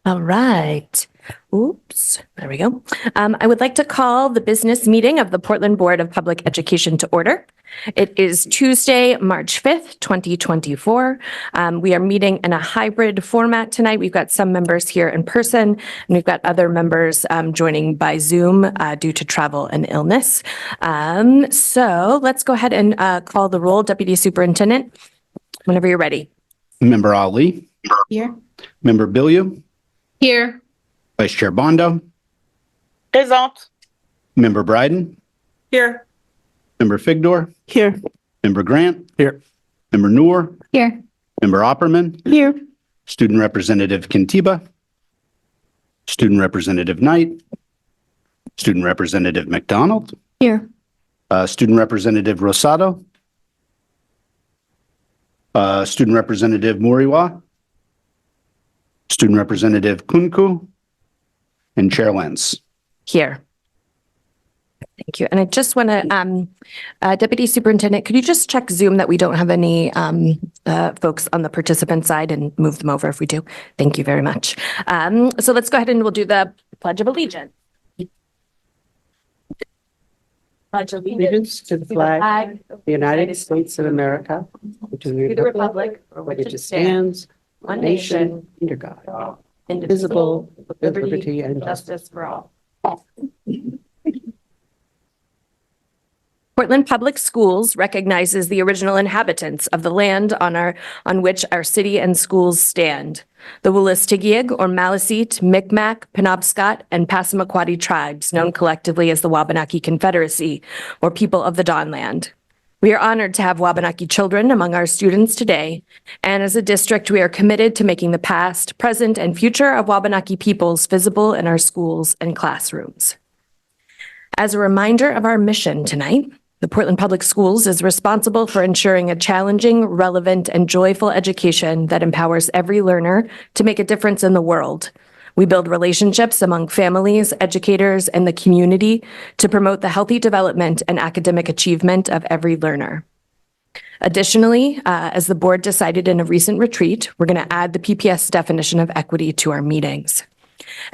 All right. Oops, there we go. I would like to call the business meeting of the Portland Board of Public Education to order. It is Tuesday, March 5th, 2024. We are meeting in a hybrid format tonight. We've got some members here in person, and we've got other members joining by Zoom due to travel and illness. So let's go ahead and call the roll. Deputy Superintendent, whenever you're ready. Member Ali. Here. Member Bilyeu. Here. Vice Chair Bondo. Present. Member Bryden. Here. Member Figdor. Here. Member Grant. Here. Member Noor. Here. Member Opperman. Here. Student Representative Kintiba. Student Representative Knight. Student Representative McDonald. Here. Student Representative Rosado. Student Representative Muriwa. Student Representative Kunku. And Chair Lenz. Here. Thank you. And I just want to, Deputy Superintendent, could you just check Zoom that we don't have any folks on the participant side and move them over if we do? Thank you very much. So let's go ahead and we'll do the Pledge of Allegiance. Pledge of Allegiance to the flag of the United States of America, to the republic for which it stands, one nation, under God, indivisible, with liberty and justice for all. Portland Public Schools recognizes the original inhabitants of the land on which our city and schools stand. The Wolastoqiyik or Maliseet, Micmac, Penobscot, and Passamaquoddy tribes, known collectively as the Wabanaki Confederacy, or people of the Dawnland. We are honored to have Wabanaki children among our students today, and as a district, we are committed to making the past, present, and future of Wabanaki peoples visible in our schools and classrooms. As a reminder of our mission tonight, the Portland Public Schools is responsible for ensuring a challenging, relevant, and joyful education that empowers every learner to make a difference in the world. We build relationships among families, educators, and the community to promote the healthy development and academic achievement of every learner. Additionally, as the board decided in a recent retreat, we're going to add the PPS definition of equity to our meetings.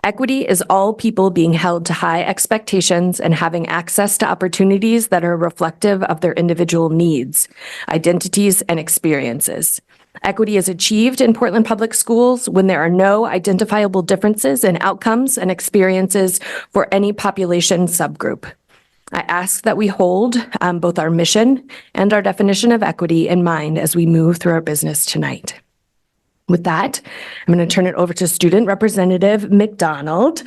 Equity is all people being held to high expectations and having access to opportunities that are reflective of their individual needs, identities, and experiences. Equity is achieved in Portland Public Schools when there are no identifiable differences in outcomes and experiences for any population subgroup. I ask that we hold both our mission and our definition of equity in mind as we move through our business tonight. With that, I'm going to turn it over to Student Representative McDonald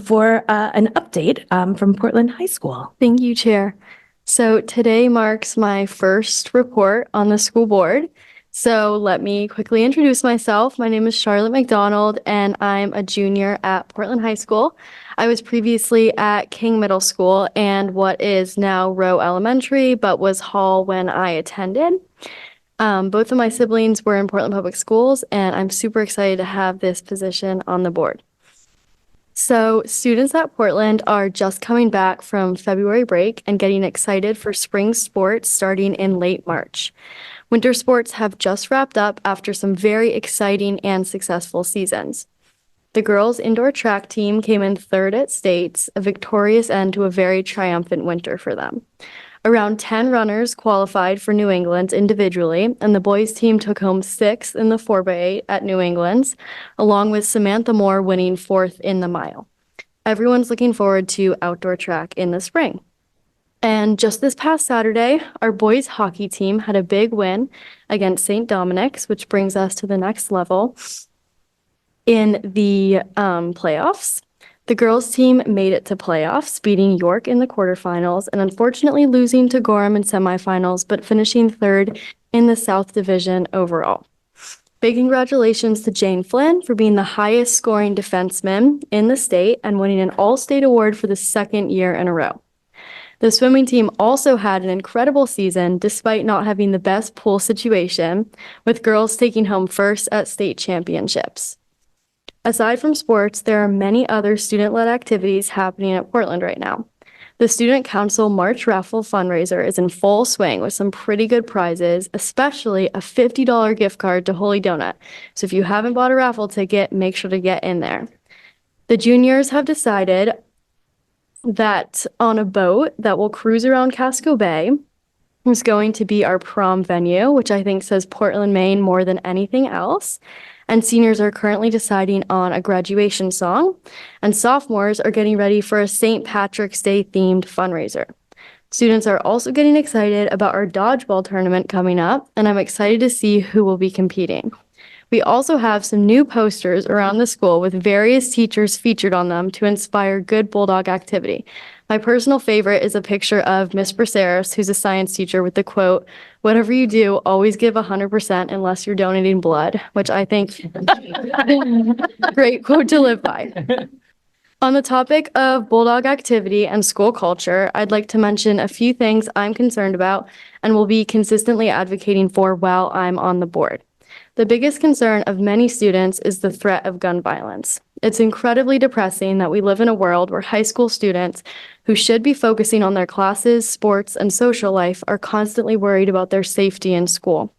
for an update from Portland High School. Thank you, Chair. So today marks my first report on the school board. So let me quickly introduce myself. My name is Charlotte McDonald, and I'm a junior at Portland High School. I was previously at King Middle School and what is now Rowe Elementary, but was Hall when I attended. Both of my siblings were in Portland Public Schools, and I'm super excited to have this position on the board. So students at Portland are just coming back from February break and getting excited for spring sports starting in late March. Winter sports have just wrapped up after some very exciting and successful seasons. The girls' indoor track team came in third at states, a victorious end to a very triumphant winter for them. Around 10 runners qualified for New England's individually, and the boys' team took home 6th in the 4x8 at New England's, along with Samantha Moore winning 4th in the mile. Everyone's looking forward to outdoor track in the spring. And just this past Saturday, our boys' hockey team had a big win against St. Dominic's, which brings us to the next level in the playoffs. The girls' team made it to playoffs, beating York in the quarterfinals and unfortunately losing to Gorham in semifinals, but finishing third in the South Division overall. Big congratulations to Jane Flynn for being the highest scoring defenseman in the state and winning an all-state award for the second year in a row. The swimming team also had an incredible season despite not having the best pool situation, with girls taking home first at state championships. Aside from sports, there are many other student-led activities happening at Portland right now. The Student Council March Raffle fundraiser is in full swing with some pretty good prizes, especially a $50 gift card to Holy Donut. So if you haven't bought a raffle ticket, make sure to get in there. The juniors have decided that on a boat that will cruise around Casco Bay is going to be our prom venue, which I think says Portland, Maine more than anything else. And seniors are currently deciding on a graduation song, and sophomores are getting ready for a St. Patrick's Day themed fundraiser. Students are also getting excited about our dodgeball tournament coming up, and I'm excited to see who will be competing. We also have some new posters around the school with various teachers featured on them to inspire good Bulldog activity. My personal favorite is a picture of Miss Braceras, who's a science teacher, with the quote, "Whatever you do, always give 100% unless you're donating blood," which I think great quote to live by. On the topic of Bulldog activity and school culture, I'd like to mention a few things I'm concerned about and will be consistently advocating for while I'm on the board. The biggest concern of many students is the threat of gun violence. It's incredibly depressing that we live in a world where high school students who should be focusing on their classes, sports, and social life are constantly worried about their safety in school.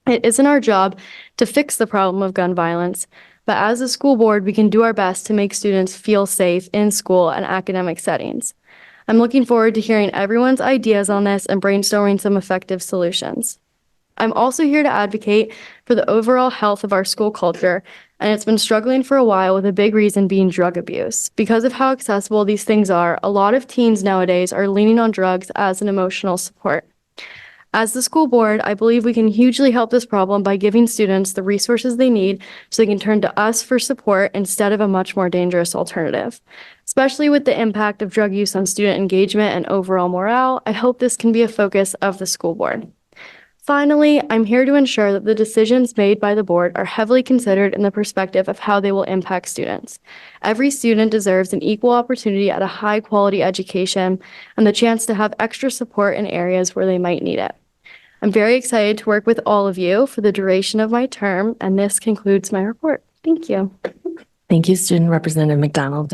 It isn't our job to fix the problem of gun violence, but as a school board, we can do our best to make students feel safe in school and academic settings. I'm looking forward to hearing everyone's ideas on this and brainstorming some effective solutions. I'm also here to advocate for the overall health of our school culture, and it's been struggling for a while, with a big reason being drug abuse. Because of how accessible these things are, a lot of teens nowadays are leaning on drugs as an emotional support. As the school board, I believe we can hugely help this problem by giving students the resources they need so they can turn to us for support instead of a much more dangerous alternative. Especially with the impact of drug use on student engagement and overall morale, I hope this can be a focus of the school board. Finally, I'm here to ensure that the decisions made by the board are heavily considered in the perspective of how they will impact students. Every student deserves an equal opportunity at a high-quality education and the chance to have extra support in areas where they might need it. I'm very excited to work with all of you for the duration of my term, and this concludes my report. Thank you. Thank you, Student Representative McDonald.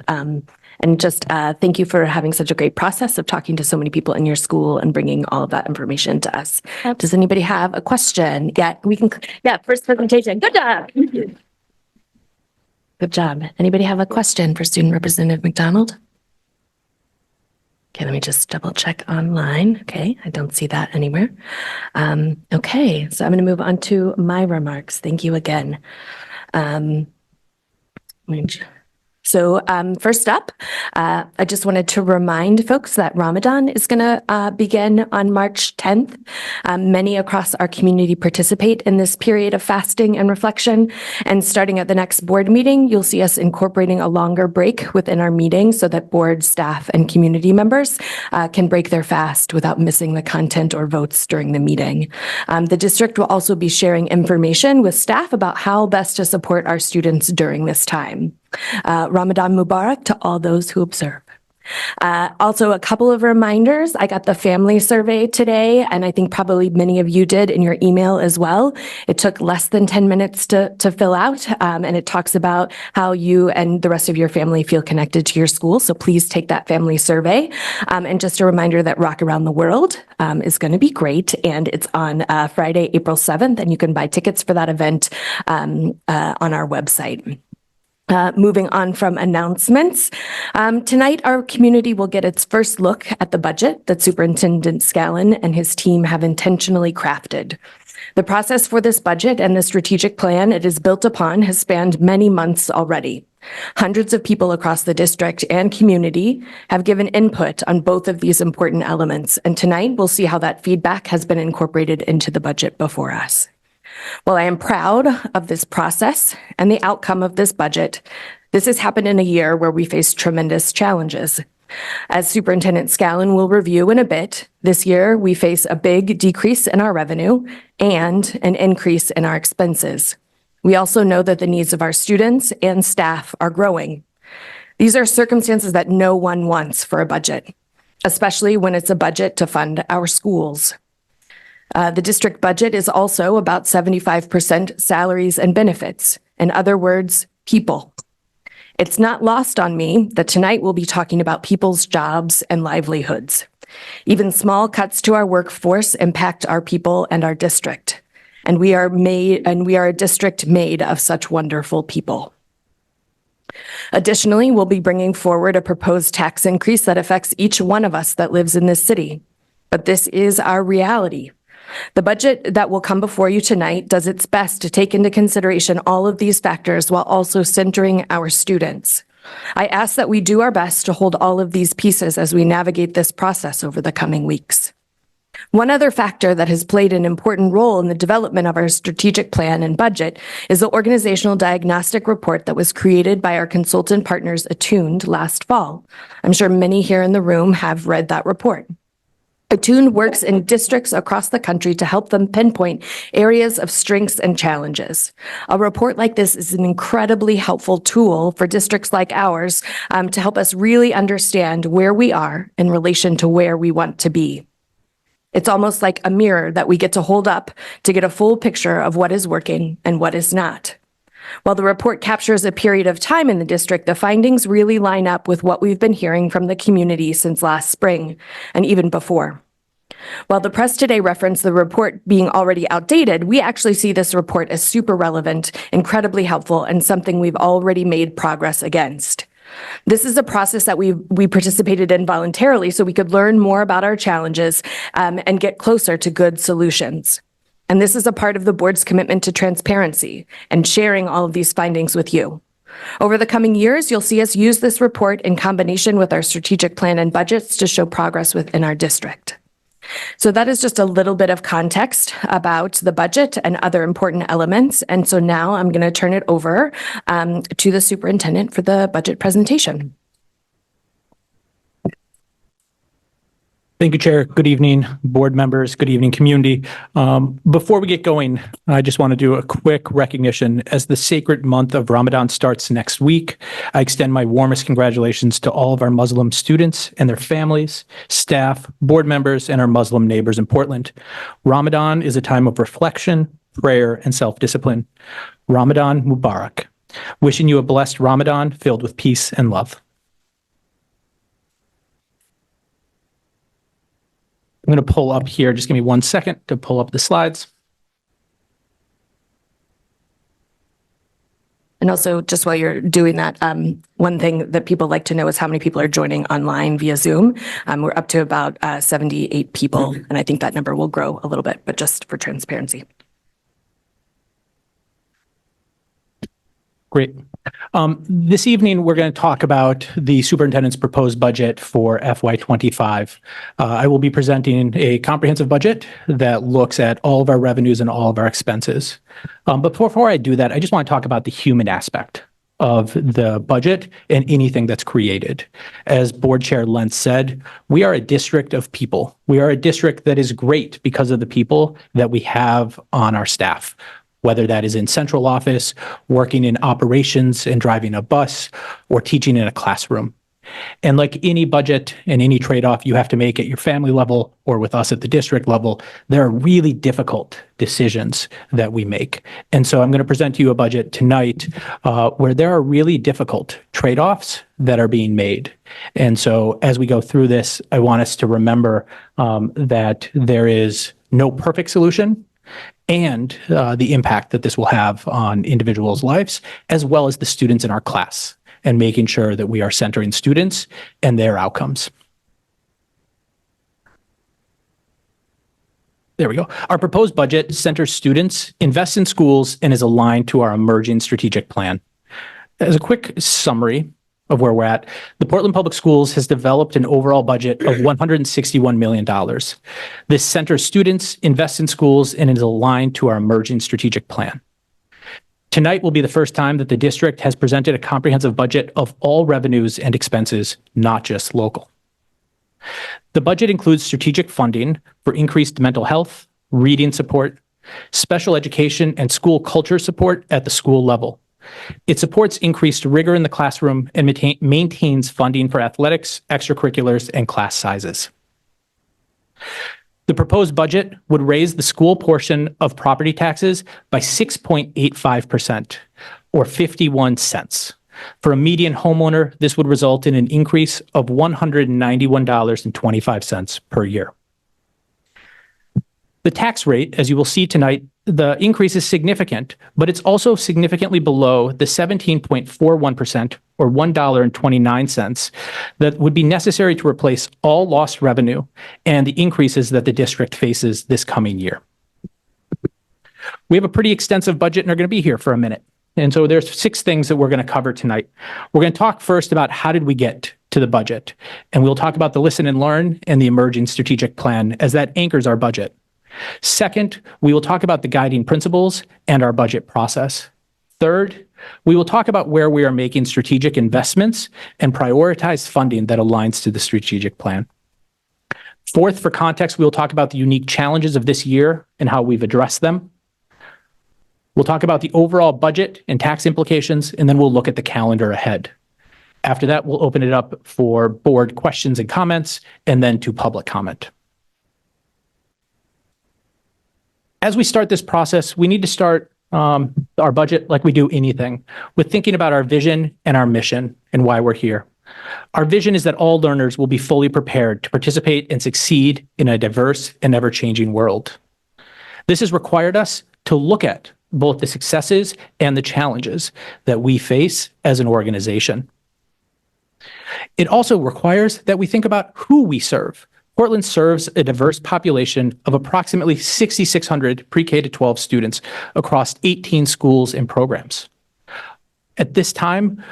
And just thank you for having such a great process of talking to so many people in your school and bringing all of that information to us. Does anybody have a question? Yeah, first presentation. Good job. Good job. Anybody have a question for Student Representative McDonald? Okay, let me just double check online. Okay, I don't see that anywhere. Okay, so I'm going to move on to my remarks. Thank you again. So first up, I just wanted to remind folks that Ramadan is going to begin on March 10th. Many across our community participate in this period of fasting and reflection. And starting at the next board meeting, you'll see us incorporating a longer break within our meeting so that board, staff, and community members can break their fast without missing the content or votes during the meeting. The district will also be sharing information with staff about how best to support our students during this time. Ramadan Mubarak to all those who observe. Also, a couple of reminders. I got the family survey today, and I think probably many of you did in your email as well. It took less than 10 minutes to fill out, and it talks about how you and the rest of your family feel connected to your school. So please take that family survey. And just a reminder that Rock Around the World is going to be great, and it's on Friday, April 7th, and you can buy tickets for that event on our website. Moving on from announcements, tonight our community will get its first look at the budget that Superintendent Scallon and his team have intentionally crafted. The process for this budget and the strategic plan it is built upon has spanned many months already. Hundreds of people across the district and community have given input on both of these important elements, and tonight we'll see how that feedback has been incorporated into the budget before us. While I am proud of this process and the outcome of this budget, this has happened in a year where we face tremendous challenges. As Superintendent Scallon will review in a bit, this year we face a big decrease in our revenue and an increase in our expenses. We also know that the needs of our students and staff are growing. These are circumstances that no one wants for a budget, especially when it's a budget to fund our schools. The district budget is also about 75% salaries and benefits. In other words, people. It's not lost on me that tonight we'll be talking about people's jobs and livelihoods. Even small cuts to our workforce impact our people and our district. And we are a district made of such wonderful people. Additionally, we'll be bringing forward a proposed tax increase that affects each one of us that lives in this city. But this is our reality. The budget that will come before you tonight does its best to take into consideration all of these factors while also centering our students. I ask that we do our best to hold all of these pieces as we navigate this process over the coming weeks. One other factor that has played an important role in the development of our strategic plan and budget is the organizational diagnostic report that was created by our consultant partners Attuned last fall. I'm sure many here in the room have read that report. Attuned works in districts across the country to help them pinpoint areas of strengths and challenges. A report like this is an incredibly helpful tool for districts like ours to help us really understand where we are in relation to where we want to be. It's almost like a mirror that we get to hold up to get a full picture of what is working and what is not. While the report captures a period of time in the district, the findings really line up with what we've been hearing from the community since last spring and even before. While the press today referenced the report being already outdated, we actually see this report as super relevant, incredibly helpful, and something we've already made progress against. This is a process that we participated in voluntarily so we could learn more about our challenges and get closer to good solutions. And this is a part of the board's commitment to transparency and sharing all of these findings with you. Over the coming years, you'll see us use this report in combination with our strategic plan and budgets to show progress within our district. So that is just a little bit of context about the budget and other important elements. And so now I'm going to turn it over to the superintendent for the budget presentation. Thank you, Chair. Good evening, board members. Good evening, community. Before we get going, I just want to do a quick recognition. As the sacred month of Ramadan starts next week, I extend my warmest congratulations to all of our Muslim students and their families, staff, board members, and our Muslim neighbors in Portland. Ramadan is a time of reflection, prayer, and self-discipline. Ramadan Mubarak. Wishing you a blessed Ramadan filled with peace and love. I'm going to pull up here. Just give me 1 second to pull up the slides. And also, just while you're doing that, one thing that people like to know is how many people are joining online via Zoom. We're up to about 78 people, and I think that number will grow a little bit, but just for transparency. Great. This evening, we're going to talk about the superintendent's proposed budget for FY25. I will be presenting a comprehensive budget that looks at all of our revenues and all of our expenses. But before I do that, I just want to talk about the human aspect of the budget and anything that's created. As Board Chair Lentz said, we are a district of people. We are a district that is great because of the people that we have on our staff, whether that is in central office, working in operations and driving a bus, or teaching in a classroom. And like any budget and any trade-off you have to make at your family level or with us at the district level, there are really difficult decisions that we make. And so I'm going to present to you a budget tonight where there are really difficult trade-offs that are being made. And so as we go through this, I want us to remember that there is no perfect solution, and the impact that this will have on individuals' lives, as well as the students in our class, and making sure that we are centering students and their outcomes. There we go. Our proposed budget centers students, invests in schools, and is aligned to our emerging strategic plan. As a quick summary of where we're at, the Portland Public Schools has developed an overall budget of $161 million. This centers students, invests in schools, and is aligned to our emerging strategic plan. Tonight will be the first time that the district has presented a comprehensive budget of all revenues and expenses, not just local. The budget includes strategic funding for increased mental health, reading support, special education, and school culture support at the school level. It supports increased rigor in the classroom and maintains funding for athletics, extracurriculars, and class sizes. The proposed budget would raise the school portion of property taxes by 6.85%, or 51 cents, For a median homeowner, this would result in an increase of $191.25 per year. The tax rate, as you will see tonight, the increase is significant, but it's also significantly below the 17.41% or $1.29 that would be necessary to replace all lost revenue and the increases that the district faces this coming year. We have a pretty extensive budget and are going to be here for a minute. And so there's 6 things that we're going to cover tonight. We're going to talk first about how did we get to the budget, and we'll talk about the listen and learn and the emerging strategic plan as that anchors our budget. Second, we will talk about the guiding principles and our budget process. Third, we will talk about where we are making strategic investments and prioritize funding that aligns to the strategic plan. Fourth, for context, we will talk about the unique challenges of this year and how we've addressed them. We'll talk about the overall budget and tax implications, and then we'll look at the calendar ahead. After that, we'll open it up for board questions and comments, and then to public comment. As we start this process, we need to start our budget like we do anything, with thinking about our vision and our mission and why we're here. Our vision is that all learners will be fully prepared to participate and succeed in a diverse and ever-changing world. This has required us to look at both the successes and the challenges that we face as an organization. It also requires that we think about who we serve. Portland serves a diverse population of approximately 6,600 pre-K to 12 students across 18 schools and programs. At this time,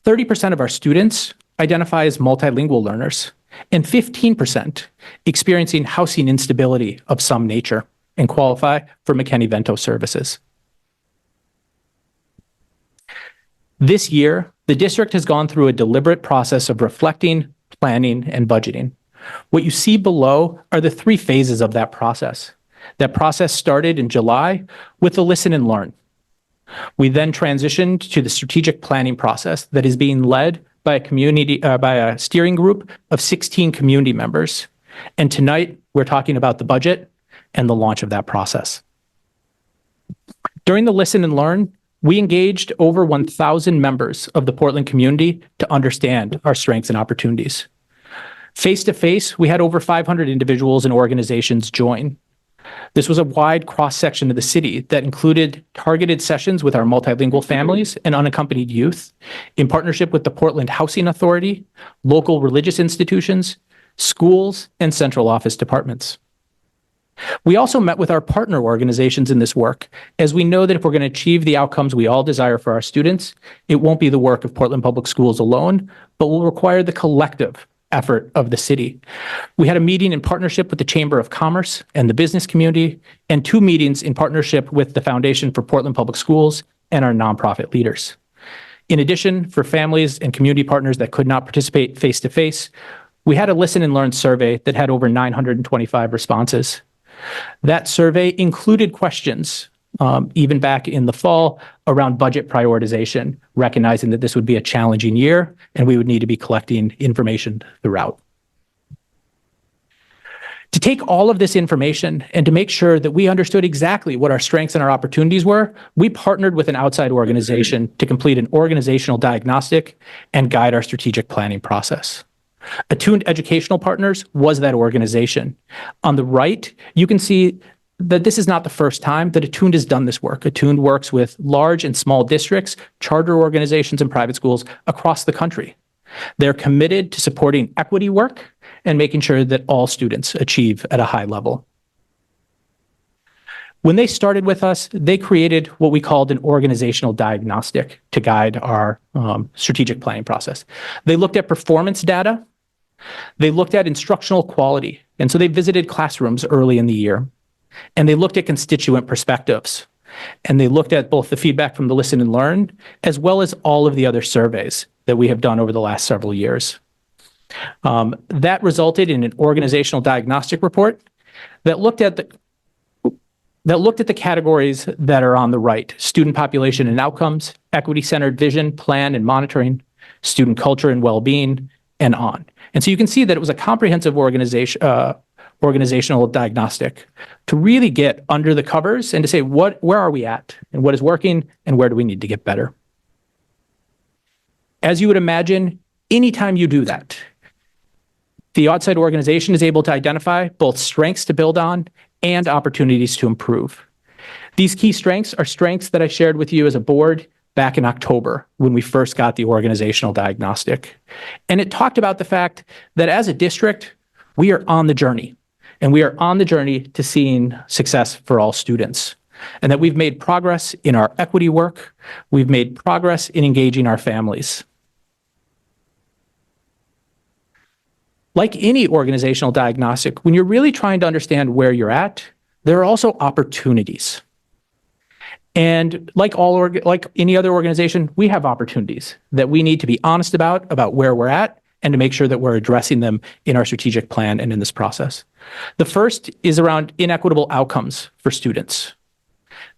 30% of our students identify as multilingual learners, and 15% experiencing housing instability of some nature and qualify for McKinney-Vento services. This year, the district has gone through a deliberate process of reflecting, planning, and budgeting. What you see below are the 3 phases of that process. That process started in July with the listen and learn. We then transitioned to the strategic planning process that is being led by a steering group of 16 community members. And tonight, we're talking about the budget and the launch of that process. During the listen and learn, we engaged over 1,000 members of the Portland community to understand our strengths and opportunities. Face-to-face, we had over 500 individuals and organizations join. This was a wide cross-section of the city that included targeted sessions with our multilingual families and unaccompanied youth, in partnership with the Portland Housing Authority, local religious institutions, schools, and central office departments. We also met with our partner organizations in this work, as we know that if we're going to achieve the outcomes we all desire for our students, it won't be the work of Portland Public Schools alone, but will require the collective effort of the city. We had a meeting in partnership with the Chamber of Commerce and the business community, and 2 meetings in partnership with the Foundation for Portland Public Schools and our nonprofit leaders. In addition, for families and community partners that could not participate face-to-face, we had a listen and learn survey that had over 925 responses. That survey included questions, even back in the fall, around budget prioritization, recognizing that this would be a challenging year and we would need to be collecting information throughout. To take all of this information and to make sure that we understood exactly what our strengths and our opportunities were, we partnered with an outside organization to complete an organizational diagnostic and guide our strategic planning process. Attuned Educational Partners was that organization. On the right, you can see that this is not the first time that Attuned has done this work. Attuned works with large and small districts, charter organizations, and private schools across the country. They're committed to supporting equity work and making sure that all students achieve at a high level. When they started with us, they created what we called an organizational diagnostic to guide our strategic planning process. They looked at performance data. They looked at instructional quality. And so they visited classrooms early in the year. And they looked at constituent perspectives. And they looked at both the feedback from the listen and learn, as well as all of the other surveys that we have done over the last several years. That resulted in an organizational diagnostic report that looked at the categories that are on the right: student population and outcomes, equity-centered vision, plan and monitoring, student culture and well-being, and on. And so you can see that it was a comprehensive organizational diagnostic to really get under the covers and to say, where are we at and what is working and where do we need to get better? As you would imagine, anytime you do that, the outside organization is able to identify both strengths to build on and opportunities to improve. These key strengths are strengths that I shared with you as a board back in October when we first got the organizational diagnostic. And it talked about the fact that as a district, we are on the journey, and we are on the journey to seeing success for all students, and that we've made progress in our equity work. We've made progress in engaging our families. Like any organizational diagnostic, when you're really trying to understand where you're at, there are also opportunities. And like any other organization, we have opportunities that we need to be honest about where we're at, and to make sure that we're addressing them in our strategic plan and in this process. The first is around inequitable outcomes for students.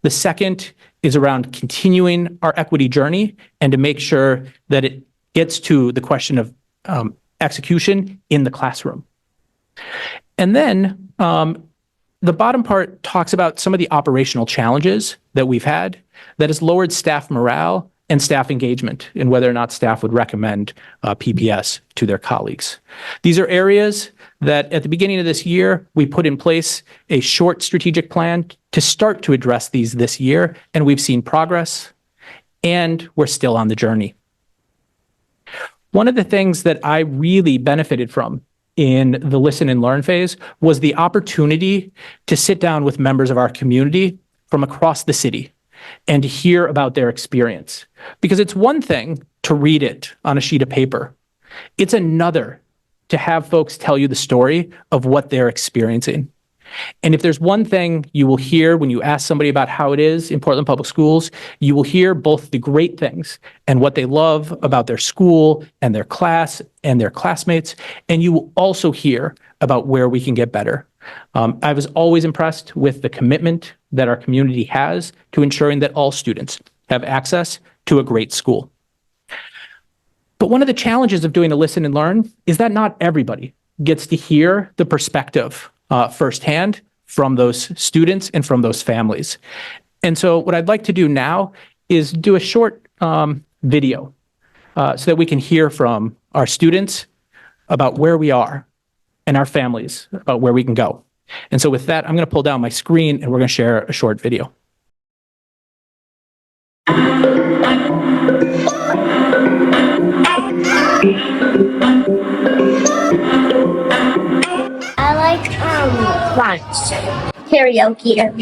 The second is around continuing our equity journey and to make sure that it gets to the question of execution in the classroom. And then the bottom part talks about some of the operational challenges that we've had that has lowered staff morale and staff engagement, and whether or not staff would recommend PPS to their colleagues. These are areas that at the beginning of this year, we put in place a short strategic plan to start to address these this year, and we've seen progress, and we're still on the journey. One of the things that I really benefited from in the listen and learn phase was the opportunity to sit down with members of our community from across the city and to hear about their experience. Because it's one thing to read it on a sheet of paper. It's another to have folks tell you the story of what they're experiencing. And if there's one thing you will hear when you ask somebody about how it is in Portland Public Schools, you will hear both the great things and what they love about their school and their class and their classmates, and you will also hear about where we can get better. I was always impressed with the commitment that our community has to ensuring that all students have access to a great school. But one of the challenges of doing a listen and learn is that not everybody gets to hear the perspective firsthand from those students and from those families. And so what I'd like to do now is do a short video so that we can hear from our students about where we are and our families about where we can go. And so with that, I'm going to pull down my screen and we're going to share a short video. I like lunch, karaoke, and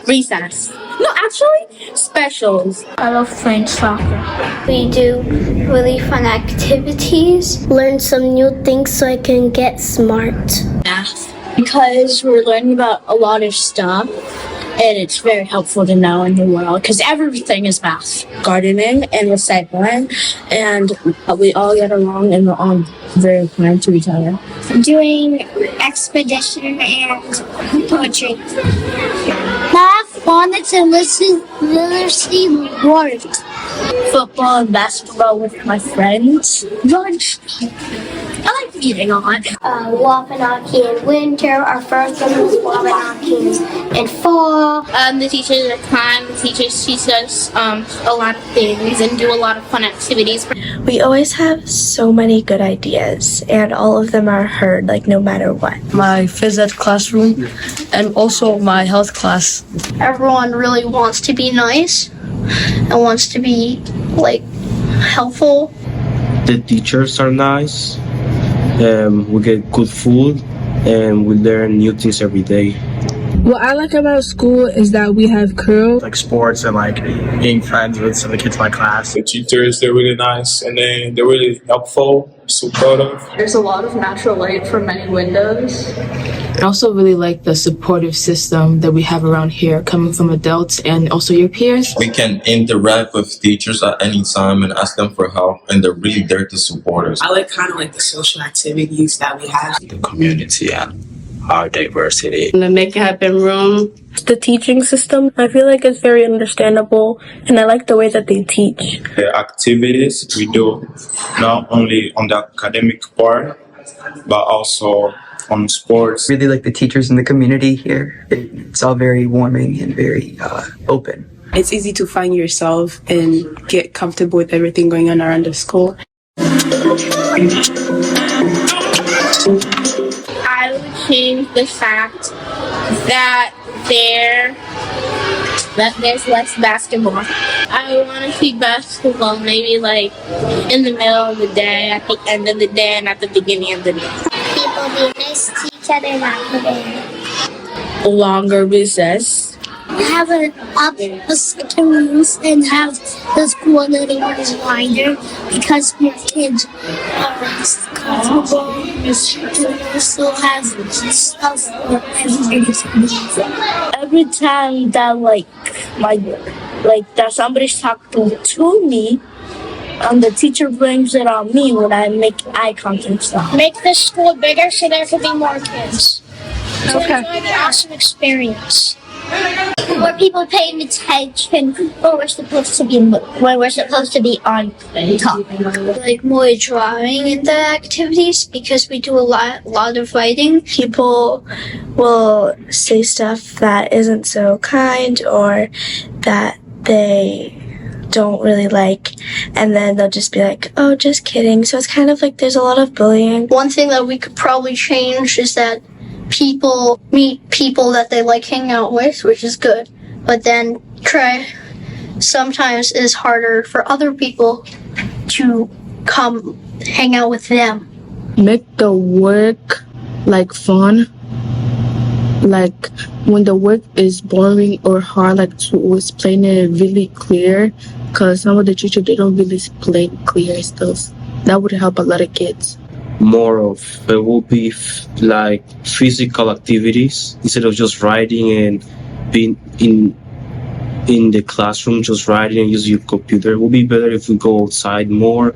recess. No, actually, specials. I love playing soccer. We do really fun activities. Learn some new things so I can get smart. Math, because we're learning about a lot of stuff, and it's very helpful to know in the world because everything is math. Gardening and recycling, and we all get along and we're all very kind to each other. Doing expedition and poetry. Math, phonics, and literacy worked. Football and basketball with my friends. Lunch. I like eating a lot. Wapanaki in winter. Our first one was Wapanaki in fall. The teachers are kind. The teachers teach us a lot of things and do a lot of fun activities. We always have so many good ideas, and all of them are heard, like no matter what. My phys ed classroom and also my health class. Everyone really wants to be nice and wants to be like helpful. The teachers are nice. We get good food and we learn new things every day. What I like about school is that we have crew. Like sports and like being friends with some of the kids in my class. The teachers, they're really nice and they're really helpful, supportive. There's a lot of natural light from many windows. I also really like the supportive system that we have around here coming from adults and also your peers. We can interact with teachers at any time and ask them for help, and they're really there to support us. I like the social activities that we have. The community and our diversity. In the Make It Happen room. The teaching system, I feel like it's very understandable, and I like the way that they teach. The activities we do, not only on the academic part, but also on sports. Really like the teachers in the community here. It's all very warming and very open. It's easy to find yourself and get comfortable with everything going on around the school. I would change the fact that there's less basketball. I want to see basketball maybe like in the middle of the day, at the end of the day, and at the beginning of the day. People be nice to each other, not today. Longer recess. Have a certain rules and have the school a little bit wider because more kids are comfortable and also have stuff for everybody to do. Every time that that somebody's talking to me, the teacher blames it on me when I make eye contact and stuff. Make the school bigger so there could be more kids. To enjoy the awesome experience. More people paying attention when we're supposed to be on top. Like more drawing in the activities because we do a lot of writing. People will say stuff that isn't so kind or that they don't really like, and then they'll just be like, oh, just kidding. So it's kind of like there's a lot of bullying. One thing that we could probably change is that people meet people that they like hanging out with, which is good. But then sometimes it's harder for other people to come hang out with them. Make the work fun. Like when the work is boring or hard, to explain it really clear, because some of the teachers, they don't really explain clear stuff. That would help a lot of kids. More of it will be physical activities instead of just writing and being in the classroom just writing and using your computer. It would be better if we go outside more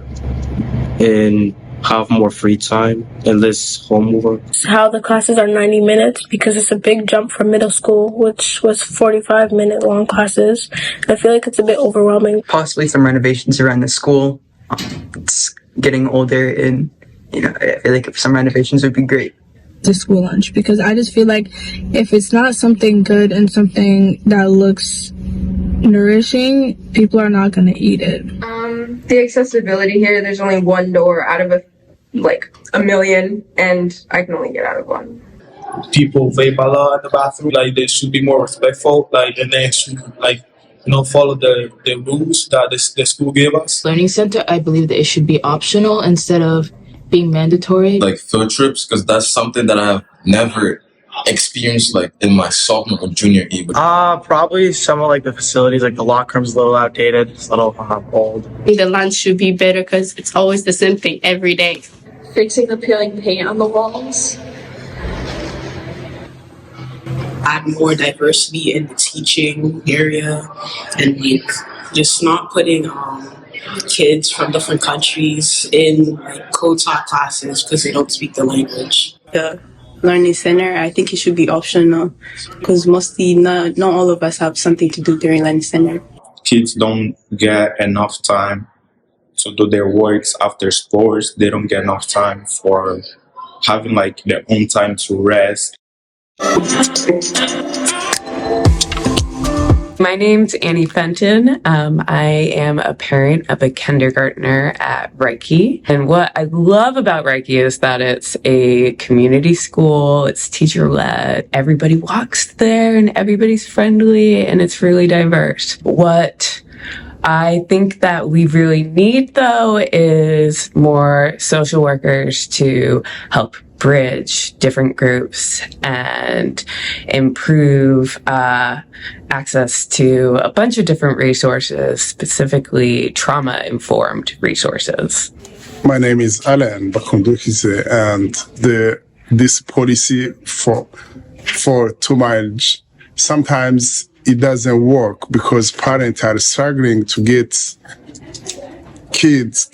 and have more free time and less homework. How the classes are 90 minutes because it's a big jump from middle school, which was 45-minute long classes. I feel like it's a bit overwhelming. Possibly some renovations around the school. It's getting older and I feel like some renovations would be great. The school lunch, because I just feel like if it's not something good and something that looks nourishing, people are not going to eat it. The accessibility here, there's only one door out of a million, and I can only get out of one. People vape a lot in the bathroom. They should be more respectful. And they should follow the rules that the school gave us. Learning center, I believe that it should be optional instead of being mandatory. Like field trips, because that's something that I have never experienced in my sophomore or junior year. Probably some of the facilities, the locker room's a little outdated, it's a little old. The lunch should be better because it's always the same thing every day. Fixing the peeling paint on the walls. Add more diversity in the teaching area and just not putting kids from different countries in co-taught classes because they don't speak the language. The learning center, I think it should be optional because mostly not all of us have something to do during learning center. Kids don't get enough time to do their works after sports. They don't get enough time for having their own time to rest. My name's Annie Fenton. I am a parent of a kindergartner at Reiki. And what I love about Reiki is that it's a community school. It's teacher-led. Everybody walks there and everybody's friendly and it's really diverse. What I think that we really need, though, is more social workers to help bridge different groups and improve access to a bunch of different resources, specifically trauma-informed resources. My name is Alain Bakundukise, and this policy for too much, sometimes it doesn't work because parents are struggling to get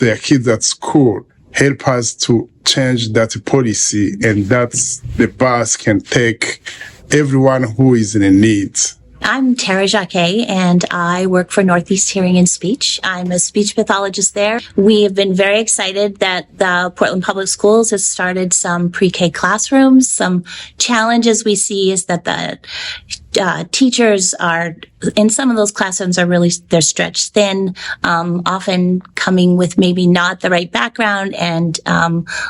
their kids at school. Help us to change that policy, and that's the bus can take everyone who is in need. I'm Tara Jacquet, and I work for Northeast Hearing and Speech. I'm a speech pathologist there. We have been very excited that the Portland Public Schools has started some pre-K classrooms. Some challenges we see is that the teachers are in some of those classrooms are really, they're stretched thin, often coming with maybe not the right background and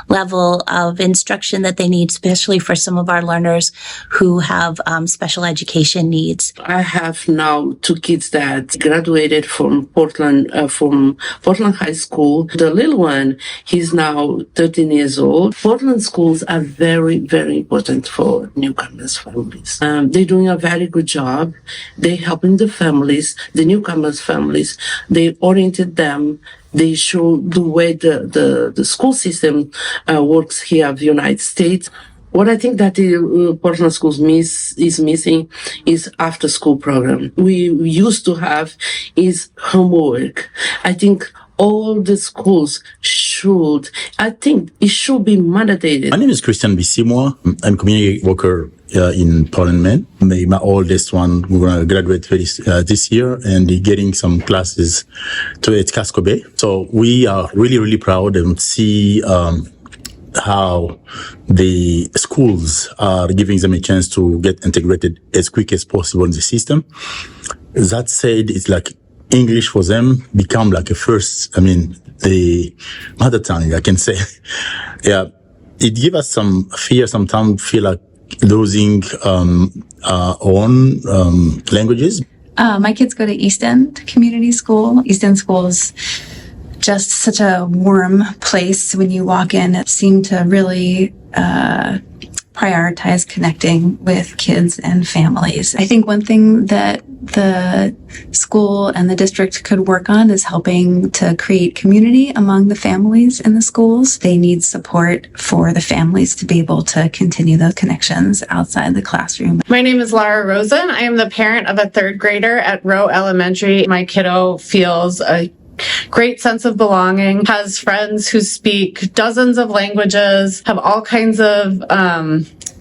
level of instruction that they need, especially for some of our learners who have special education needs. I have now two kids that graduated from Portland High School. The little one, he's now 13 years old. Portland schools are very, very important for newcomers' families. They're doing a very good job. They helping the families, the newcomers' families. They oriented them. They show the way the school system works here in the United States. What I think that the Portland schools is missing is after school program. We used to have is homework. I think all the schools should, I think it should be mandated. My name is Christian B. Seymour. I'm a community worker in Portland, Maine. My oldest one, we're going to graduate this year and getting some classes at Casco Bay. So we are really, really proud and see how the schools are giving them a chance to get integrated as quick as possible in the system. That said, it's like English for them become like a first, the mother tongue, I can say. Yeah, it gives us some fear, sometimes feel like losing our own languages. My kids go to East End Community School. East End Schools just such a warm place when you walk in. It seemed to really prioritize connecting with kids and families. I think one thing that the school and the district could work on is helping to create community among the families in the schools. They need support for the families to be able to continue those connections outside the classroom. My name is Lara Rosen. I am the parent of a third grader at Rowe Elementary. My kiddo feels a great sense of belonging, has friends who speak dozens of languages, have all kinds of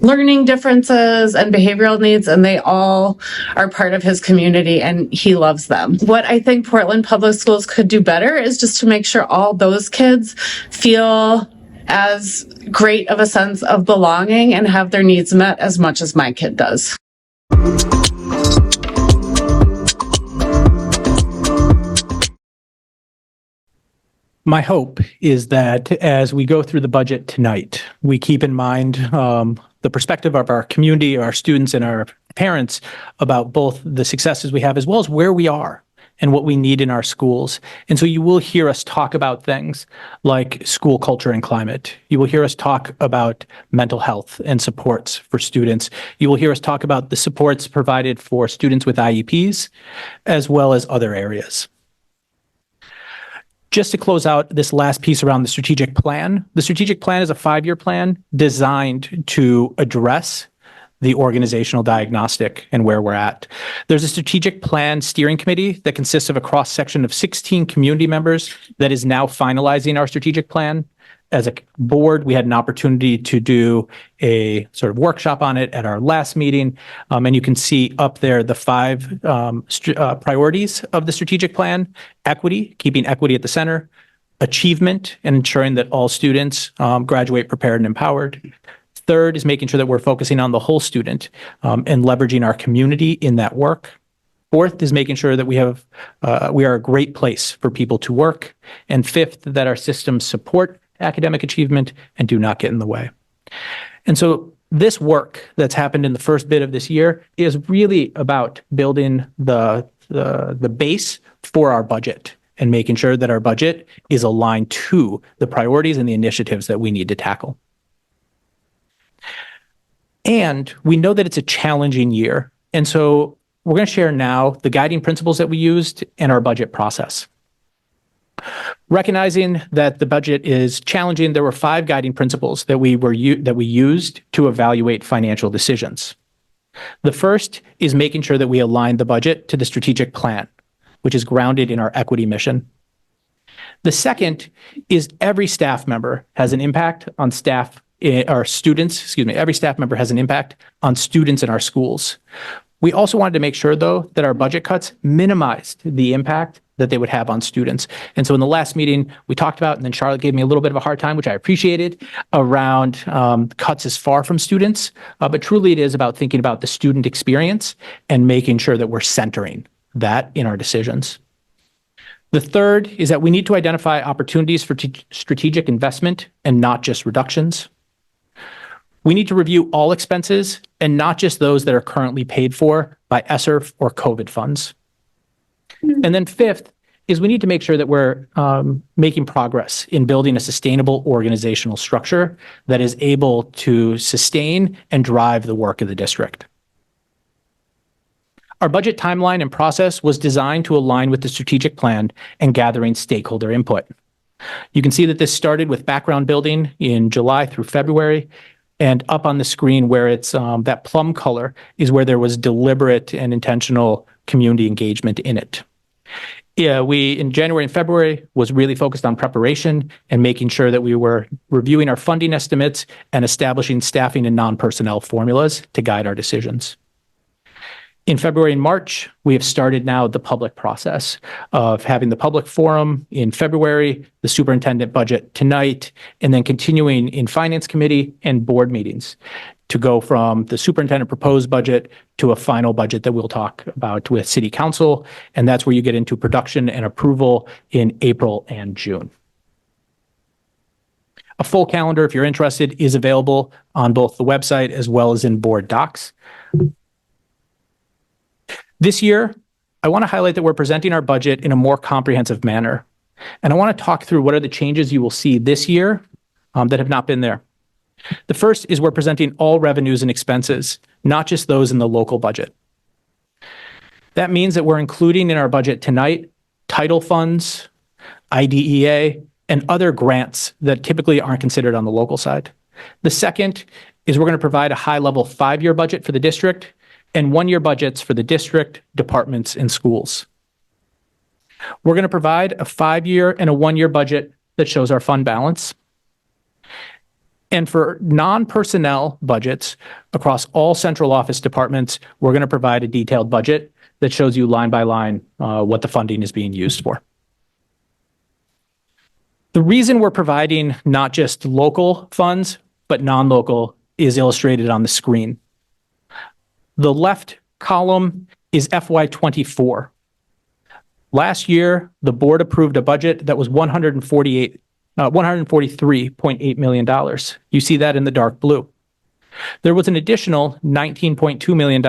learning differences and behavioral needs, and they all are part of his community, and he loves them. What I think Portland Public Schools could do better is just to make sure all those kids feel as great of a sense of belonging and have their needs met as much as my kid does. My hope is that as we go through the budget tonight, we keep in mind the perspective of our community, our students, and our parents about both the successes we have as well as where we are and what we need in our schools. And so you will hear us talk about things like school culture and climate. You will hear us talk about mental health and supports for students. You will hear us talk about the supports provided for students with IEPs, as well as other areas. Just to close out this last piece around the strategic plan is a 5-year plan designed to address the organizational diagnostic and where we're at. There's a strategic plan steering committee that consists of a cross-section of 16 community members that is now finalizing our strategic plan. As a board, we had an opportunity to do a sort of workshop on it at our last meeting. And you can see up there the 5 priorities of the strategic plan: equity, keeping equity at the center; achievement, and ensuring that all students graduate prepared and empowered. Third is making sure that we're focusing on the whole student and leveraging our community in that work. Fourth is making sure that we are a great place for people to work. And fifth, that our systems support academic achievement and do not get in the way. And so this work that's happened in the first bit of this year is really about building the base for our budget and making sure that our budget is aligned to the priorities and the initiatives that we need to tackle. And we know that it's a challenging year. And so we're going to share now the guiding principles that we used in our budget process. Recognizing that the budget is challenging, there were 5 guiding principles that we used to evaluate financial decisions. The first is making sure that we align the budget to the strategic plan, which is grounded in our equity mission. The second is every staff member has an impact on every staff member has an impact on students in our schools. We also wanted to make sure, though, that our budget cuts minimized the impact that they would have on students. And so in the last meeting, we talked about, and then Charlotte gave me a little bit of a hard time, which I appreciated, around cuts as far from students. But truly, it is about thinking about the student experience and making sure that we're centering that in our decisions. The third is that we need to identify opportunities for strategic investment and not just reductions. We need to review all expenses and not just those that are currently paid for by ESSER or COVID funds. And then fifth is we need to make sure that we're making progress in building a sustainable organizational structure that is able to sustain and drive the work of the district. Our budget timeline and process was designed to align with the strategic plan and gathering stakeholder input. You can see that this started with background building in July through February, and up on the screen where it's that plum color is where there was deliberate and intentional community engagement in it. Yeah, we in January and February was really focused on preparation and making sure that we were reviewing our funding estimates and establishing staffing and non-personnel formulas to guide our decisions. In February and March, we have started now the public process of having the public forum in February, the superintendent budget tonight, and then continuing in finance committee and board meetings to go from the superintendent proposed budget to a final budget that we'll talk about with city council. And that's where you get into production and approval in April and June. A full calendar, if you're interested, is available on both the website as well as in board docs. This year, I want to highlight that we're presenting our budget in a more comprehensive manner. And I want to talk through what are the changes you will see this year that have not been there. The first is we're presenting all revenues and expenses, not just those in the local budget. That means that we're including in our budget tonight title funds, IDEA, and other grants that typically aren't considered on the local side. The second is we're going to provide a high-level 5-year budget for the district and 1-year budgets for the district, departments, and schools. We're going to provide a 5-year and a 1-year budget that shows our fund balance. And for non-personnel budgets across all central office departments, we're going to provide a detailed budget that shows you line by line what the funding is being used for. The reason we're providing not just local funds, but non-local is illustrated on the screen. The left column is FY24. Last year, the board approved a budget that was $143.8 million. You see that in the dark blue. There was an additional $19.2 million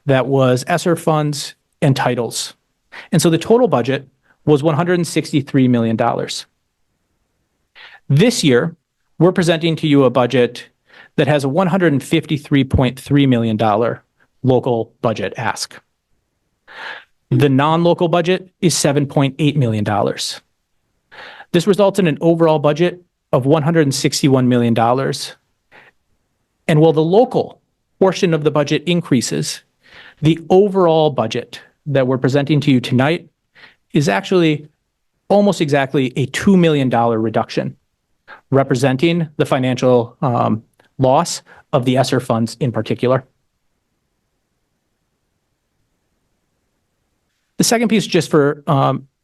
that was ESSER funds and titles. And so the total budget was $163 million. This year, we're presenting to you a budget that has a $153.3 million local budget ask. The non-local budget is $7.8 million. This results in an overall budget of $161 million. And while the local portion of the budget increases, the overall budget that we're presenting to you tonight is actually almost exactly a $2 million reduction, representing the financial loss of the ESSER funds in particular. The second piece, just for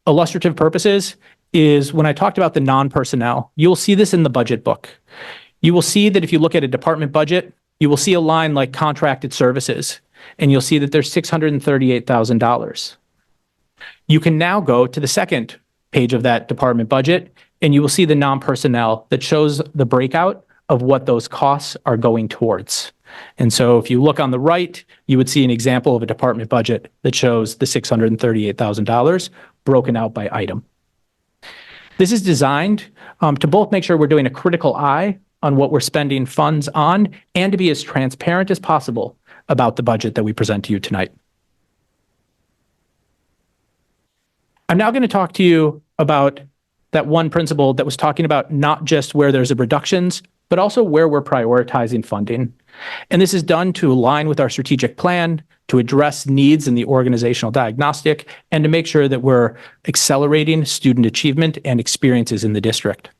illustrative purposes, is when I talked about the non-personnel, you'll see this in the budget book. You will see that if you look at a department budget, you will see a line like contracted services, and you'll see that there's $638,000. You can now go to the second page of that department budget, and you will see the non-personnel that shows the breakout of what those costs are going towards. And so if you look on the right, you would see an example of a department budget that shows the $638,000 broken out by item. This is designed to both make sure we're doing a critical eye on what we're spending funds on and to be as transparent as possible about the budget that we present to you tonight. I'm now going to talk to you about that one principle that was talking about not just where there's reductions, but also where we're prioritizing funding. And this is done to align with our strategic plan, to address needs in the organizational diagnostic, and to make sure that we're accelerating student achievement and experiences in the district.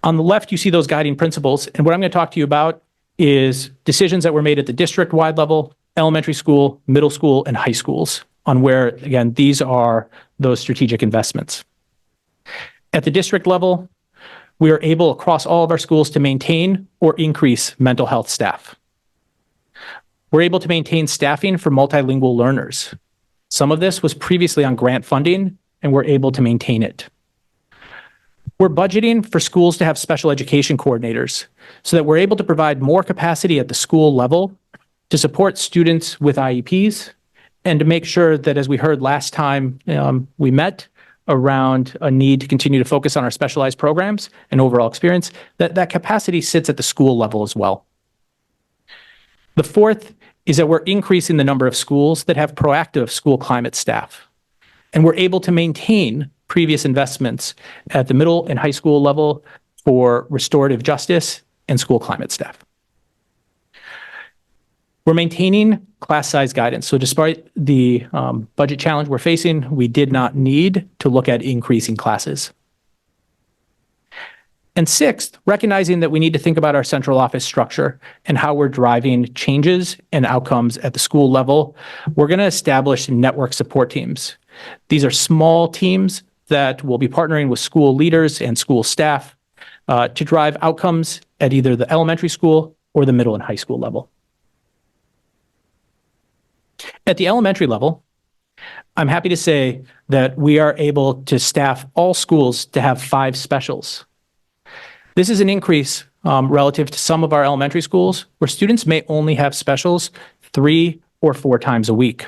On the left, you see those guiding principles. And what I'm going to talk to you about is decisions that were made at the district-wide level, elementary school, middle school, and high schools on where, again, these are those strategic investments. At the district level, we are able across all of our schools to maintain or increase mental health staff. We're able to maintain staffing for multilingual learners. Some of this was previously on grant funding, and we're able to maintain it. We're budgeting for schools to have special education coordinators so that we're able to provide more capacity at the school level to support students with IEPs and to make sure that, as we heard last time we met, around a need to continue to focus on our specialized programs and overall experience, that capacity sits at the school level as well. The fourth is that we're increasing the number of schools that have proactive school climate staff. And we're able to maintain previous investments at the middle and high school level for restorative justice and school climate staff. We're maintaining class size guidance. So despite the budget challenge we're facing, we did not need to look at increasing classes. And sixth, recognizing that we need to think about our central office structure and how we're driving changes and outcomes at the school level, we're going to establish network support teams. These are small teams that will be partnering with school leaders and school staff to drive outcomes at either the elementary school or the middle and high school level. At the elementary level, I'm happy to say that we are able to staff all schools to have 5 specials. This is an increase relative to some of our elementary schools where students may only have specials 3 or 4 times a week.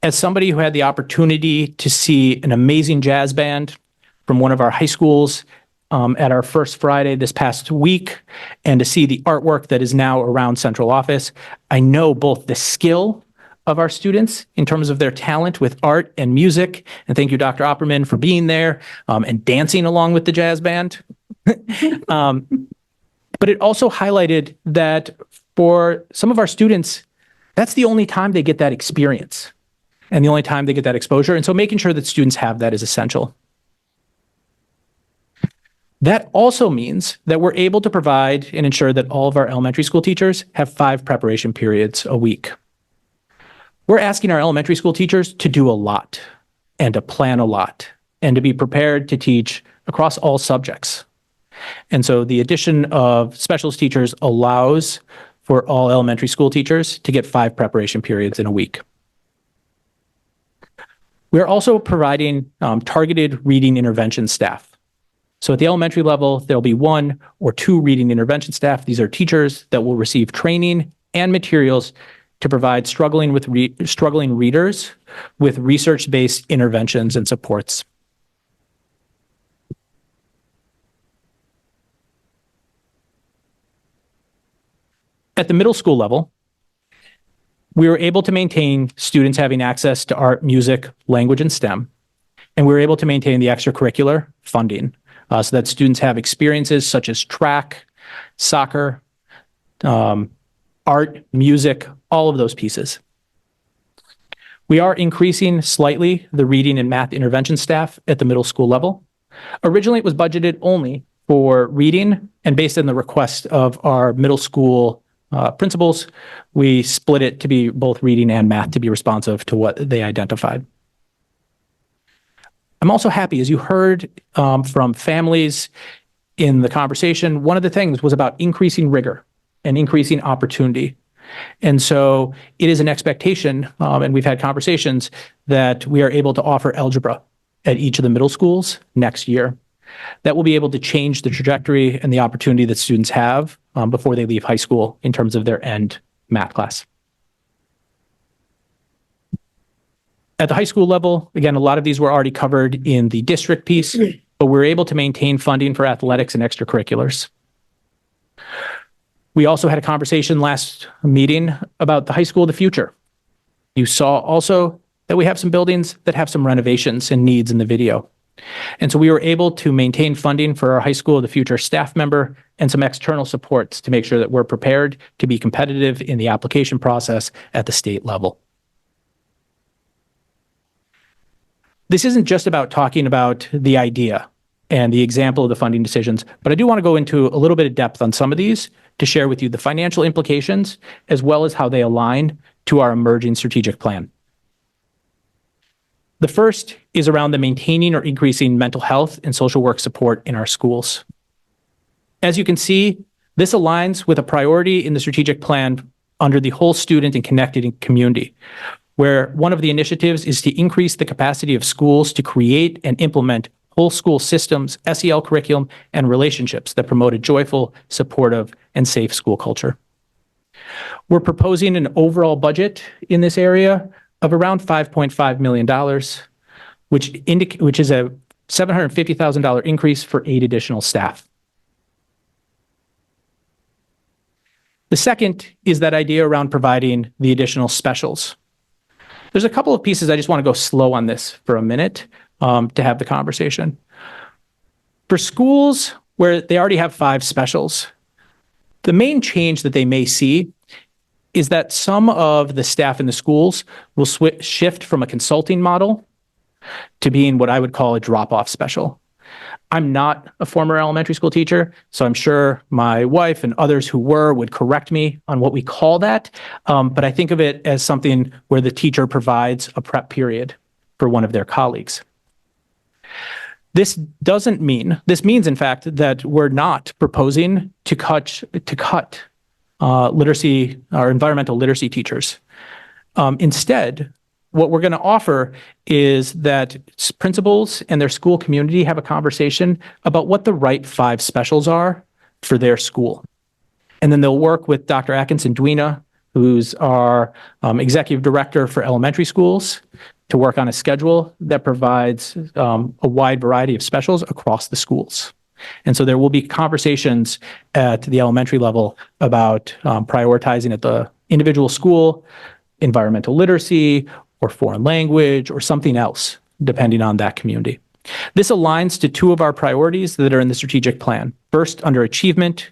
As somebody who had the opportunity to see an amazing jazz band from one of our high schools at our first Friday this past week, and to see the artwork that is now around central office, I know both the skill of our students in terms of their talent with art and music, and thank you, Dr. Opperman, for being there and dancing along with the jazz band. But it also highlighted that for some of our students, that's the only time they get that experience and the only time they get that exposure. And so making sure that students have that is essential. That also means that we're able to provide and ensure that all of our elementary school teachers have 5 preparation periods a week. We're asking our elementary school teachers to do a lot and to plan a lot and to be prepared to teach across all subjects. And so the addition of specialist teachers allows for all elementary school teachers to get 5 preparation periods in a week. We're also providing targeted reading intervention staff. So at the elementary level, there'll be 1 or 2 reading intervention staff. These are teachers that will receive training and materials to provide struggling readers with research-based interventions and supports. At the middle school level, we were able to maintain students having access to art, music, language, and STEM, and we were able to maintain the extracurricular funding so that students have experiences such as track, soccer, art, music, all of those pieces. We are increasing slightly the reading and math intervention staff at the middle school level. Originally, it was budgeted only for reading, and based on the request of our middle school principals, we split it to be both reading and math to be responsive to what they identified. I'm also happy, as you heard from families in the conversation, one of the things was about increasing rigor and increasing opportunity. And so it is an expectation, and we've had conversations, that we are able to offer algebra at each of the middle schools next year. That will be able to change the trajectory and the opportunity that students have before they leave high school in terms of their end math class. At the high school level, again, a lot of these were already covered in the district piece, but we're able to maintain funding for athletics and extracurriculars. We also had a conversation last meeting about the high school of the future. You saw also that we have some buildings that have some renovations and needs in the video. And so we were able to maintain funding for our high school of the future staff member and some external supports to make sure that we're prepared to be competitive in the application process at the state level. This isn't just about talking about the idea and the example of the funding decisions, but I do want to go into a little bit of depth on some of these to share with you the financial implications as well as how they align to our emerging strategic plan. The first is around the maintaining or increasing mental health and social work support in our schools. As you can see, this aligns with a priority in the strategic plan under the whole student and connected community, where one of the initiatives is to increase the capacity of schools to create and implement whole school systems, SEL curriculum, and relationships that promote a joyful, supportive, and safe school culture. We're proposing an overall budget in this area of around $5.5 million, which is a $750,000 increase for 8 additional staff. The second is that idea around providing the additional specials. There's a couple of pieces I just want to go slow on this for a minute to have the conversation. For schools where they already have 5 specials, the main change that they may see is that some of the staff in the schools will shift from a consulting model to being what I would call a drop-off special. I'm not a former elementary school teacher, so I'm sure my wife and others who were would correct me on what we call that, but I think of it as something where the teacher provides a prep period for one of their colleagues. This means, in fact, that we're not proposing to cut literacy or environmental literacy teachers. Instead, what we're going to offer is that principals and their school community have a conversation about what the right 5 specials are for their school. And then they'll work with Dr. Atkinson Dwina, who's our executive director for elementary schools, to work on a schedule that provides a wide variety of specials across the schools. And so there will be conversations at the elementary level about prioritizing at the individual school, environmental literacy, or foreign language, or something else, depending on that community. This aligns to 2 of our priorities that are in the strategic plan. First, under achievement,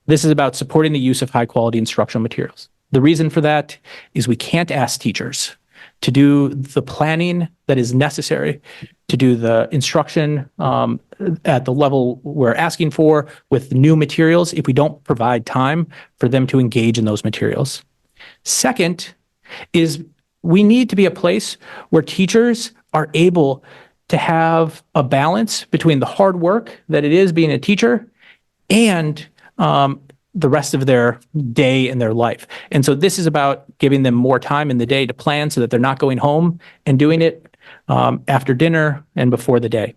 this is about supporting the use of high-quality instructional materials. The reason for that is we can't ask teachers to do the planning that is necessary to do the instruction at the level we're asking for with new materials if we don't provide time for them to engage in those materials. Second is we need to be a place where teachers are able to have a balance between the hard work that it is being a teacher and the rest of their day and their life. And so this is about giving them more time in the day to plan so that they're not going home and doing it after dinner and before the day.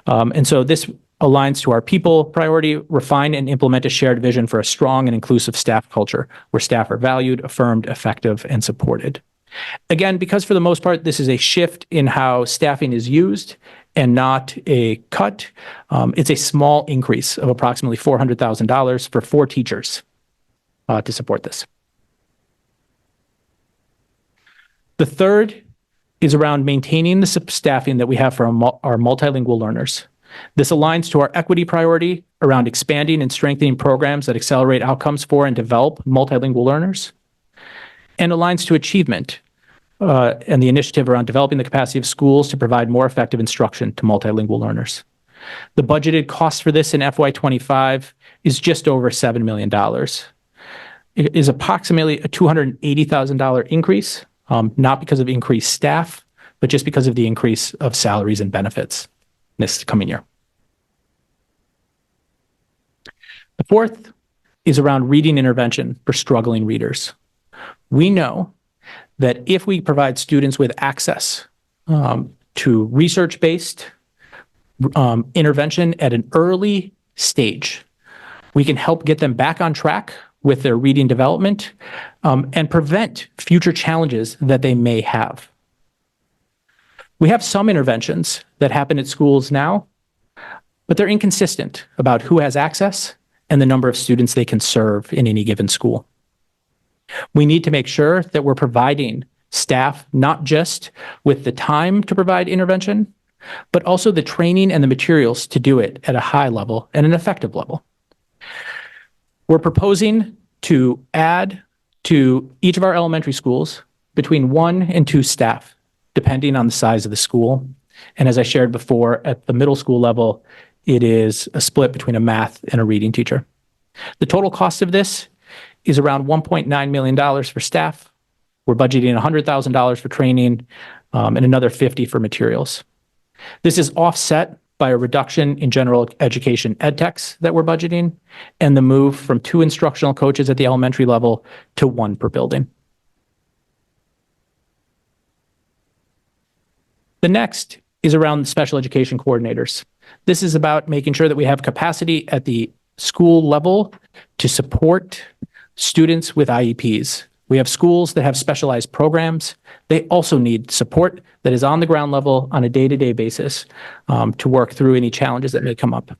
And so this aligns to our people priority: refine and implement a shared vision for a strong and inclusive staff culture where staff are valued, affirmed, effective, and supported. Again, because for the most part, this is a shift in how staffing is used and not a cut, it's a small increase of approximately $400,000 for 4 teachers to support this. The third is around maintaining the staffing that we have for our multilingual learners. This aligns to our equity priority around expanding and strengthening programs that accelerate outcomes for and develop multilingual learners, and aligns to achievement and the initiative around developing the capacity of schools to provide more effective instruction to multilingual learners. The budgeted cost for this in FY25 is just over $7 million. It is approximately a $280,000 increase, not because of increased staff, but just because of the increase of salaries and benefits this coming year. The fourth is around reading intervention for struggling readers. We know that if we provide students with access to research-based intervention at an early stage, we can help get them back on track with their reading development and prevent future challenges that they may have. We have some interventions that happen at schools now, but they're inconsistent about who has access and the number of students they can serve in any given school. We need to make sure that we're providing staff not just with the time to provide intervention, but also the training and the materials to do it at a high level and an effective level. We're proposing to add to each of our elementary schools between 1 and 2 staff, depending on the size of the school. And as I shared before, at the middle school level, it is a split between a math and a reading teacher. The total cost of this is around $1.9 million for staff. We're budgeting $100,000 for training and another $50,000 for materials. This is offset by a reduction in general education ed techs that we're budgeting and the move from 2 instructional coaches at the elementary level to 1 per building. The next is around special education coordinators. This is about making sure that we have capacity at the school level to support students with IEPs. We have schools that have specialized programs. They also need support that is on the ground level on a day-to-day basis to work through any challenges that may come up.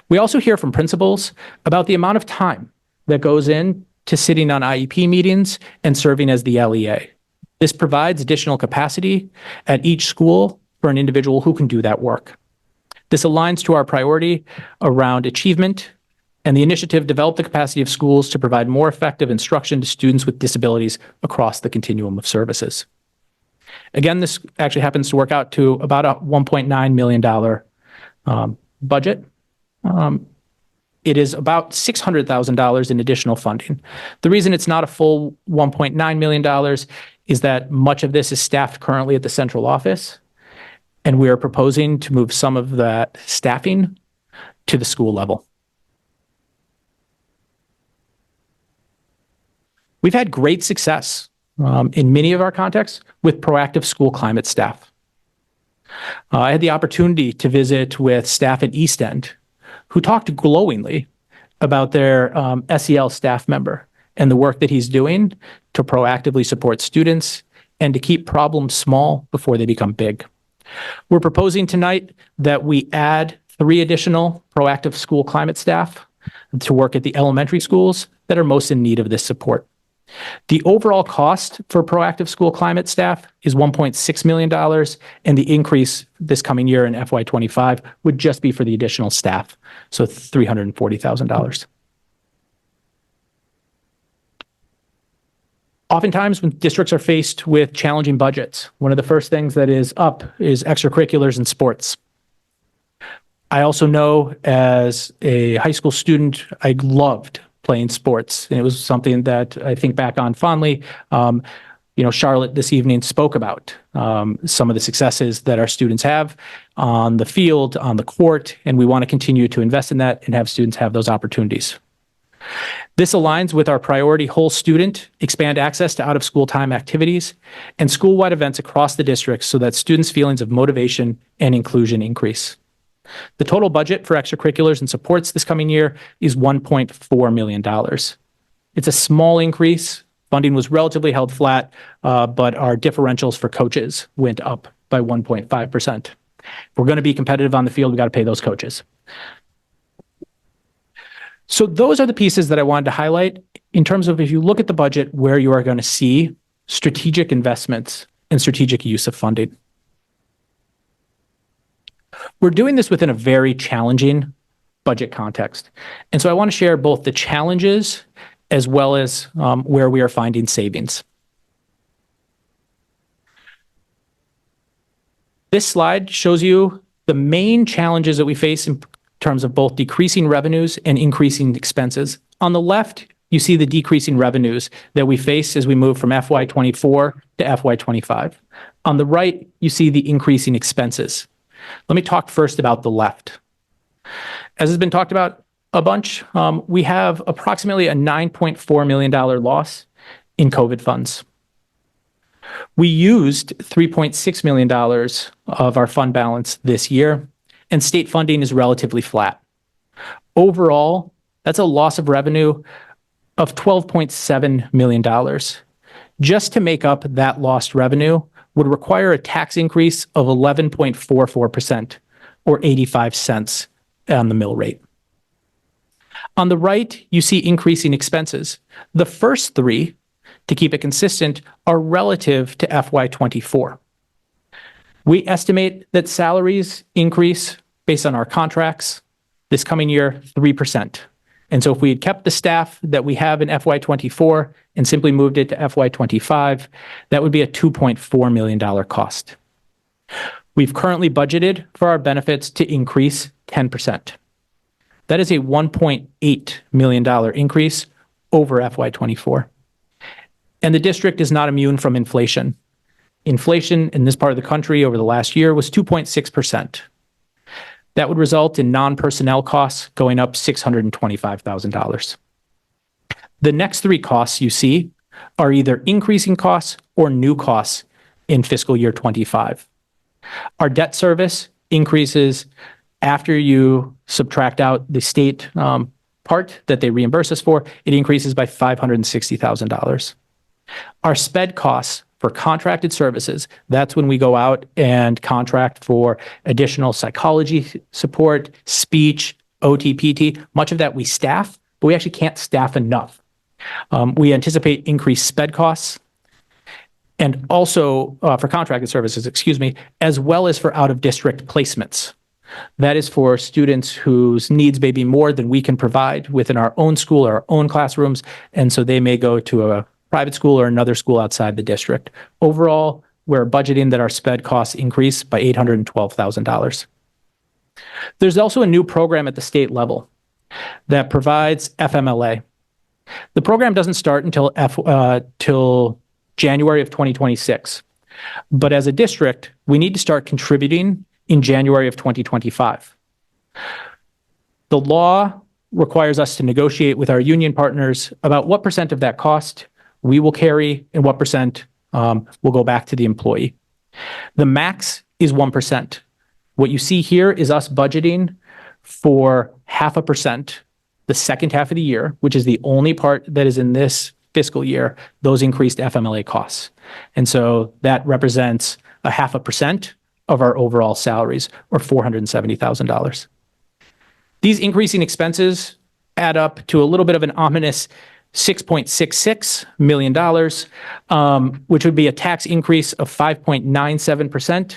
We also hear from principals about the amount of time that goes in to sitting on IEP meetings and serving as the LEA. This provides additional capacity at each school for an individual who can do that work. This aligns to our priority around achievement, and the initiative developed the capacity of schools to provide more effective instruction to students with disabilities across the continuum of services. Again, this actually happens to work out to about a $1.9 million budget. It is about $600,000 in additional funding. The reason it's not a full $1.9 million is that much of this is staffed currently at the central office, and we are proposing to move some of that staffing to the school level. We've had great success in many of our contexts with proactive school climate staff. I had the opportunity to visit with staff at East End who talked glowingly about their SEL staff member and the work that he's doing to proactively support students and to keep problems small before they become big. We're proposing tonight that we add 3 additional proactive school climate staff to work at the elementary schools that are most in need of this support. The overall cost for proactive school climate staff is $1.6 million, and the increase this coming year in FY25 would just be for the additional staff, so $340,000. Oftentimes, when districts are faced with challenging budgets, one of the first things that is up is extracurriculars and sports. I also know as a high school student, I loved playing sports. And it was something that I think back on fondly. Charlotte this evening spoke about some of the successes that our students have on the field, on the court, and we want to continue to invest in that and have students have those opportunities. This aligns with our priority whole student, expand access to out-of-school time activities, and school-wide events across the district so that students' feelings of motivation and inclusion increase. The total budget for extracurriculars and supports this coming year is $1.4 million. It's a small increase. Funding was relatively held flat, but our differentials for coaches went up by 1.5%. If we're going to be competitive on the field, we got to pay those coaches. So those are the pieces that I wanted to highlight in terms of if you look at the budget where you are going to see strategic investments and strategic use of funding. We're doing this within a very challenging budget context. And so I want to share both the challenges as well as where we are finding savings. This slide shows you the main challenges that we face in terms of both decreasing revenues and increasing expenses. On the left, you see the decreasing revenues that we face as we move from FY24 to FY25. On the right, you see the increasing expenses. Let me talk first about the left. As has been talked about a bunch, we have approximately a $9.4 million loss in COVID funds. We used $3.6 million of our fund balance this year, and state funding is relatively flat. Overall, that's a loss of revenue of $12.7 million. Just to make up that lost revenue would require a tax increase of 11.44%, or 85 cents on the mill rate. On the right, you see increasing expenses. The first 3, to keep it consistent, are relative to FY24. We estimate that salaries increase based on our contracts this coming year 3%. And so if we had kept the staff that we have in FY24 and simply moved it to FY25, that would be a $2.4 million cost. We've currently budgeted for our benefits to increase 10%. That is a $1.8 million increase over FY24. And the district is not immune from inflation. Inflation in this part of the country over the last year was 2.6%. That would result in non-personnel costs going up $625,000. The next three costs you see are either increasing costs or new costs in fiscal year 25. Our debt service increases after you subtract out the state part that they reimburse us for. It increases by $560,000. Our SPED costs for contracted services, that's when we go out and contract for additional psychology support, speech, OT, PT. Much of that we staff, but we actually can't staff enough. We anticipate increased SPED costs and also for contracted services, as well as for out-of-district placements. That is for students whose needs may be more than we can provide within our own school or our own classrooms, and so they may go to a private school or another school outside the district. Overall, we're budgeting that our SPED costs increase by $812,000. There's also a new program at the state level that provides FMLA. The program doesn't start until January of 2026. But as a district, we need to start contributing in January of 2025. The law requires us to negotiate with our union partners about what percent of that cost we will carry and what percent will go back to the employee. The max is 1%. What you see here is us budgeting for 0.5% the second half of the year, which is the only part that is in this fiscal year, those increased FMLA costs. And so that represents 0.5% of our overall salaries, or $470,000. These increasing expenses add up to a little bit of an ominous $6.66 million, which would be a tax increase of 5.97%,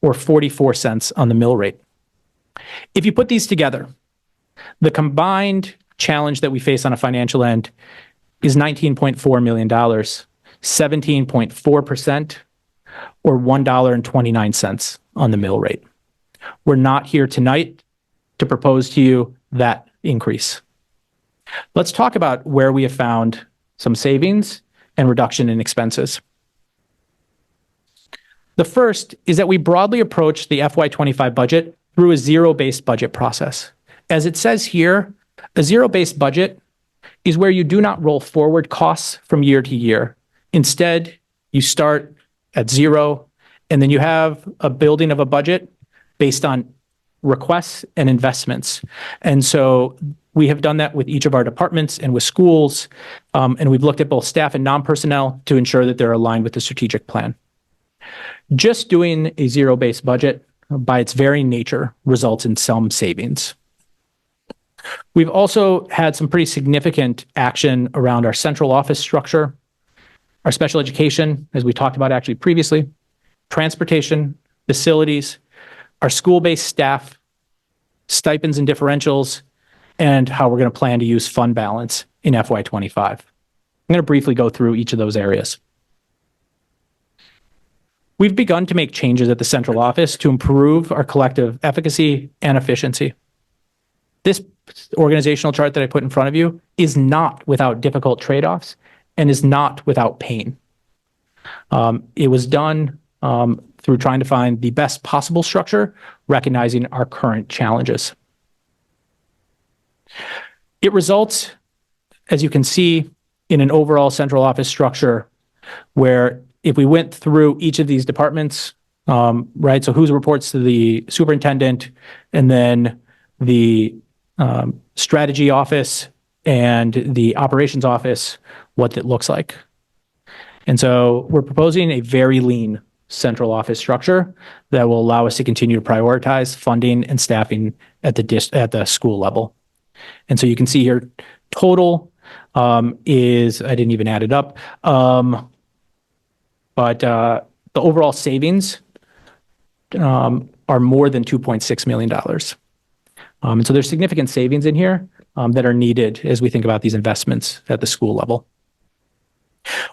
or 44 cents on the mill rate. If you put these together, the combined challenge that we face on a financial end is $19.4 million, 17.4%, or $1.29 on the mill rate. We're not here tonight to propose to you that increase. Let's talk about where we have found some savings and reduction in expenses. The first is that we broadly approach the FY25 budget through a zero-based budget process. As it says here, a zero-based budget is where you do not roll forward costs from year to year. Instead, you start at zero, and then you have a building of a budget based on requests and investments. And so we have done that with each of our departments and with schools, and we've looked at both staff and non-personnel to ensure that they're aligned with the strategic plan. Just doing a zero-based budget, by its very nature, results in some savings. We've also had some pretty significant action around our central office structure, our special education, as we talked about actually previously, transportation, facilities, our school-based staff, stipends and differentials, and how we're going to plan to use fund balance in FY25. I'm going to briefly go through each of those areas. We've begun to make changes at the central office to improve our collective efficacy and efficiency. This organizational chart that I put in front of you is not without difficult trade-offs and is not without pain. It was done through trying to find the best possible structure, recognizing our current challenges. It results, as you can see, in an overall central office structure where if we went through each of these departments, right, so who reports to the superintendent, and then the strategy office and the operations office, what that looks like. And so we're proposing a very lean central office structure that will allow us to continue to prioritize funding and staffing at the school level. And so you can see here, total is, I didn't even add it up, but the overall savings are more than $2.6 million. And so there's significant savings in here that are needed as we think about these investments at the school level.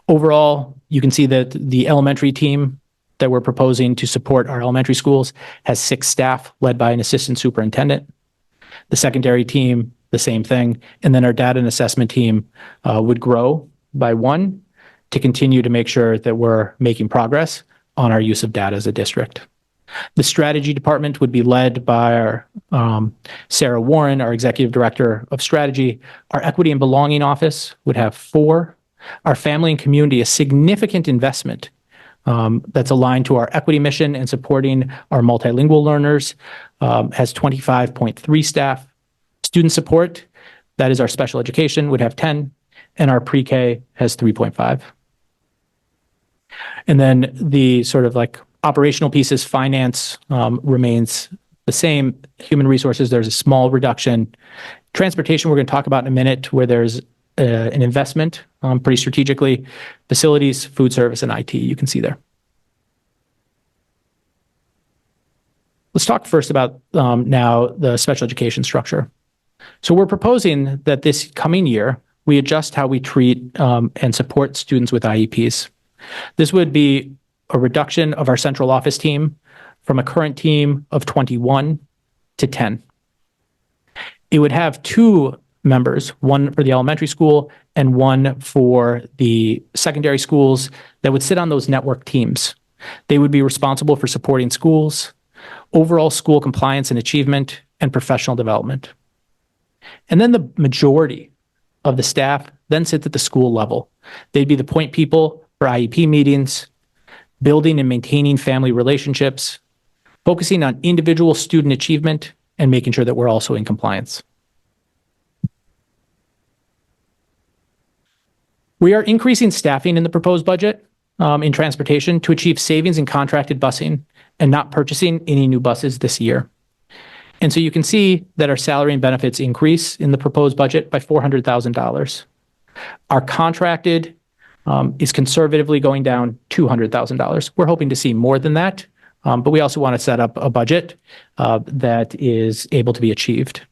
Overall, you can see that the elementary team that we're proposing to support our elementary schools has 6 staff led by an assistant superintendent. The secondary team, the same thing. And then our data and assessment team would grow by 1 to continue to make sure that we're making progress on our use of data as a district. The strategy department would be led by our Sarah Warren, our executive director of strategy. Our equity and belonging office would have 4. Our family and community, a significant investment that's aligned to our equity mission and supporting our multilingual learners, has 25.3 staff. Student support, that is our special education, would have 10, and our pre-K has 3.5. And then the sort of like operational pieces, finance remains the same. Human resources, there's a small reduction. Transportation, we're going to talk about in a minute, where there's an investment pretty strategically. Facilities, food service, and IT, you can see there. Let's talk first about now the special education structure. So we're proposing that this coming year, we adjust how we treat and support students with IEPs. This would be a reduction of our central office team from a current team of 21 to 10. It would have 2 members, one for the elementary school and one for the secondary schools, that would sit on those network teams. They would be responsible for supporting schools, overall school compliance and achievement, and professional development. And then the majority of the staff then sits at the school level. They'd be the point people for IEP meetings, building and maintaining family relationships, focusing on individual student achievement, and making sure that we're also in compliance. We are increasing staffing in the proposed budget in transportation to achieve savings in contracted busing and not purchasing any new buses this year. And so you can see that our salary and benefits increase in the proposed budget by $400,000. Our contracted is conservatively going down $200,000. We're hoping to see more than that, but we also want to set up a budget that is able to be achieved.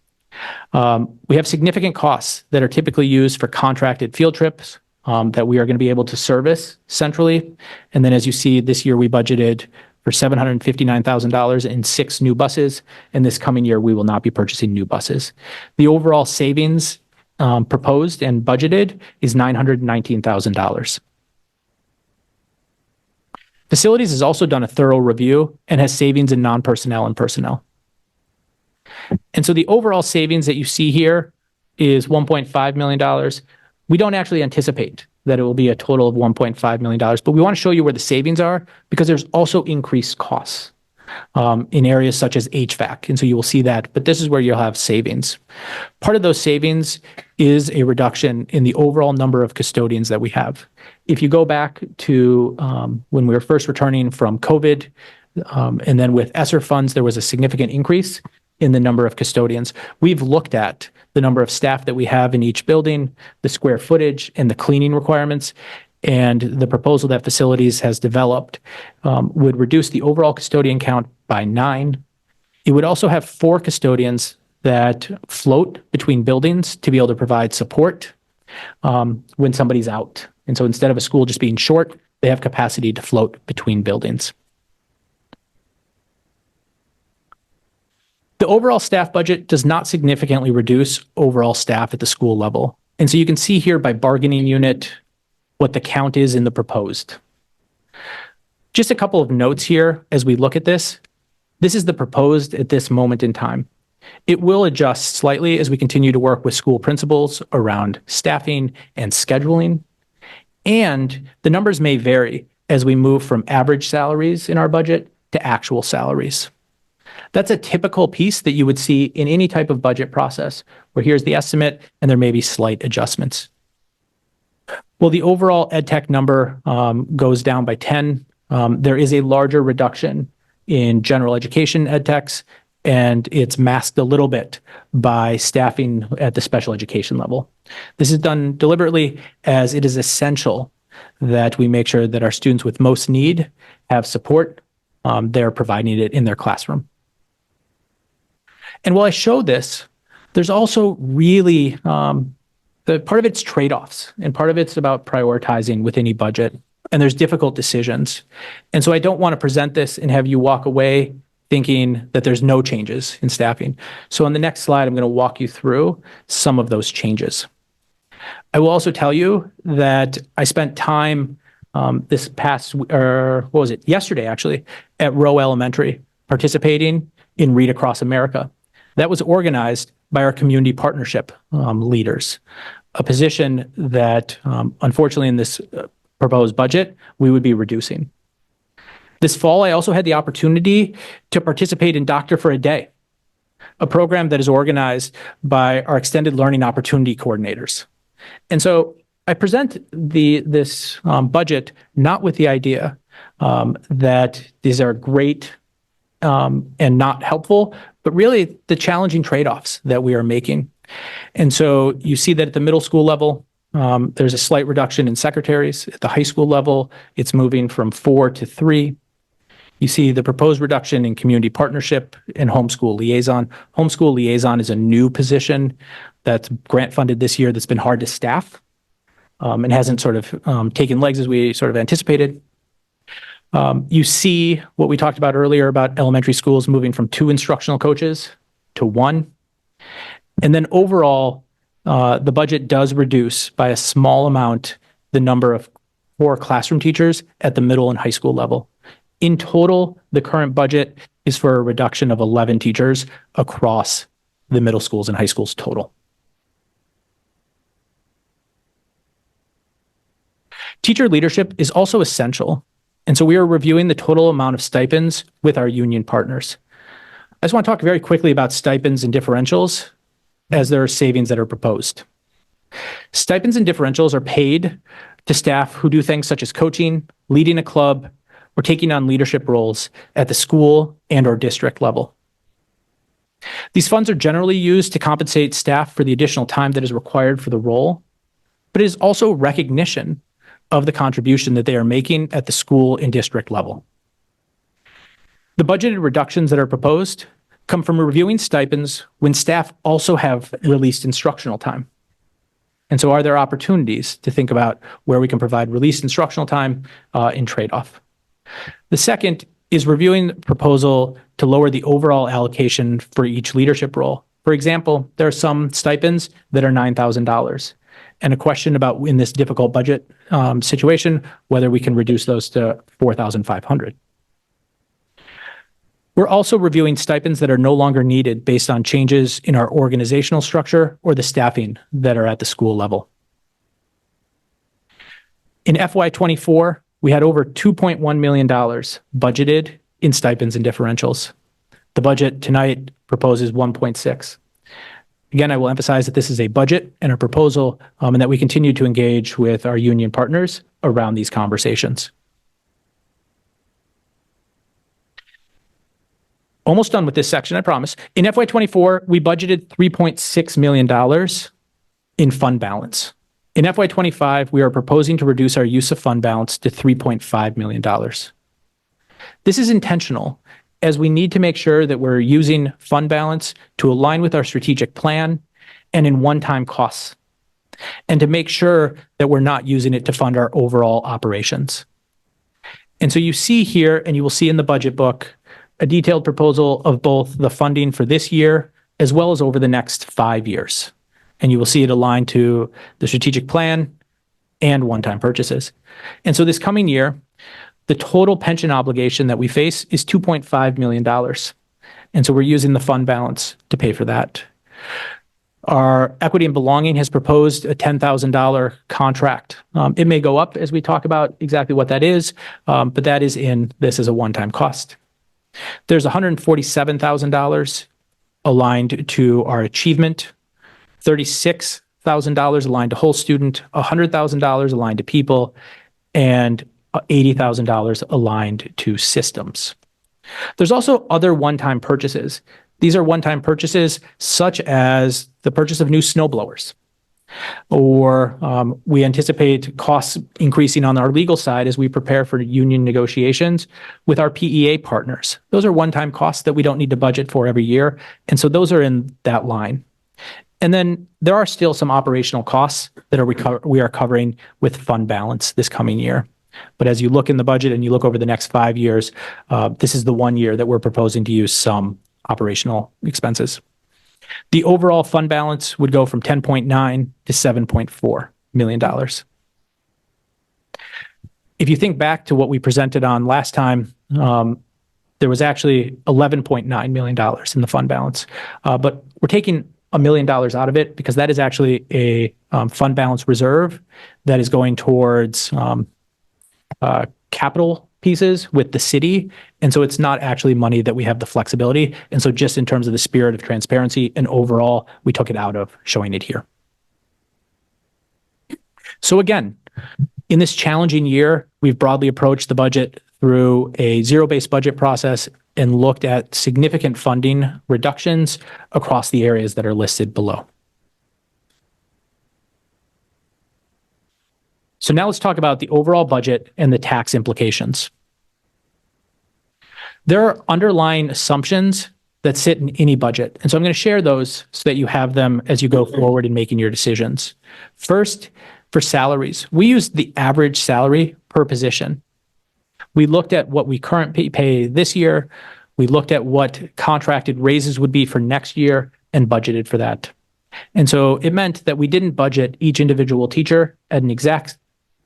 We have significant costs that are typically used for contracted field trips that we are going to be able to service centrally. And then as you see, this year we budgeted for $759,000 in 6 new buses. And this coming year, we will not be purchasing new buses. The overall savings proposed and budgeted is $919,000. Facilities has also done a thorough review and has savings in non-personnel and personnel. And so the overall savings that you see here is $1.5 million. We don't actually anticipate that it will be a total of $1.5 million, but we want to show you where the savings are because there's also increased costs in areas such as HVAC. And so you will see that, but this is where you'll have savings. Part of those savings is a reduction in the overall number of custodians that we have. If you go back to when we were first returning from COVID, and then with ESSER funds, there was a significant increase in the number of custodians. We've looked at the number of staff that we have in each building, the square footage, and the cleaning requirements. And the proposal that facilities has developed would reduce the overall custodian count by 9. It would also have 4 custodians that float between buildings to be able to provide support when somebody's out. And so instead of a school just being short, they have capacity to float between buildings. The overall staff budget does not significantly reduce overall staff at the school level. And so you can see here by bargaining unit what the count is in the proposed. Just a couple of notes here as we look at this. This is the proposed at this moment in time. It will adjust slightly as we continue to work with school principals around staffing and scheduling. And the numbers may vary as we move from average salaries in our budget to actual salaries. That's a typical piece that you would see in any type of budget process, where here's the estimate and there may be slight adjustments. Well, the overall EdTech number goes down by 10. There is a larger reduction in general education EdTechs, and it's masked a little bit by staffing at the special education level. This is done deliberately as it is essential that we make sure that our students with most need have support. They're providing it in their classroom. And while I show this, there's also really, the part of it's trade-offs, and part of it's about prioritizing with any budget. and there's difficult decisions. And so I don't want to present this and have you walk away thinking that there's no changes in staffing. So on the next slide, I'm going to walk you through some of those changes. I will also tell you that I spent time this past, or what was it, yesterday actually, at Rowe Elementary, participating in Read Across America. That was organized by our community partnership leaders, a position that unfortunately in this proposed budget, we would be reducing. This fall, I also had the opportunity to participate in Doctor for a Day, a program that is organized by our extended learning opportunity coordinators. And so I present this budget not with the idea that these are great and not helpful, but really the challenging trade-offs that we are making. And so you see that at the middle school level, there's a slight reduction in secretaries. At the high school level, it's moving from 4 to 3. You see the proposed reduction in community partnership and homeschool liaison. Homeschool liaison is a new position that's grant funded this year that's been hard to staff and hasn't sort of taken legs as we sort of anticipated. You see what we talked about earlier about elementary schools moving from 2 instructional coaches to 1. And then overall, the budget does reduce by a small amount the number of core classroom teachers at the middle and high school level. In total, the current budget is for a reduction of 11 teachers across the middle schools and high schools total. Teacher leadership is also essential, and so we are reviewing the total amount of stipends with our union partners. I just want to talk very quickly about stipends and differentials, as there are savings that are proposed. Stipends and differentials are paid to staff who do things such as coaching, leading a club, or taking on leadership roles at the school and or district level. These funds are generally used to compensate staff for the additional time that is required for the role, but it is also recognition of the contribution that they are making at the school and district level. The budgeted reductions that are proposed come from reviewing stipends when staff also have released instructional time. And so are there opportunities to think about where we can provide released instructional time in trade-off? The second is reviewing the proposal to lower the overall allocation for each leadership role. For example, there are some stipends that are $9,000, and a question about in this difficult budget situation, whether we can reduce those to $4,500. We're also reviewing stipends that are no longer needed based on changes in our organizational structure or the staffing that are at the school level. In FY24, we had over $2.1 million budgeted in stipends and differentials. The budget tonight proposes 1.6. Again, I will emphasize that this is a budget and a proposal, and that we continue to engage with our union partners around these conversations. Almost done with this section, I promise. In FY24, we budgeted $3.6 million in fund balance. In FY25, we are proposing to reduce our use of fund balance to $3.5 million. This is intentional, as we need to make sure that we're using fund balance to align with our strategic plan and in one-time costs, and to make sure that we're not using it to fund our overall operations. And so you see here, and you will see in the budget book, a detailed proposal of both the funding for this year as well as over the next 5 years. And you will see it aligned to the strategic plan and one-time purchases. And so this coming year, the total pension obligation that we face is $2.5 million. And so we're using the fund balance to pay for that. Our Equity and Belonging has proposed a $10,000 contract. It may go up as we talk about exactly what that is, but that is in this as a one-time cost. There's $147,000 aligned to our achievement, $36,000 aligned to whole student, $100,000 aligned to people, and $80,000 aligned to systems. There's also other one-time purchases. These are one-time purchases such as the purchase of new snowblowers, or we anticipate costs increasing on our legal side as we prepare for union negotiations with our PEA partners. Those are one-time costs that we don't need to budget for every year, and so those are in that line. And then there are still some operational costs that we are covering with fund balance this coming year. But as you look in the budget and you look over the next 5 years, this is the 1 year that we're proposing to use some operational expenses. The overall fund balance would go from 10.9 to $7.4 million. If you think back to what we presented on last time, there was actually $11.9 million in the fund balance. But we're taking $1 million out of it because that is actually a fund balance reserve that is going towards capital pieces with the city. And so it's not actually money that we have the flexibility. And so just in terms of the spirit of transparency and overall, we took it out of showing it here. So again, in this challenging year, we've broadly approached the budget through a zero-based budget process and looked at significant funding reductions across the areas that are listed below. So now let's talk about the overall budget and the tax implications. There are underlying assumptions that sit in any budget. And so I'm going to share those so that you have them as you go forward in making your decisions. First, for salaries, we used the average salary per position. We looked at what we currently pay this year. We looked at what contracted raises would be for next year and budgeted for that. And so it meant that we didn't budget each individual teacher at an exact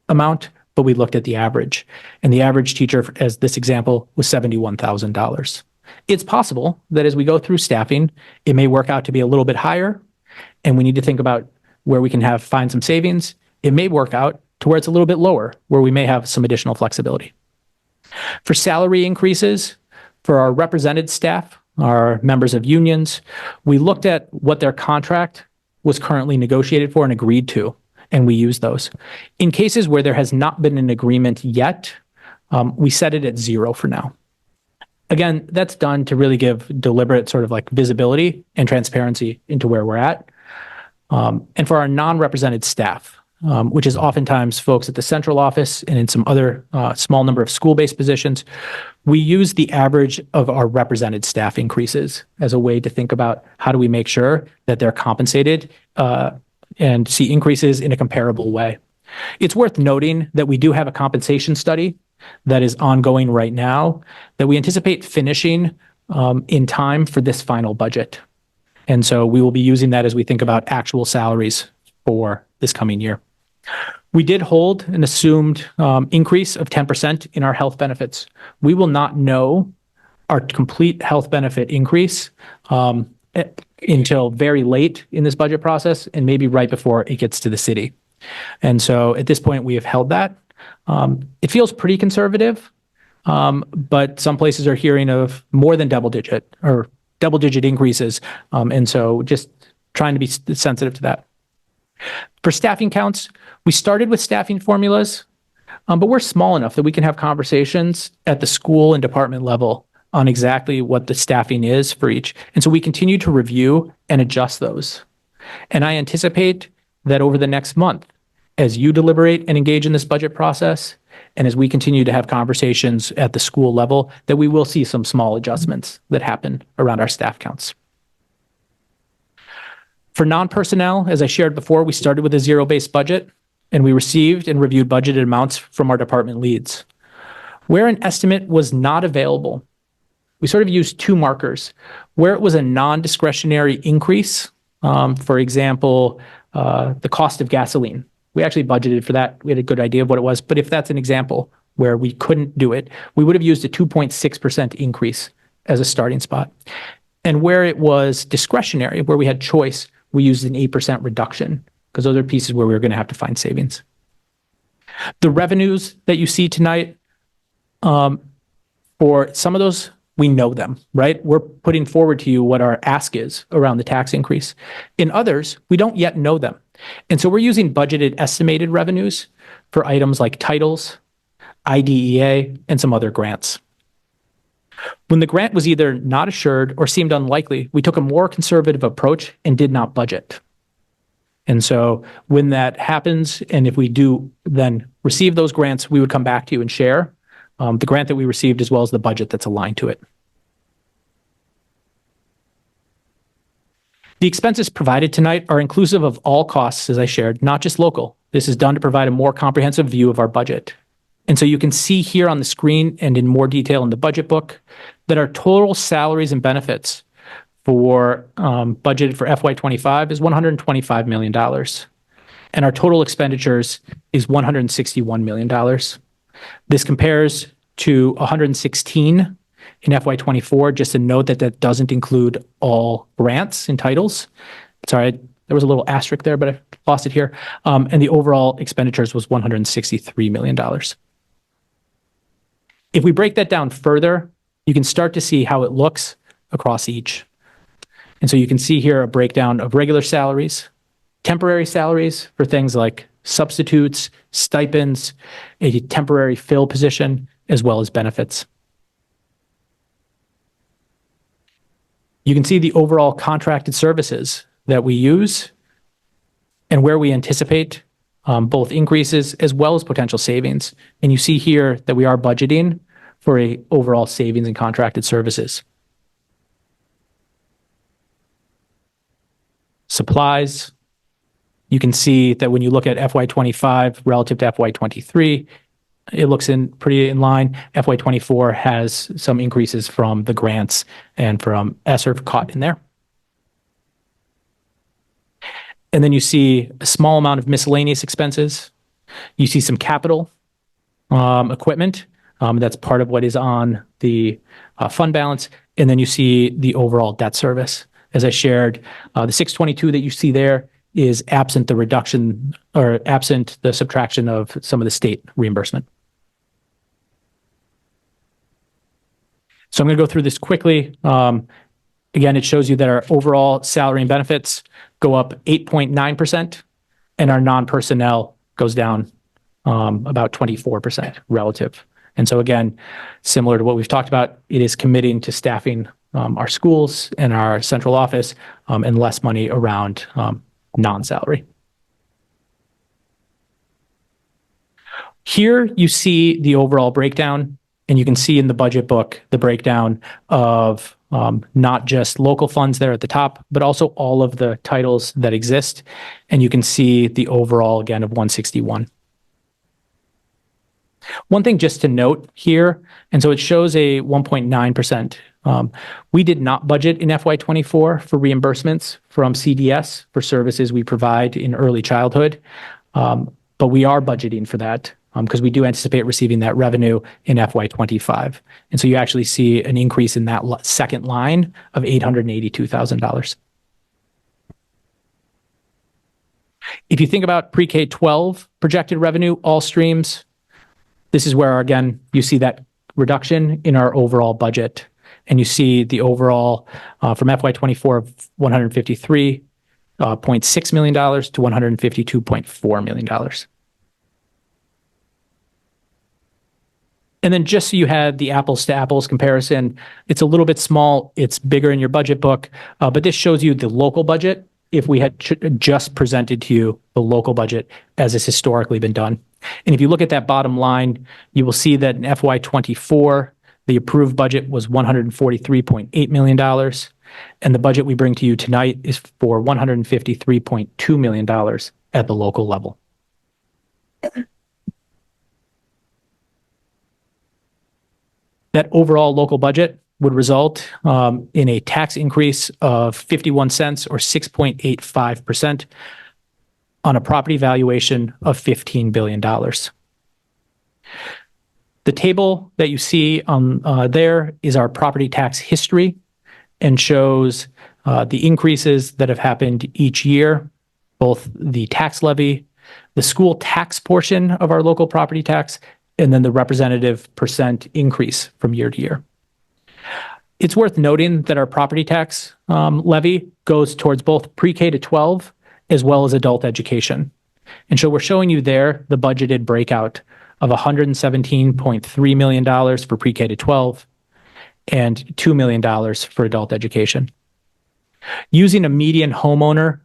amount, but we looked at the average. And the average teacher, as this example, was $71,000. It's possible that as we go through staffing, it may work out to be a little bit higher, and we need to think about where we can find some savings. It may work out to where it's a little bit lower, where we may have some additional flexibility. For salary increases, for our represented staff, our members of unions, we looked at what their contract was currently negotiated for and agreed to, and we used those. In cases where there has not been an agreement yet, we set it at 0 for now. Again, that's done to really give deliberate sort of like visibility and transparency into where we're at. And for our non-represented staff, which is oftentimes folks at the central office and in some other small number of school-based positions, we use the average of our represented staff increases as a way to think about how do we make sure that they're compensated and see increases in a comparable way. It's worth noting that we do have a compensation study that is ongoing right now that we anticipate finishing in time for this final budget. And so we will be using that as we think about actual salaries for this coming year. We did hold an assumed increase of 10% in our health benefits. We will not know our complete health benefit increase until very late in this budget process and maybe right before it gets to the city. And so at this point, we have held that. It feels pretty conservative, but some places are hearing of more than double-digit increases. And so just trying to be sensitive to that. For staffing counts, we started with staffing formulas, but we're small enough that we can have conversations at the school and department level on exactly what the staffing is for each. And so we continue to review and adjust those. And I anticipate that over the next month, as you deliberate and engage in this budget process, and as we continue to have conversations at the school level, that we will see some small adjustments that happen around our staff counts. For non-personnel, as I shared before, we started with a zero-based budget, and we received and reviewed budgeted amounts from our department leads. Where an estimate was not available, we sort of used two markers. Where it was a non-discretionary increase, for example, the cost of gasoline. We actually budgeted for that. We had a good idea of what it was. But if that's an example where we couldn't do it, we would have used a 2.6% increase as a starting spot. And where it was discretionary, where we had choice, we used an 8% reduction because those are pieces where we were going to have to find savings. The revenues that you see tonight, for some of those, we know them, right? We're putting forward to you what our ask is around the tax increase. In others, we don't yet know them. And so we're using budgeted estimated revenues for items like titles, IDEA, and some other grants. When the grant was either not assured or seemed unlikely, we took a more conservative approach and did not budget. And so when that happens, and if we do then receive those grants, we would come back to you and share the grant that we received as well as the budget that's aligned to it. The expenses provided tonight are inclusive of all costs, as I shared, not just local. This is done to provide a more comprehensive view of our budget. And so you can see here on the screen and in more detail in the budget book that our total salaries and benefits for budgeted for FY25 is $125 million. And our total expenditures is $161 million. This compares to 116 in FY24. Just to note that that doesn't include all grants and titles. Sorry, there was a little asterisk there, but I lost it here. And the overall expenditures was $163 million. If we break that down further, you can start to see how it looks across each. And so you can see here a breakdown of regular salaries, temporary salaries for things like substitutes, stipends, a temporary fill position, as well as benefits. You can see the overall contracted services that we use and where we anticipate both increases as well as potential savings. And you see here that we are budgeting for a overall savings in contracted services. Supplies, you can see that when you look at FY25 relative to FY23, it looks pretty in line. FY24 has some increases from the grants and from ESSER caught in there. And then you see a small amount of miscellaneous expenses. You see some capital equipment. That's part of what is on the fund balance. And then you see the overall debt service. As I shared, the 622 that you see there is absent the reduction or absent the subtraction of some of the state reimbursement. So I'm going to go through this quickly. Again, it shows you that our overall salary and benefits go up 8.9%, and our non-personnel goes down about 24% relative. And so again, similar to what we've talked about, it is committing to staffing our schools and our central office and less money around non-salary. Here you see the overall breakdown, and you can see in the budget book the breakdown of not just local funds there at the top, but also all of the titles that exist. And you can see the overall, again, of 161. One thing just to note here, and so it shows a 1.9%. We did not budget in FY24 for reimbursements from CDS for services we provide in early childhood, but we are budgeting for that because we do anticipate receiving that revenue in FY25. And so you actually see an increase in that second line of $882,000. If you think about pre-K-12 projected revenue, all streams, this is where, again, you see that reduction in our overall budget. And you see the overall from FY24 of $153.6 million to $152.4 million. And then just so you had the apples to apples comparison, it's a little bit small. It's bigger in your budget book, but this shows you the local budget if we had just presented to you the local budget as has historically been done. And if you look at that bottom line, you will see that in FY24, the approved budget was $143.8 million. And the budget we bring to you tonight is for $153.2 million at the local level. That overall local budget would result in a tax increase of 51 cents or 6.85% on a property valuation of $15 billion. The table that you see on there is our property tax history and shows the increases that have happened each year, both the tax levy, the school tax portion of our local property tax, and then the representative percent increase from year to year. It's worth noting that our property tax levy goes towards both pre-K to 12 as well as adult education. And so we're showing you there the budgeted breakout of $117.3 million for pre-K to 12 and $2 million for adult education. Using a median homeowner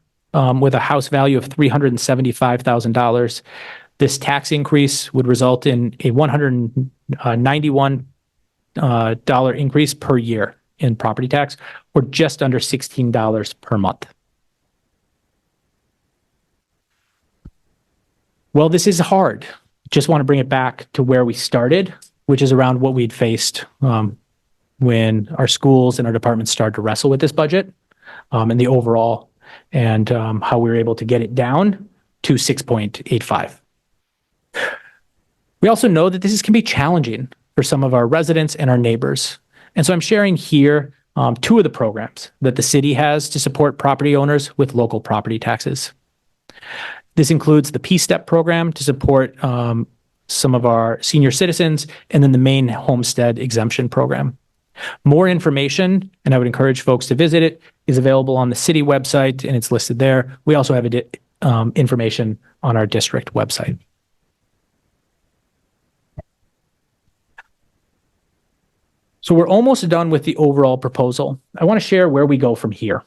with a house value of $375,000, this tax increase would result in a $191 increase per year in property tax, or just under $16 per month. Well, this is hard. just want to bring it back to where we started, which is around what we'd faced when our schools and our departments started to wrestle with this budget and the overall, and how we were able to get it down to 6.85. We also know that this can be challenging for some of our residents and our neighbors. And so I'm sharing here two of the programs that the city has to support property owners with local property taxes. This includes the P-STEP program to support some of our senior citizens, and then the Maine Homestead Exemption Program. More information, and I would encourage folks to visit it, is available on the city website, and it's listed there. We also have information on our district website. So we're almost done with the overall proposal. I want to share where we go from here.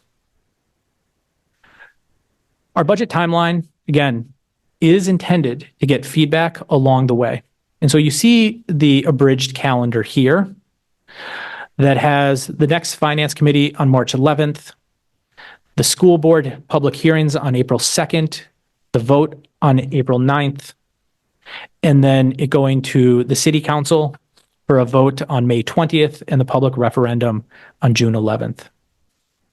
Our budget timeline, again, is intended to get feedback along the way. And so you see the abridged calendar here that has the next Finance Committee on March 11th, the school board public hearings on April 2nd, the vote on April 9th, and then it going to the City Council for a vote on May 20th and the public referendum on June 11th.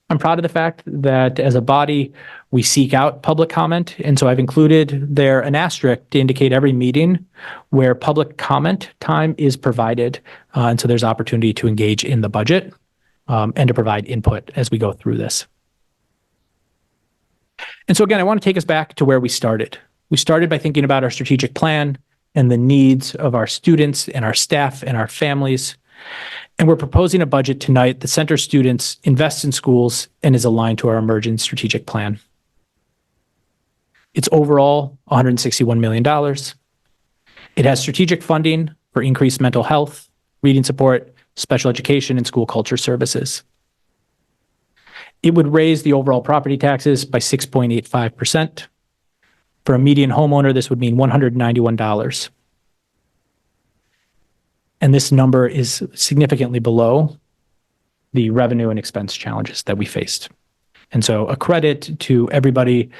I'm proud of the fact that as a body, we seek out public comment. And so I've included there an asterisk to indicate every meeting where public comment time is provided. And so there's opportunity to engage in the budget and to provide input as we go through this. And so again, I want to take us back to where we started. We started by thinking about our strategic plan and the needs of our students and our staff and our families. And we're proposing a budget tonight that centers students, invests in schools, and is aligned to our emerging strategic plan. It's overall $161 million. It has strategic funding for increased mental health, reading support, special education, and school culture services. It would raise the overall property taxes by 6.85%. For a median homeowner, this would mean $191. And this number is significantly below the revenue and expense challenges that we faced. And so a credit to everybody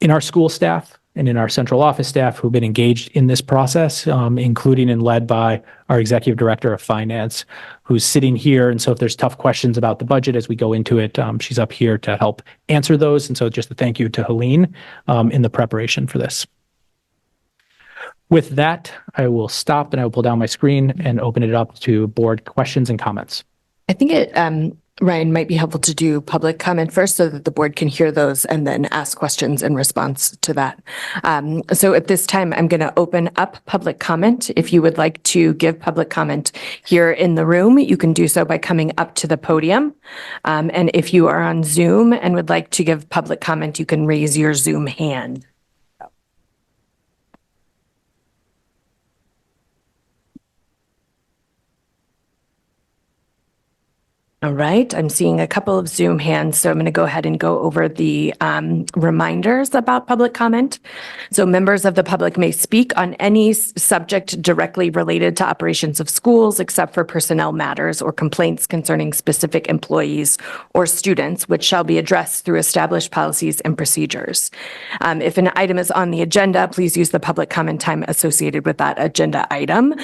in our school staff and in our central office staff who've been engaged in this process, including and led by our executive director of finance, who's sitting here. And so if there's tough questions about the budget as we go into it, she's up here to help answer those. And so just a thank you to Helene in the preparation for this. With that, I will stop and I will pull down my screen and open it up to board questions and comments. I think it, Ryan, might be helpful to do public comment first so that the board can hear those and then ask questions in response to that. So at this time, I'm going to open up public comment. If you would like to give public comment here in the room, you can do so by coming up to the podium. And if you are on Zoom and would like to give public comment, you can raise your Zoom hand. All right, I'm seeing a couple of Zoom hands, so I'm going to go ahead and go over the reminders about public comment. So members of the public may speak on any subject directly related to operations of schools, except for personnel matters or complaints concerning specific employees or students, which shall be addressed through established policies and procedures. If an item is on the agenda, please use the public comment time associated with that agenda item.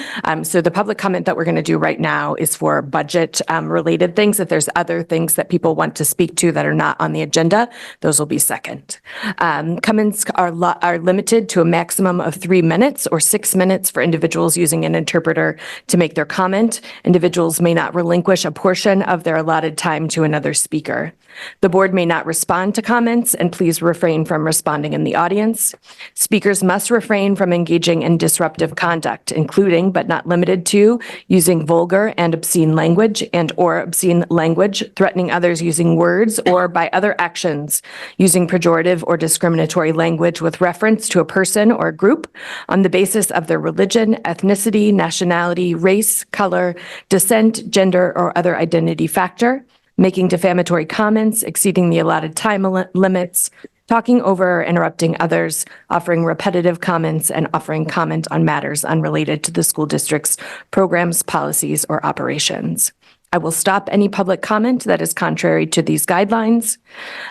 So the public comment that we're going to do right now is for budget related things. If there's other things that people want to speak to that are not on the agenda, those will be second. Comments are limited to a maximum of 3 minutes or 6 minutes for individuals using an interpreter to make their comment. Individuals may not relinquish a portion of their allotted time to another speaker. The board may not respond to comments, and please refrain from responding in the audience. Speakers must refrain from engaging in disruptive conduct, including but not limited to using vulgar and obscene language and/or obscene language, threatening others using words or by other actions, using pejorative or discriminatory language with reference to a person or a group on the basis of their religion, ethnicity, nationality, race, color, descent, gender, or other identity factor, making defamatory comments exceeding the allotted time limits, talking over or interrupting others, offering repetitive comments, and offering comment on matters unrelated to the school district's programs, policies, or operations. I will stop any public comment that is contrary to these guidelines.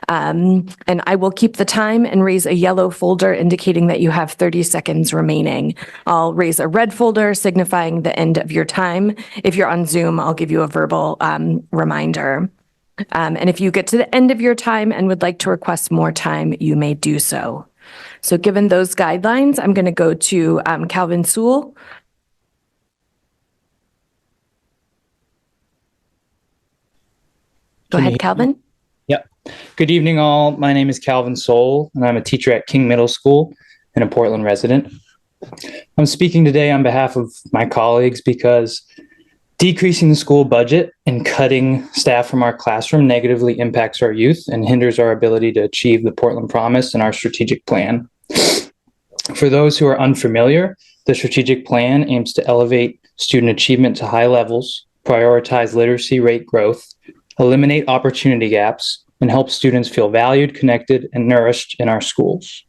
And I will keep the time and raise a yellow folder indicating that you have 30 seconds remaining. I'll raise a red folder signifying the end of your time. If you're on Zoom, I'll give you a verbal reminder. And if you get to the end of your time and would like to request more time, you may do so. So given those guidelines, I'm going to go to Calvin Sewell. Go ahead, Calvin. Yep. Good evening, all. My name is Calvin Soul, and I'm a teacher at King Middle School and a Portland resident. I'm speaking today on behalf of my colleagues because decreasing the school budget and cutting staff from our classroom negatively impacts our youth and hinders our ability to achieve the Portland Promise and our strategic plan. For those who are unfamiliar, the strategic plan aims to elevate student achievement to high levels, prioritize literacy rate growth, eliminate opportunity gaps, and help students feel valued, connected, and nourished in our schools.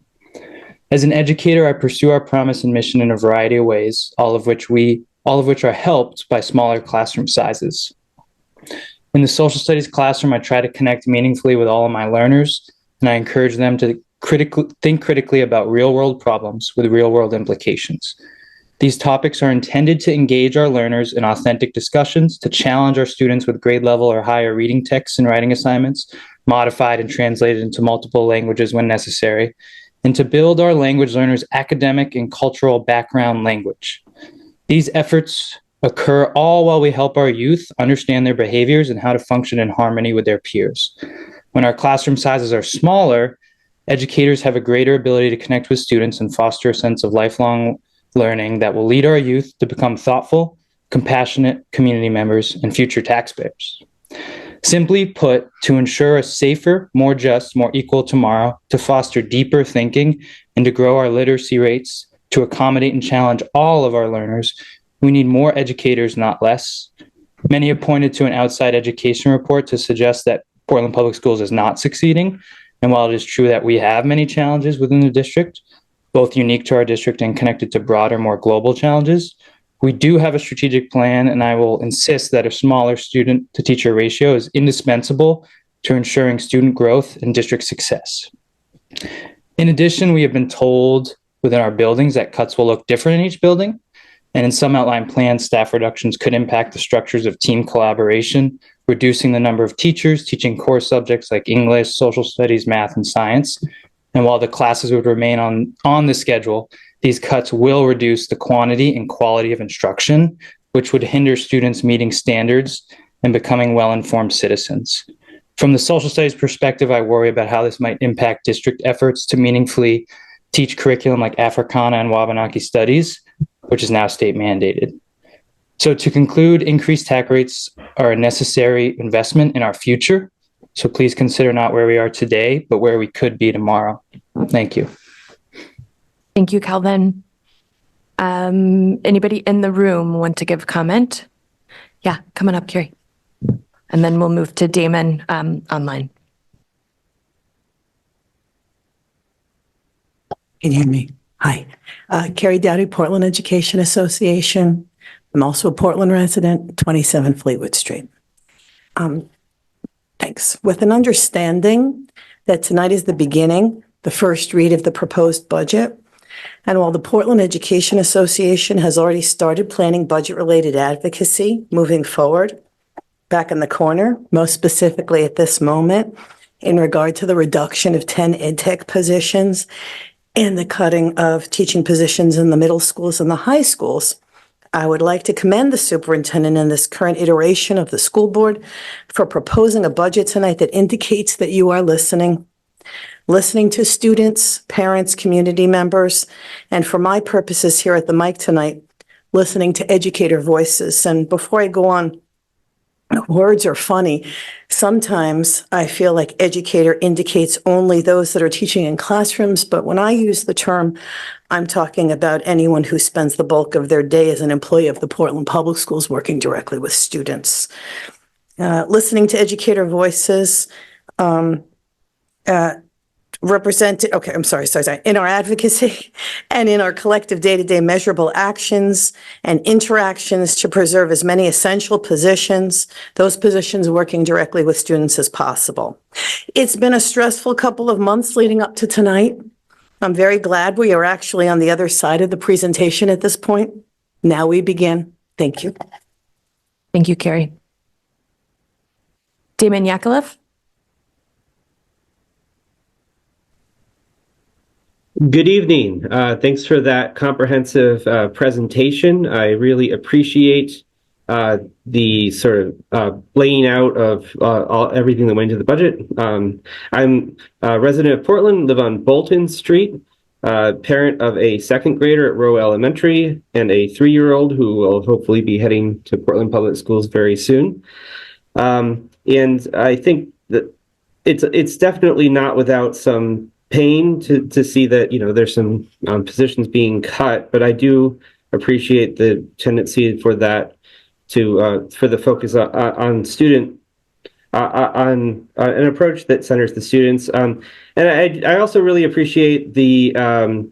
As an educator, I pursue our promise and mission in a variety of ways, all of which are helped by smaller classroom sizes. In the social studies classroom, I try to connect meaningfully with all of my learners, and I encourage them to think critically about real-world problems with real-world implications. These topics are intended to engage our learners in authentic discussions, to challenge our students with grade level or higher reading texts and writing assignments, modified and translated into multiple languages when necessary, and to build our language learners' academic and cultural background language. These efforts occur all while we help our youth understand their behaviors and how to function in harmony with their peers. When our classroom sizes are smaller, educators have a greater ability to connect with students and foster a sense of lifelong learning that will lead our youth to become thoughtful, compassionate community members and future taxpayers. Simply put, to ensure a safer, more just, more equal tomorrow, to foster deeper thinking, and to grow our literacy rates, to accommodate and challenge all of our learners, we need more educators, not less. Many have pointed to an outside education report to suggest that Portland Public Schools is not succeeding. And while it is true that we have many challenges within the district, both unique to our district and connected to broader, more global challenges, we do have a strategic plan, and I will insist that a smaller student-to-teacher ratio is indispensable to ensuring student growth and district success. In addition, we have been told within our buildings that cuts will look different in each building, and in some outlined plans, staff reductions could impact the structures of team collaboration, reducing the number of teachers teaching core subjects like English, social studies, math, and science. And while the classes would remain on the schedule, these cuts will reduce the quantity and quality of instruction, which would hinder students meeting standards and becoming well-informed citizens. From the social studies perspective, I worry about how this might impact district efforts to meaningfully teach curriculum like Africana and Wabanaki studies, which is now state mandated. So to conclude, increased tax rates are a necessary investment in our future. So please consider not where we are today, but where we could be tomorrow. Thank you. Thank you, Calvin. Anybody in the room want to give comment? Yeah, come on up, Carrie. And then we'll move to Damon online. Can you hear me? Hi. Carrie Dowdy, Portland Education Association. I'm also a Portland resident, 27 Fleetwood Street. Thanks. With an understanding that tonight is the beginning, the first read of the proposed budget, and while the Portland Education Association has already started planning budget-related advocacy moving forward, back in the corner, most specifically at this moment, in regard to the reduction of 10 ed-tech positions and the cutting of teaching positions in the middle schools and the high schools, I would like to commend the superintendent in this current iteration of the school board for proposing a budget tonight that indicates that you are listening to students, parents, community members, and for my purposes here at the mic tonight, listening to educator voices. And before I go on, words are funny. Sometimes I feel like educator indicates only those that are teaching in classrooms, but when I use the term, I'm talking about anyone who spends the bulk of their day as an employee of the Portland Public Schools working directly with students. Listening to educator voices, represented, okay, I'm sorry, in our advocacy and in our collective day-to-day measurable actions and interactions to preserve as many essential positions, those positions working directly with students as possible. It's been a stressful couple of months leading up to tonight. I'm very glad we are actually on the other side of the presentation at this point. Now we begin. Thank you. Thank you, Carrie. Damon Yakovlev? Good evening. Thanks for that comprehensive presentation. I really appreciate the sort of laying out of everything that went into the budget. I'm a resident of Portland, live on Bolton Street, parent of a second grader at Rowe Elementary and a 3-year-old who will hopefully be heading to Portland Public Schools very soon. And I think that it's definitely not without some pain to see that, you know, there's some positions being cut, but I do appreciate the tendency for that to for the focus on student on an approach that centers the students. And I also really appreciate the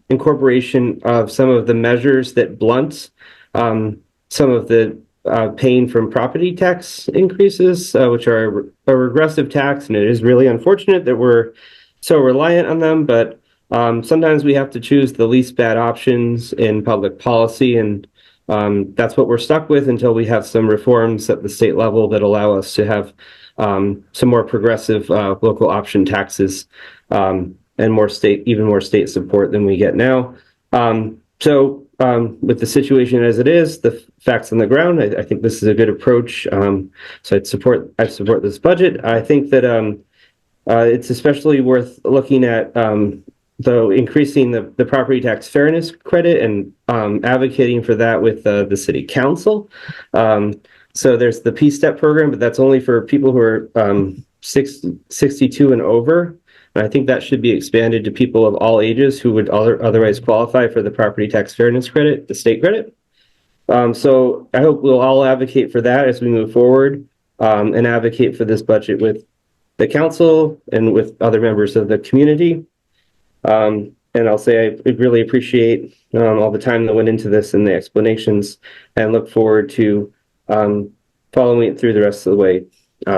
incorporation of some of the measures that blunt some of the pain from property tax increases, which are a regressive tax, and it is really unfortunate that we're so reliant on them, but sometimes we have to choose the least bad options in public policy, and that's what we're stuck with until we have some reforms at the state level that allow us to have some more progressive local option taxes and even more state support than we get now. So with the situation as it is, the facts on the ground, I think this is a good approach. So I support this budget. I think that it's especially worth looking at though increasing the property tax fairness credit and advocating for that with the city council. So there's the P-STEP program, but that's only for people who are 62 and over. And I think that should be expanded to people of all ages who would otherwise qualify for the property tax fairness credit, the state credit. So I hope we'll all advocate for that as we move forward and advocate for this budget with the council and with other members of the community. And I'll say I really appreciate all the time that went into this and the explanations, and look forward to following it through the rest of the way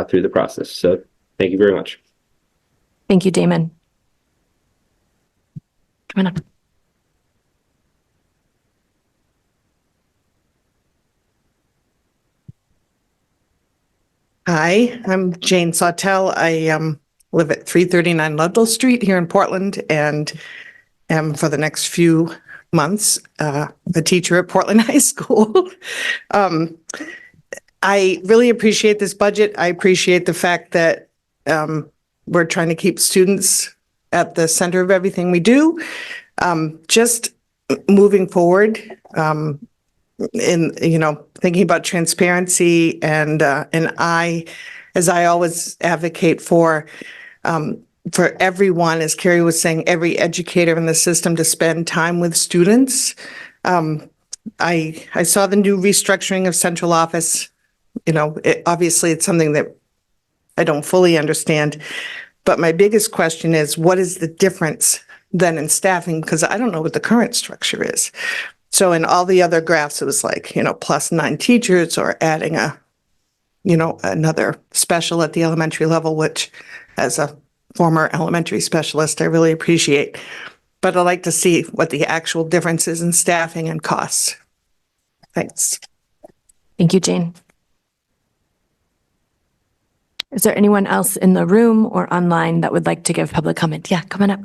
through the process. So thank you very much. Thank you, Damon. Come on up. Hi, I'm Jane Sawtell. I live at 339 Ludlow Street here in Portland, and am for the next few months a teacher at Portland High School. I really appreciate this budget. I appreciate the fact that we're trying to keep students at the center of everything we do. Just moving forward, in, you know, thinking about transparency and as I always advocate for everyone, as Carrie was saying, every educator in the system to spend time with students. I saw the new restructuring of central office. You know, obviously it's something that I don't fully understand, but my biggest question is, what is the difference then in staffing? Because I don't know what the current structure is. So in all the other graphs, it was like, you know, plus 9 teachers or adding another special at the elementary level, which as a former elementary specialist, I really appreciate. But I'd like to see what the actual difference is in staffing and costs. Thanks. Thank you, Jane. Is there anyone else in the room or online that would like to give public comment? Yeah, come on up.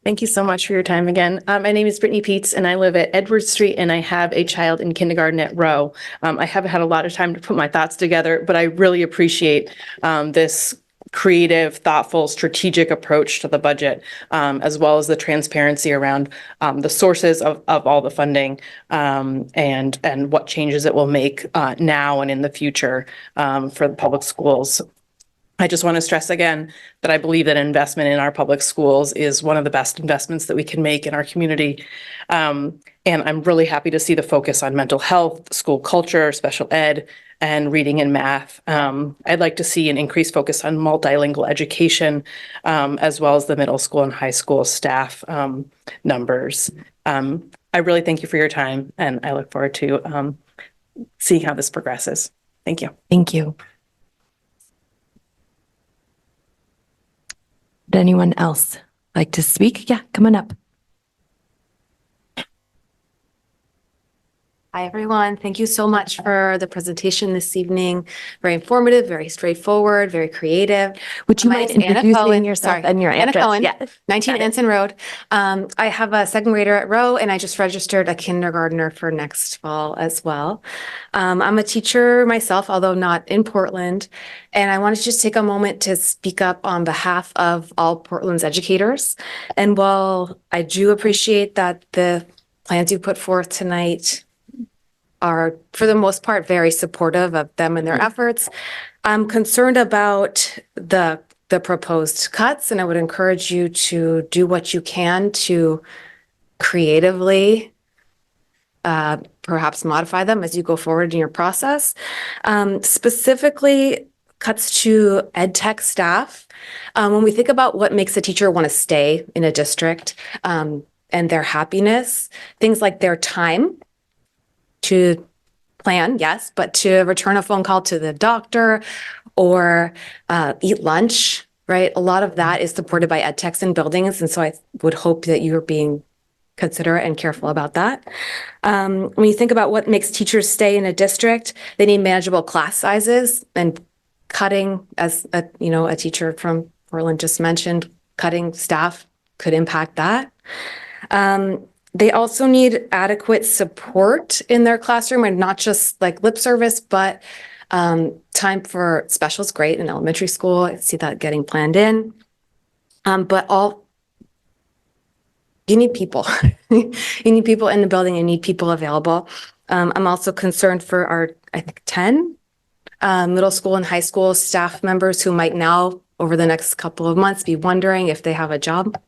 Thank you so much for your time again. My name is Brittany Peets, and I live at Edward Street, and I have a child in kindergarten at Rowe. I haven't had a lot of time to put my thoughts together, but I really appreciate this creative, thoughtful, strategic approach to the budget, as well as the transparency around the sources of all the funding and what changes it will make now and in the future for the public schools. I just want to stress again that I believe that investment in our public schools is one of the best investments that we can make in our community. And I'm really happy to see the focus on mental health, school culture, special ed, and reading and math. I'd like to see an increased focus on multilingual education, as well as the middle school and high school staff numbers. I really thank you for your time, and I look forward to seeing how this progresses. Thank you. Thank you. Would anyone else like to speak? Yeah, come on up. Hi, everyone. Thank you so much for the presentation this evening. Very informative, very straightforward, very creative. Would you My mind name's Anna introducing Cohen. yourself Sorry. and your Anna address? Cohen, Yeah. 19 Anson Road. I have a second grader at Rowe, and I just registered a kindergartner for next fall as well. I'm a teacher myself, although not in Portland, and I wanted to just take a moment to speak up on behalf of all Portland's educators. And while I do appreciate that the plans you put forth tonight are, for the most part, very supportive of them and their efforts, I'm concerned about the proposed cuts, and I would encourage you to do what you can to creatively perhaps modify them as you go forward in your process. Specifically, cuts to ed tech staff. When we think about what makes a teacher want to stay in a district and their happiness, things like their time to plan, yes, but to return a phone call to the doctor or eat lunch, right? A lot of that is supported by ed techs in buildings. And so I would hope that you're being considerate and careful about that. When you think about what makes teachers stay in a district, they need manageable class sizes, and cutting, as a teacher from Portland just mentioned, cutting staff could impact that. They also need adequate support in their classroom, and not just like lip service, but time for special is great in elementary school. I see that getting planned in. But you need people. You need people in the building, you need people available. I'm also concerned for our, I think, 10 middle school and high school staff members who might now, over the next couple of months, be wondering if they have a job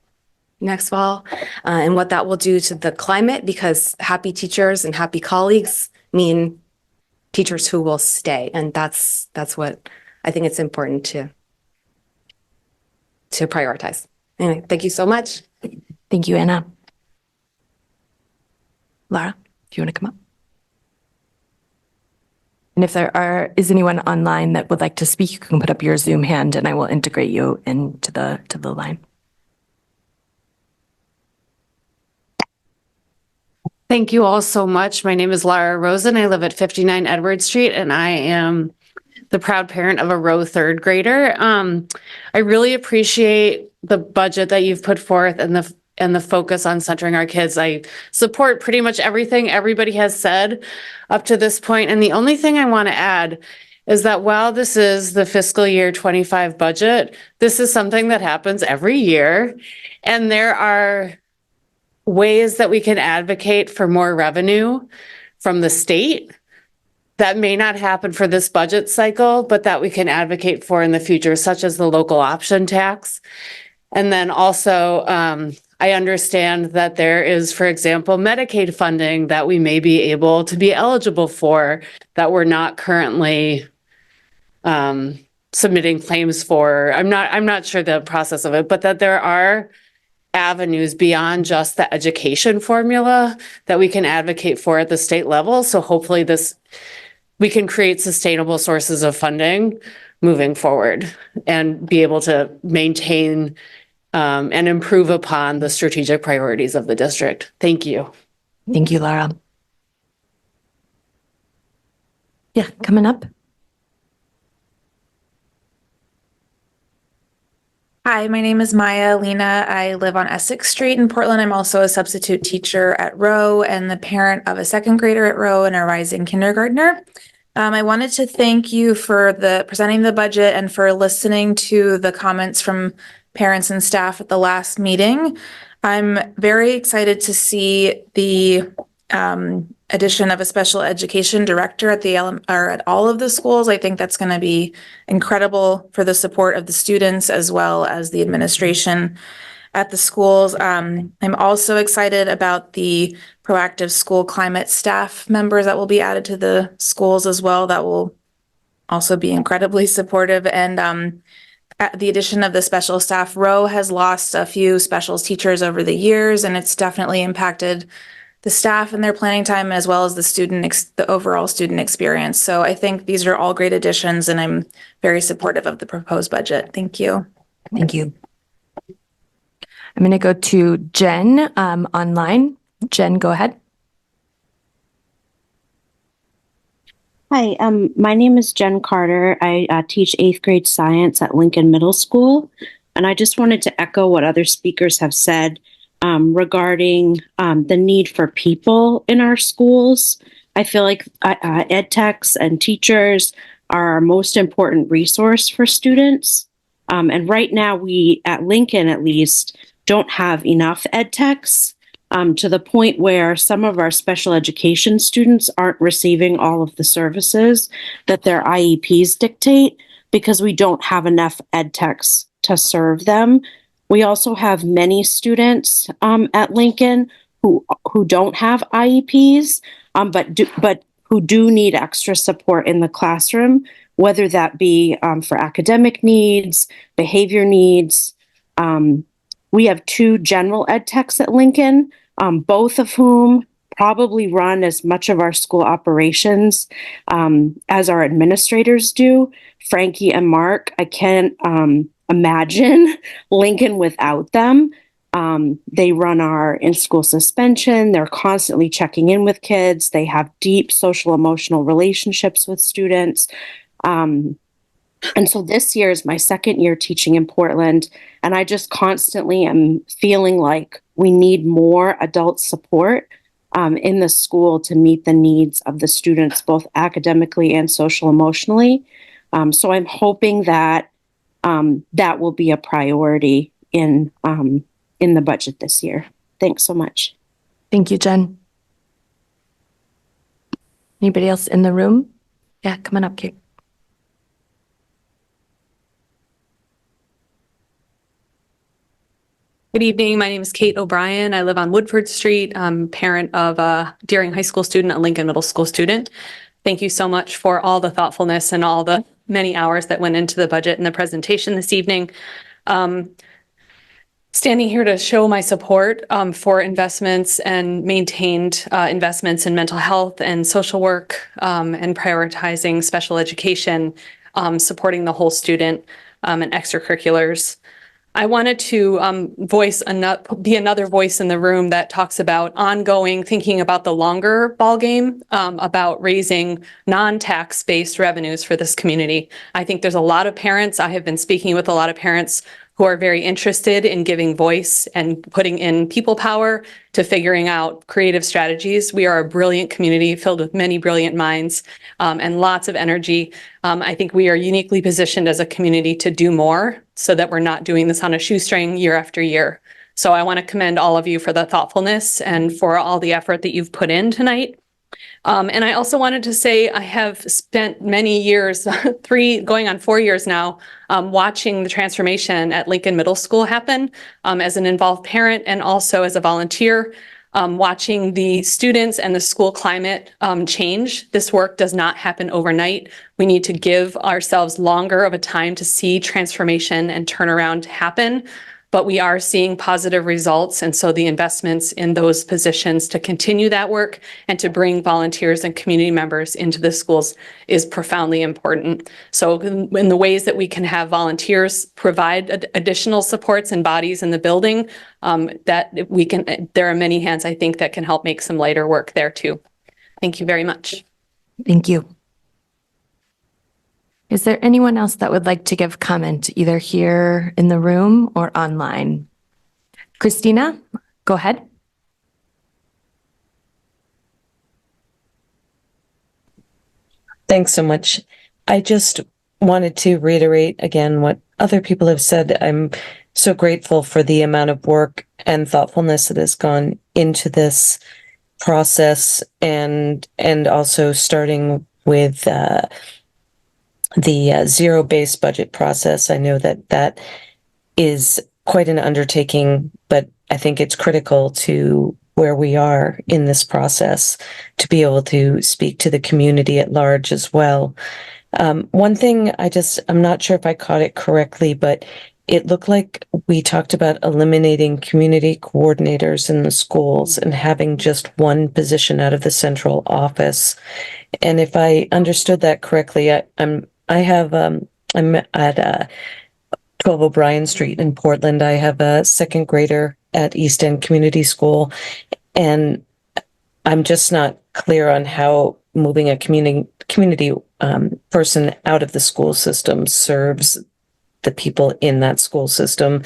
next fall, and what that will do to the climate, because happy teachers and happy colleagues mean teachers who will stay. And that's what I think it's important to prioritize. Anyway, thank you so much. Thank you, Anna. Laura, if you want to come up. And if there is anyone online that would like to speak, you can put up your Zoom hand and I will integrate you into the line. Thank you all so much. My name is Lara Rosen. I live at 59 Edward Street, and I am the proud parent of a Rowe third grader. I really appreciate the budget that you've put forth and the focus on centering our kids. I support pretty much everything everybody has said up to this point. And the only thing I want to add is that while this is the fiscal year 25 budget, this is something that happens every year. And there are ways that we can advocate for more revenue from the state that may not happen for this budget cycle, but that we can advocate for in the future, such as the local option tax. And then also, I understand that there is, for example, Medicaid funding that we may be able to be eligible for that we're not currently submitting claims for. I'm not sure the process of it, but that there are avenues beyond just the education formula that we can advocate for at the state level. So hopefully we can create sustainable sources of funding moving forward and be able to maintain and improve upon the strategic priorities of the district. Thank you. Thank you, Laura. Yeah, coming up. Hi, my name is Maya Lena. I live on Essex Street in Portland. I'm also a substitute teacher at Rowe and the parent of a second grader at Rowe and a rising kindergartner. I wanted to thank you for presenting the budget and for listening to the comments from parents and staff at the last meeting. I'm very excited to see the addition of a special education director at at all of the schools. I think that's going to be incredible for the support of the students as well as the administration at the schools. I'm also excited about the proactive school climate staff members that will be added to the schools as well. That will also be incredibly supportive. And the addition of the special staff. Rowe has lost a few specials teachers over the years, and it's definitely impacted the staff and their planning time as well as the overall student experience. So I think these are all great additions, and I'm very supportive of the proposed budget. Thank you. Thank you. I'm going to go to Jen online. Jen, go ahead. Hi, my name is Jen Carter. I teach 8th grade science at Lincoln Middle School. And I just wanted to echo what other speakers have said regarding the need for people in our schools. I feel like ed techs and teachers are our most important resource for students. And right now we, at Lincoln at least, don't have enough ed techs. To the point where some of our special education students aren't receiving all of the services that their IEPs dictate because we don't have enough ed techs to serve them. We also have many students at Lincoln who don't have IEPs, but who do need extra support in the classroom, whether that be for academic needs, behavior needs. We have 2 general ed techs at Lincoln, both of whom probably run as much of our school operations as our administrators do. Frankie and Mark, I can't imagine Lincoln without them. They run our in-school suspension. They're constantly checking in with kids. They have deep social emotional relationships with students. And so this year is my 2nd year teaching in Portland, and I just constantly am feeling like we need more adult support in the school to meet the needs of the students, both academically and social emotionally. So I'm hoping that that will be a priority in the budget this year. Thanks so much. Thank you, Jen. Anybody else in the room? Yeah, come on up, Kate. Good evening. My name is Kate O'Brien. I live on Woodford Street. I'm parent of a Deering High School student, a Lincoln Middle School student. Thank you so much for all the thoughtfulness and all the many hours that went into the budget and the presentation this evening. Standing here to show my support for investments and maintained investments in mental health and social work and prioritizing special education, supporting the whole student and extracurriculars. I wanted to be another voice in the room that talks about ongoing thinking about the longer ballgame, about raising non-tax-based revenues for this community. I think there's a lot of parents. I have been speaking with a lot of parents who are very interested in giving voice and putting in people power to figuring out creative strategies. We are a brilliant community filled with many brilliant minds and lots of energy. I think we are uniquely positioned as a community to do more so that we're not doing this on a shoestring year after year. So I want to commend all of you for the thoughtfulness and for all the effort that you've put in tonight. And I also wanted to say I have spent many years, going on 4 years now, watching the transformation at Lincoln Middle School happen as an involved parent and also as a volunteer, watching the students and the school climate change. This work does not happen overnight. We need to give ourselves longer of a time to see transformation and turnaround happen. But we are seeing positive results. And so the investments in those positions to continue that work and to bring volunteers and community members into the schools is profoundly important. So in the ways that we can have volunteers provide additional supports and bodies in the building, there are many hands, I think, that can help make some lighter work there too. Thank you very much. Thank you. Is there anyone else that would like to give comment either here in the room or online? Christina, go ahead. Thanks so much. I just wanted to reiterate again what other people have said. I'm so grateful for the amount of work and thoughtfulness that has gone into this. process and also starting with the zero-based budget process. I know that is quite an undertaking, but I think it's critical to where we are in this process to be able to speak to the community at large as well. One thing I'm not sure if I caught it correctly, but it looked like we talked about eliminating community coordinators in the schools and having just one position out of the central office. And if I understood that correctly, I'm at 12 O'Brien Street in Portland. I have a second grader at East End Community School, and I'm just not clear on how moving a community person out of the school system serves the people in that school system.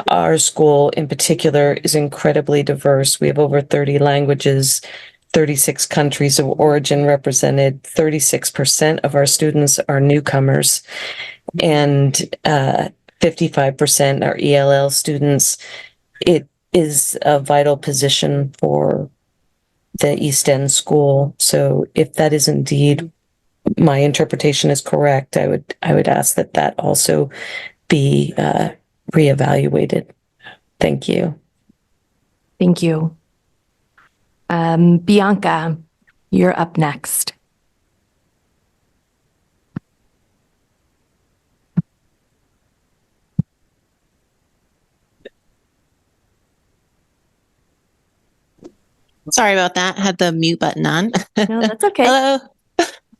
Our school in particular is incredibly diverse. We have over 30 languages, 36 countries of origin represented. 36% of our students are newcomers, and 55% are ELL students. It is a vital position for the East End school. So if that is indeed my interpretation is correct, I would ask that also be reevaluated. Thank you. Thank you. Bianca, you're up next. Sorry about that. I had the mute button on. No, that's okay. Hello.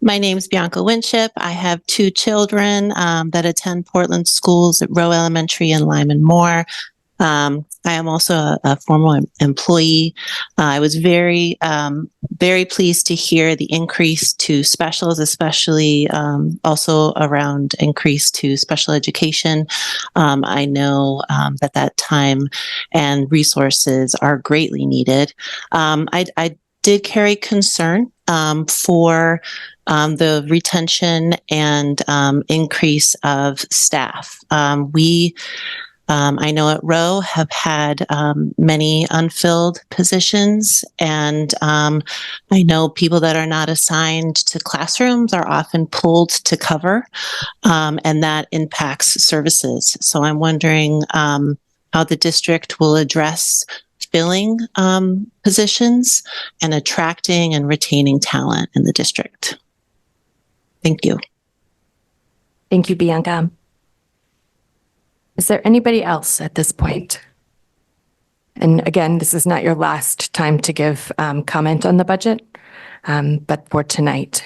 My name's Bianca Winship. I have two children that attend Portland schools at Rowe Elementary and Lyman Moore. I am also a former employee. I was very pleased to hear the increase to specials, especially also around increase to special education. I know that time and resources are greatly needed. I did carry concern for the retention and increase of staff. I know at Rowe have had many unfilled positions, and I know people that are not assigned to classrooms are often pulled to cover, and that impacts services. So I'm wondering how the district will address filling positions and attracting and retaining talent in the district. Thank you. Thank you, Bianca. Is there anybody else at this point? And again, this is not your last time to give comment on the budget, but for tonight.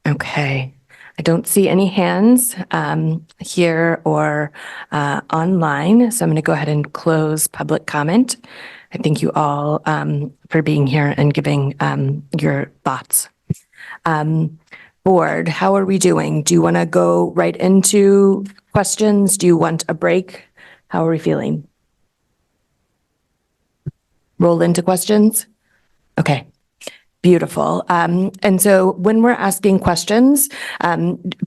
Okay. I don't see any hands here or online, so I'm going to go ahead and close public comment. I thank you all for being here and giving your thoughts. Board, how are we doing? Do you want to go right into questions? Do you want a break? How are we feeling? Roll into questions? Okay. Beautiful. And so when we're asking questions,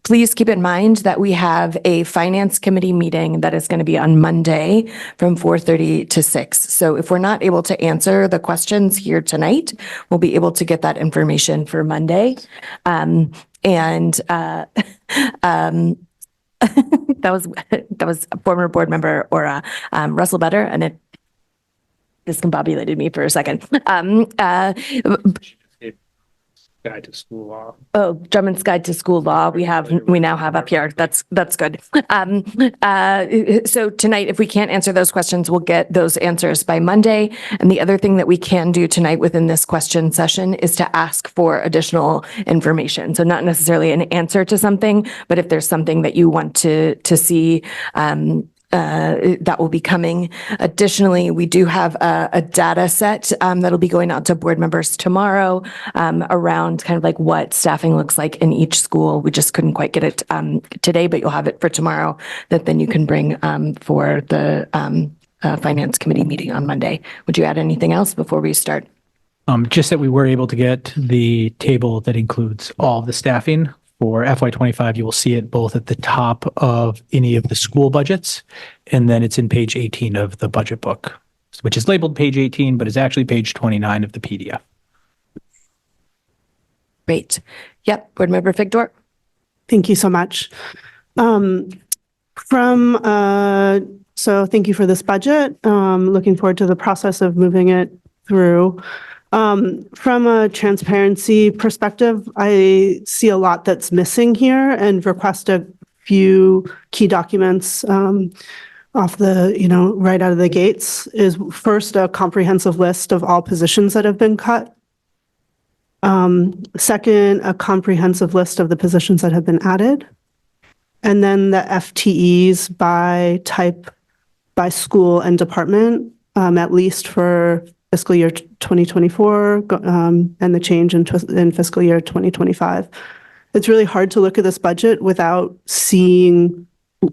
please keep in mind that we have a finance committee meeting that is going to be on Monday from 4:30 to 6. So if we're not able to answer the questions here tonight, we'll be able to get that information for Monday. That was former board member Aura Russell Better, and it discombobulated me for a second. Guide to School Law. Oh, Drummond's Guide to School Law. We now have up here. That's good. So tonight, if we can't answer those questions, we'll get those answers by Monday. And the other thing that we can do tonight within this question session is to ask for additional information. So not necessarily an answer to something, but if there's something that you want to see, that will be coming. Additionally, we do have a data set that'll be going out to board members tomorrow around kind of like what staffing looks like in each school. We just couldn't quite get it today, but you'll have it for tomorrow that then you can bring for the finance committee meeting on Monday. Would you add anything else before we start? Just that we were able to get the table that includes all the staffing for FY25. You will see it both at the top of any of the school budgets, and then it's in page 18 of the budget book. which is labeled page 18, but is actually page 29 of the PDF. Great. Yep. Board Member Figdor. Thank you so much. So thank you for this budget. Looking forward to the process of moving it through. From a transparency perspective, I see a lot that's missing here and request a few key documents off the, right out of the gates. Is first a comprehensive list of all positions that have been cut. Second, a comprehensive list of the positions that have been added. And then the FTEs by type, by school and department, at least for fiscal year 2024 and the change in fiscal year 2025. It's really hard to look at this budget without seeing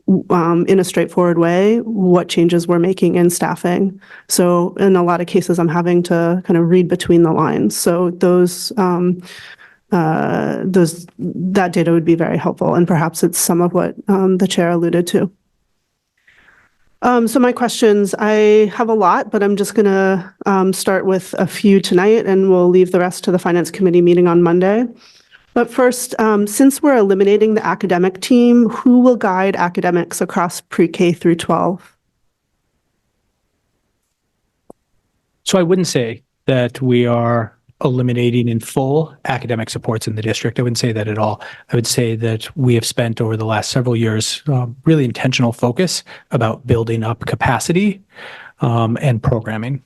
in a straightforward way what changes we're making in staffing. So in a lot of cases, I'm having to kind of read between the lines. So that data would be very helpful, and perhaps it's some of what the chair alluded to. So my questions, I have a lot, but I'm just going to start with a few tonight, and we'll leave the rest to the Finance Committee meeting on Monday. But first, since we're eliminating the academic team, who will guide academics across pre-K through 12? So I wouldn't say that we are eliminating in full academic supports in the district. I wouldn't say that at all. I would say that we have spent over the last several years really intentional focus about building up capacity and programming.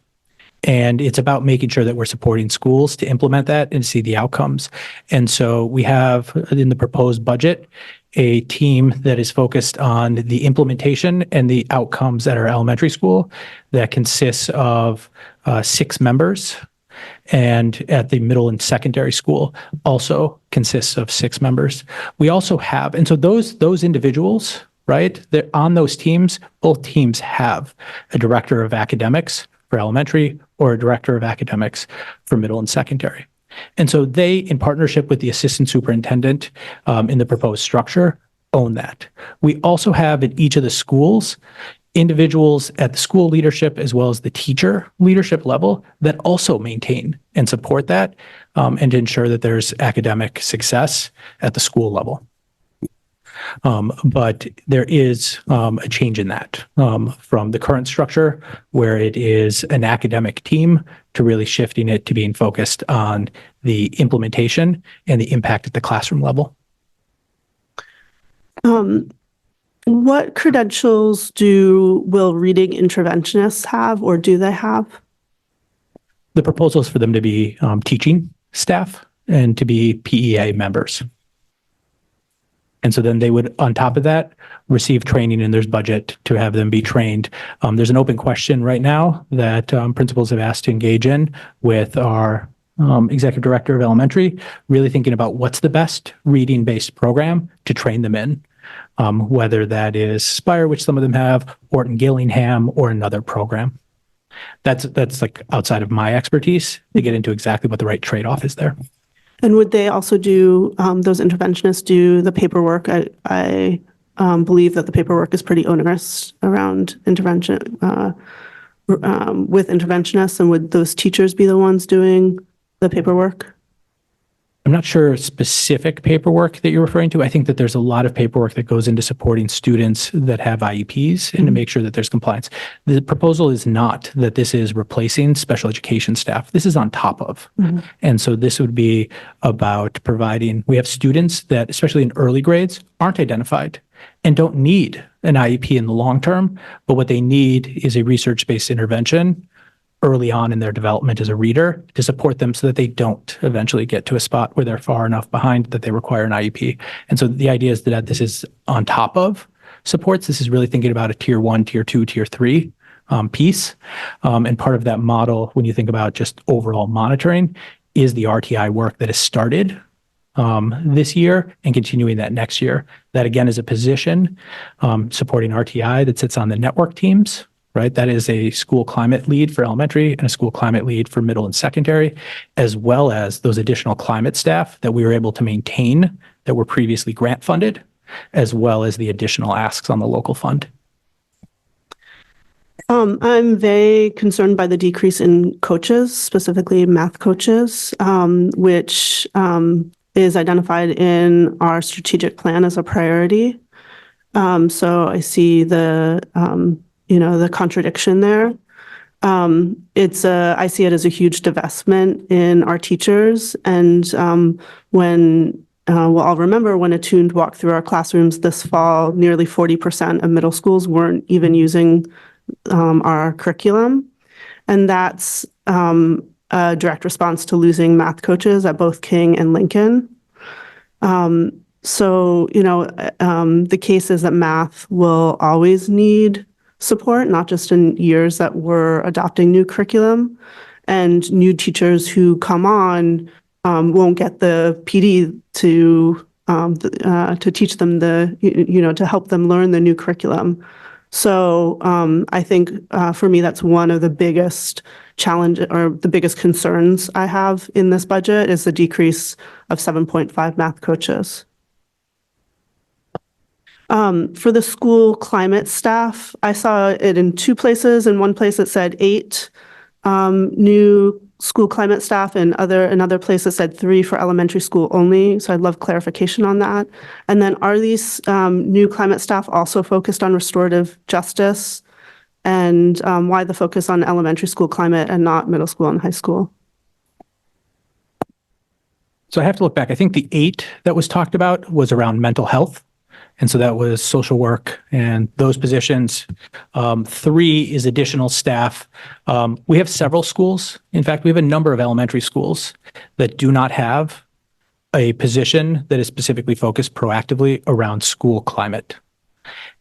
And it's about making sure that we're supporting schools to implement that and see the outcomes. And so we have in the proposed budget a team that is focused on the implementation and the outcomes at our elementary school that consists of 6 members. And at the middle and secondary school also consists of 6 members. We also have, and so those individuals, right, they're on those teams, both teams have a director of academics for elementary or a director of academics for middle and secondary. And so they, in partnership with the assistant superintendent in the proposed structure, own that. We also have at each of the schools individuals at the school leadership as well as the teacher leadership level that also maintain and support that and ensure that there's academic success at the school level. But there is a change in that from the current structure where it is an academic team to really shifting it to being focused on the implementation and the impact at the classroom level. What credentials will reading interventionists have, or do they have? The proposal is for them to be teaching staff and to be PEA members. And so then they would, on top of that, receive training, and there's budget to have them be trained. There's an open question right now that principals have asked to engage in with our executive director of elementary, really thinking about what's the best reading-based program to train them in. Whether that is Spire, which some of them have, Orton Gillingham, or another program. That's like outside of my expertise to get into exactly what the right trade-off is there. And would they also do, those interventionists do the paperwork? I believe that the paperwork is pretty onerous around intervention with interventionists, and would those teachers be the ones doing the paperwork? I'm not sure specific paperwork that you're referring to. I think that there's a lot of paperwork that goes into supporting students that have IEPs and to make sure that there's compliance. The proposal is not that this is replacing special education staff. This is on top of. And so this would be about providing, we have students that, especially in early grades, aren't identified and don't need an IEP in the long term, but what they need is a research-based intervention early on in their development as a reader to support them so that they don't eventually get to a spot where they're far enough behind that they require an IEP. And so the idea is that this is on top of supports. This is really thinking about a tier 1, tier 2, tier 3 piece. And part of that model, when you think about just overall monitoring, is the RTI work that has started this year and continuing that next year. That again is a position supporting RTI that sits on the network teams. Right, that is a school climate lead for elementary and a school climate lead for middle and secondary, as well as those additional climate staff that we were able to maintain that were previously grant funded, as well as the additional asks on the local fund. I'm very concerned by the decrease in coaches, specifically math coaches, which is identified in our strategic plan as a priority. So I see the contradiction there. I see it as a huge divestment in our teachers. And I'll remember when Attuned walked through our classrooms this fall, nearly 40% of middle schools weren't even using our curriculum. And that's a direct response to losing math coaches at both King and Lincoln. The case is that math will always need support, not just in years that we're adopting new curriculum, and new teachers who come on won't get the PD to teach them to help them learn the new curriculum. So I think for me, that's one of the biggest challenge or the biggest concerns I have in this budget is the decrease of 7.5 math coaches. For the school climate staff, I saw it in two places. In one place it said 8 new school climate staff, and another place it said 3 for elementary school only. So I'd love clarification on that. And then are these new climate staff also focused on restorative justice? And why the focus on elementary school climate and not middle school and high school? So I have to look back. I think the 8 that was talked about was around mental health. And so that was social work and those positions. 3 is additional staff. We have several schools. In fact, we have a number of elementary schools that do not have a position that is specifically focused proactively around school climate.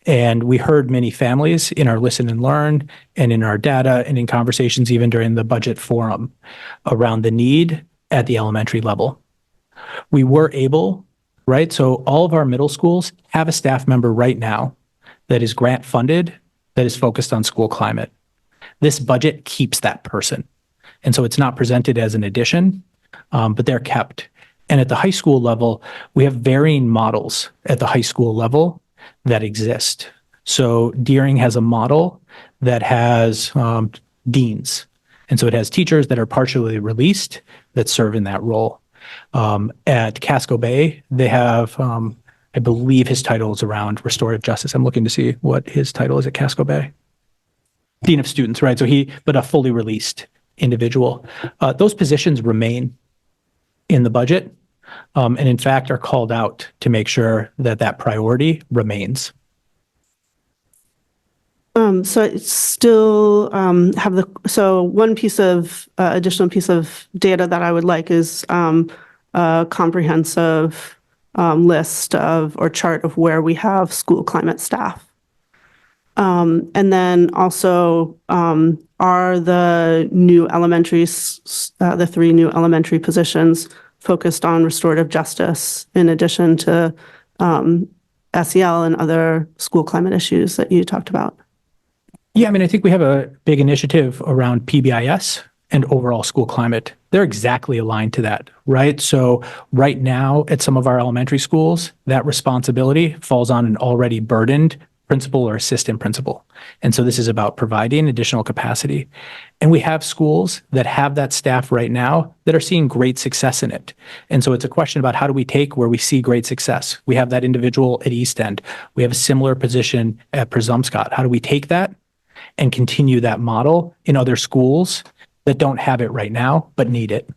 And we heard many families in our listen and learn and in our data and in conversations even during the budget forum around the need at the elementary level. We were able, right? So all of our middle schools have a staff member right now that is grant funded, that is focused on school climate. This budget keeps that person. And so it's not presented as an addition, but they're kept. And at the high school level, we have varying models at the high school level that exist. So Deering has a model that has deans. And so it has teachers that are partially released that serve in that role. At Casco Bay, they have, I believe his title is around restorative justice. I'm looking to see what his title is at Casco Bay. Dean of Students, right? So but a fully released individual. Those positions remain in the budget, and in fact are called out to make sure that that priority remains. So I still one piece of additional piece of data that I would like is a comprehensive list of or chart of where we have school climate staff. And then also are the new the 3 new elementary positions focused on restorative justice in addition to SEL and other school climate issues that you talked about? Yeah, I mean, I think we have a big initiative around PBIS and overall school climate. They're exactly aligned to that, right? So right now at some of our elementary schools, that responsibility falls on an already burdened principal or assistant principal. And so this is about providing additional capacity. And we have schools that have that staff right now that are seeing great success in it. And so it's a question about how do we take where we see great success? We have that individual at East End. We have a similar position at Presumpscot. How do we take that and continue that model in other schools that don't have it right now, but need it?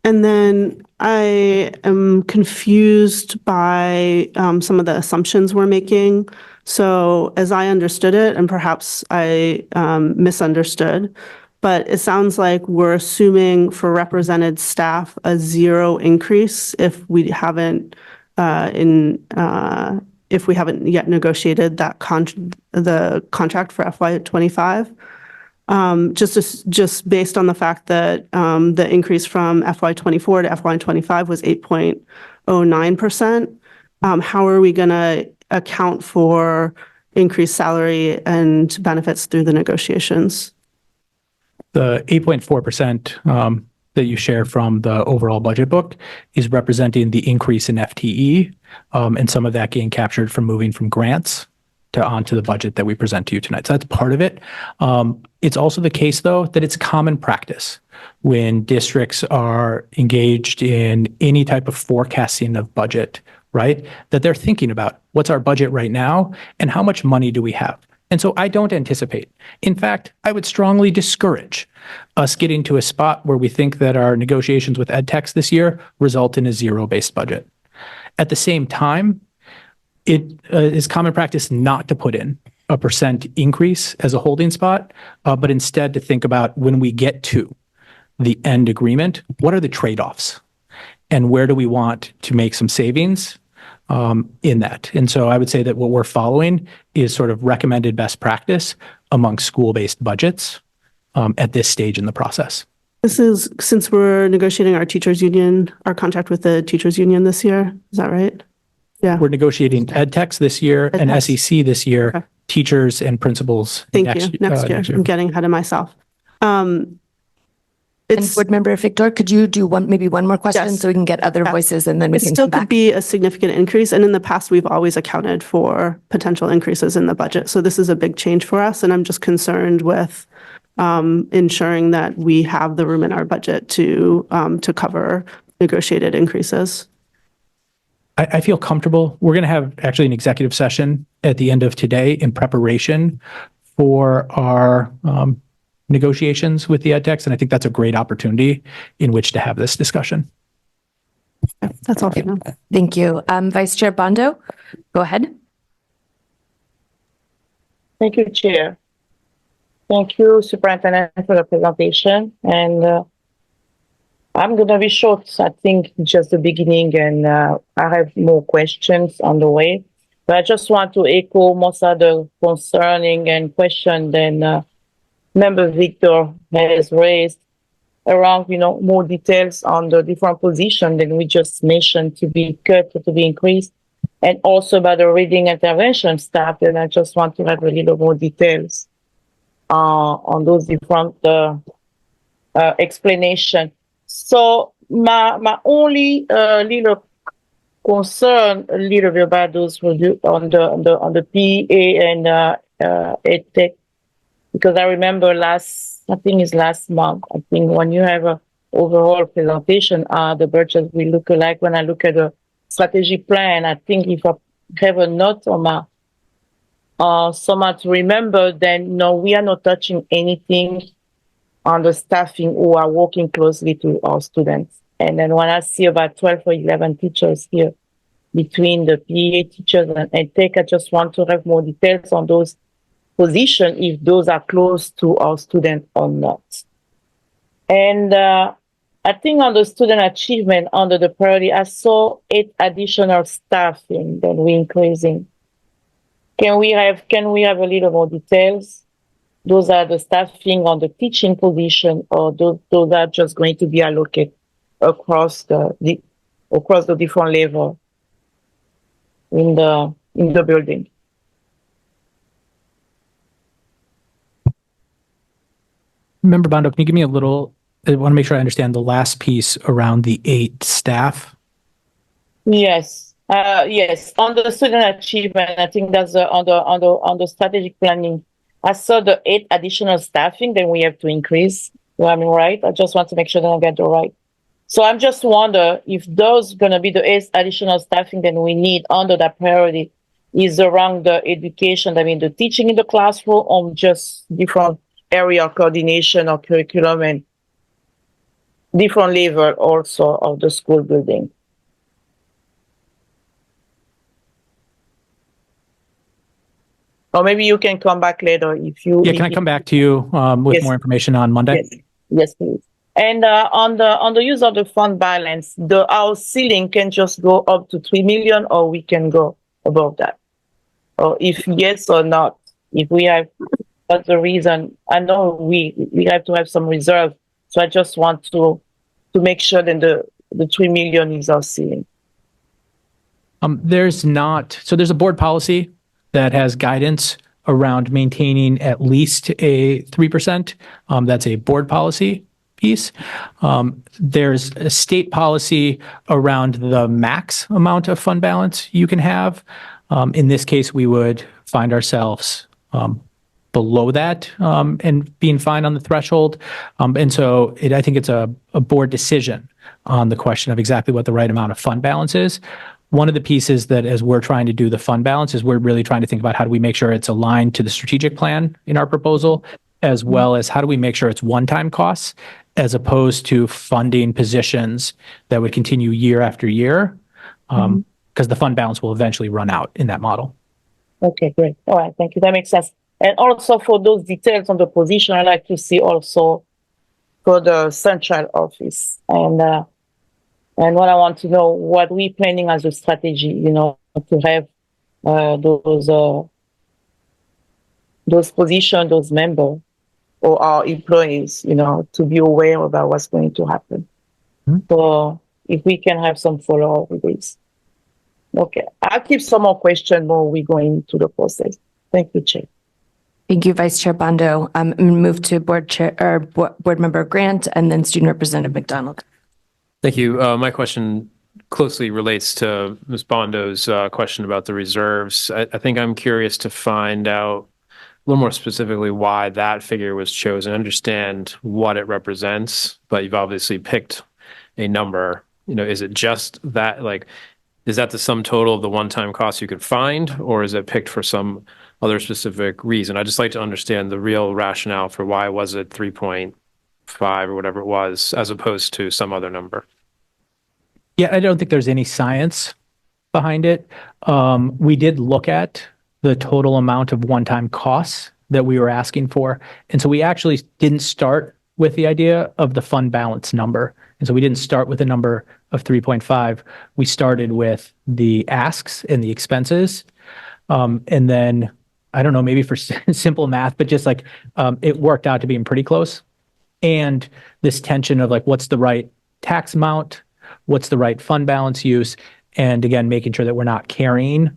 And then I am confused by some of the assumptions we're making. So as I understood it, and perhaps I misunderstood, but it sounds like we're assuming for represented staff a 0 increase if we haven't yet negotiated that the contract for FY25. Just based on the fact that the increase from FY24 to FY25 was 8.09%, how are we going to account for increased salary and benefits through the negotiations? The 8.4% that you share from the overall budget book is representing the increase in FTE, and some of that getting captured from moving from grants onto the budget that we present to you tonight. So that's part of it. It's also the case, though, that it's common practice when districts are engaged in any type of forecasting of budget, right? That they're thinking about what's our budget right now and how much money do we have? And so I don't anticipate. In fact, I would strongly discourage us getting to a spot where we think that our negotiations with EdTechs this year result in a zero-based budget. At the same time, it is common practice not to put in a percent increase as a holding spot, but instead to think about when we get to the end agreement, what are the trade-offs? And where do we want to make some savings in that? And so I would say that what we're following is sort of recommended best practice among school-based budgets at this stage in the process. This is since we're negotiating our teachers union, our contract with the teachers union this year. Is that right? Yeah. We're negotiating EdTechs this year and SEC this year, Okay. teachers and principals Thank you. Next year. I'm getting ahead of myself. And Board Member Victor, could you do maybe one more question Yes. so we can get other voices and then we It can still come could back? be a significant increase. And in the past, we've always accounted for potential increases in the budget. So this is a big change for us. And I'm just concerned with ensuring that we have the room in our budget to cover negotiated increases. I feel comfortable. We're going to have actually an executive session at the end of today in preparation for our negotiations with the EdTechs. And I think that's a great opportunity in which to have this discussion. That's all for now. Thank you. Vice Chair Bondo, go ahead. Thank you, Chair. Thank you, Superintendent, for the presentation. And I'm going to be short. I think just the beginning, and I have more questions on the way. But I just want to echo most of the concerning and question that Member Victor has raised around, more details on the different positions that we just mentioned to be cut or to be increased, and also about the reading intervention staff. And I just want to have a little more details on those different explanation. So my only little concern a little bit about those on the PA and EdTech, because I remember last month, I think when you have a overall presentation, the budget will look like when I look at the strategy plan. I think if I have a note on my someone to remember, then no, we are not touching anything on the staffing who are working closely to our students. And then when I see about 12 or 11 teachers here between the PA teachers and EdTech, I just want to have more details on those positions, if those are close to our students or not. And I think on the student achievement under the priority, I saw 8 additional staffing that we're increasing. Can we have a little more details? Those are the staffing on the teaching position, or those are just going to be allocated across the different level in the building. Member Bondo, can you give me I want to make sure I understand the last piece around the 8 staff. Yes. Yes. On the student achievement, I think that's on the strategic planning. I saw the 8 additional staffing, then we have to increase. Am I right? I just want to make sure that I get it right. So I'm just wonder if those going to be the 8 additional staffing that we need under that priority is around the education, the teaching in the classroom, or just different area coordination or curriculum and different level also of the school building. Or maybe you can come back later if you. Yeah, can I come back to you with more information on Monday? Yes, please. And on the use of the fund balance, our ceiling can just go up to 3 million, or we can go above that. Or if yes or not, if we have, that's the reason. I know we have to have some reserve, so I just want to make sure that the 3 million is our ceiling. There's a board policy that has guidance around maintaining at least a 3%. That's a board policy piece. There's a state policy around the max amount of fund balance you can have. In this case, we would find ourselves below that and being fine on the threshold. And so I think it's a board decision on the question of exactly what the right amount of fund balance is. One of the pieces that as we're trying to do the fund balance is we're really trying to think about how do we make sure it's aligned to the strategic plan in our proposal, as well as how do we make sure it's one-time costs as opposed to funding positions that would continue year after year, because the fund balance will eventually run out in that model. Okay, great. All right, thank you. That makes sense. And also for those details on the position, I'd like to see also for the central office. And what I want to know, what we planning as a strategy, you know, to have those positions, those members, or our employees, you know, to be aware about what's going to happen. So if we can have some follow-up with this. Okay, I'll keep some more questions while we go into the process. Thank you, Chair. Thank you, Vice Chair Bondo. I'm going to move to Board Member Grant and then Student Representative McDonald. Thank you. My question closely relates to Ms. Bondo's question about the reserves. I think I'm curious to find out a little more specifically why that figure was chosen. I understand what it represents, but you've obviously picked a number. You know, is it just that, like, is that the sum total of the one-time costs you could find, or is it picked for some other specific reason? I'd just like to understand the real rationale for why was it 3.5 or whatever it was, as opposed to some other number. Yeah, I don't think there's any science behind it. We did look at the total amount of one-time costs that we were asking for. And so we actually didn't start with the idea of the fund balance number. And so we didn't start with a number of 3.5. We started with the asks and the expenses. And then, I don't know, maybe for simple math, but just like it worked out to being pretty close. And this tension of like, what's the right tax amount? What's the right fund balance use? And again, making sure that we're not carrying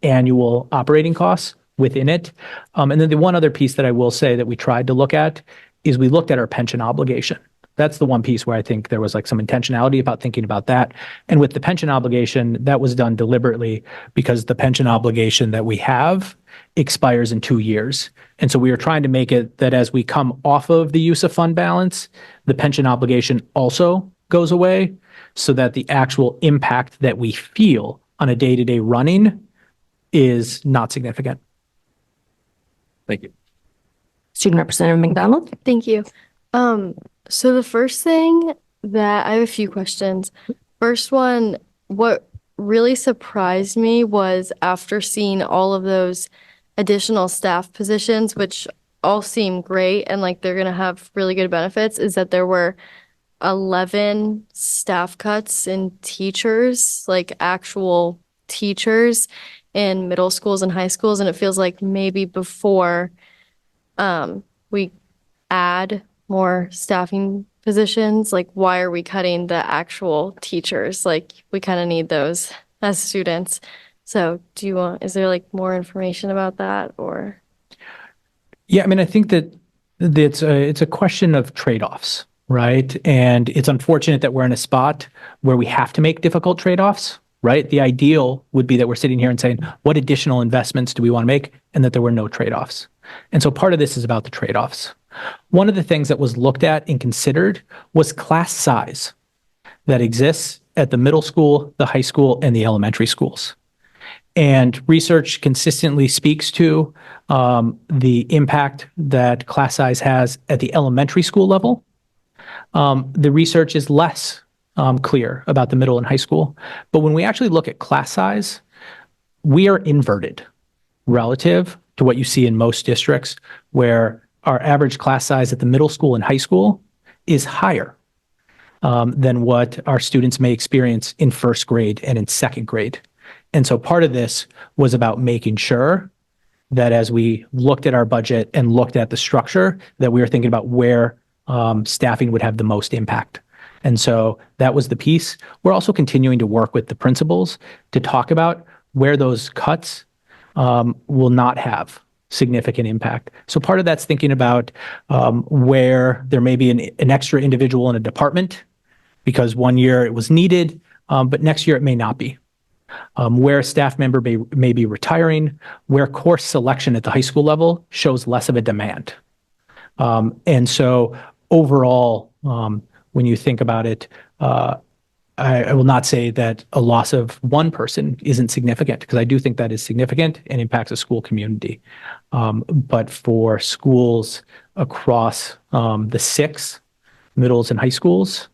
annual operating costs within it. And then the one other piece that I will say that we tried to look at is we looked at our pension obligation. That's the one piece where I think there was like some intentionality about thinking about that. And with the pension obligation, that was done deliberately because the pension obligation that we have expires in 2 years. And so we were trying to make it that as we come off of the use of fund balance, the pension obligation also goes away so that the actual impact that we feel on a day-to-day running is not significant. Thank you. Student Representative McDonald. Thank you. So the first thing that I have a few questions. First one, what really surprised me was after seeing all of those additional staff positions, which all seem great and like they're going to have really good benefits, is that there were 11 staff cuts in teachers, like actual teachers in middle schools and high schools. And it feels like maybe before we add more staffing positions, like why are we cutting the actual teachers? Like we kind of need those as students. So is there like more information about that or? Yeah, I mean, I think that it's a question of trade-offs, right? And it's unfortunate that we're in a spot where we have to make difficult trade-offs, right? The ideal would be that we're sitting here and saying, what additional investments do we want to make? And that there were no trade-offs. And so part of this is about the trade-offs. One of the things that was looked at and considered was class size that exists at the middle school, the high school, and the elementary schools. And research consistently speaks to the impact that class size has at the elementary school level. The research is less clear about the middle and high school. But when we actually look at class size, we are inverted relative to what you see in most districts, where our average class size at the middle school and high school is higher than what our students may experience in first grade and in second grade. And so part of this was about making sure that as we looked at our budget and looked at the structure, that we were thinking about where staffing would have the most impact. And so that was the piece. We're also continuing to work with the principals to talk about where those cuts will not have significant impact. So part of that's thinking about where there may be an extra individual in a department because one year it was needed, but next year it may not be. where a staff member may be retiring, where course selection at the high school level shows less of a demand. And so overall, when you think about it, I will not say that a loss of one person isn't significant, because I do think that is significant and impacts a school community. But for schools across the 6 middles and high schools,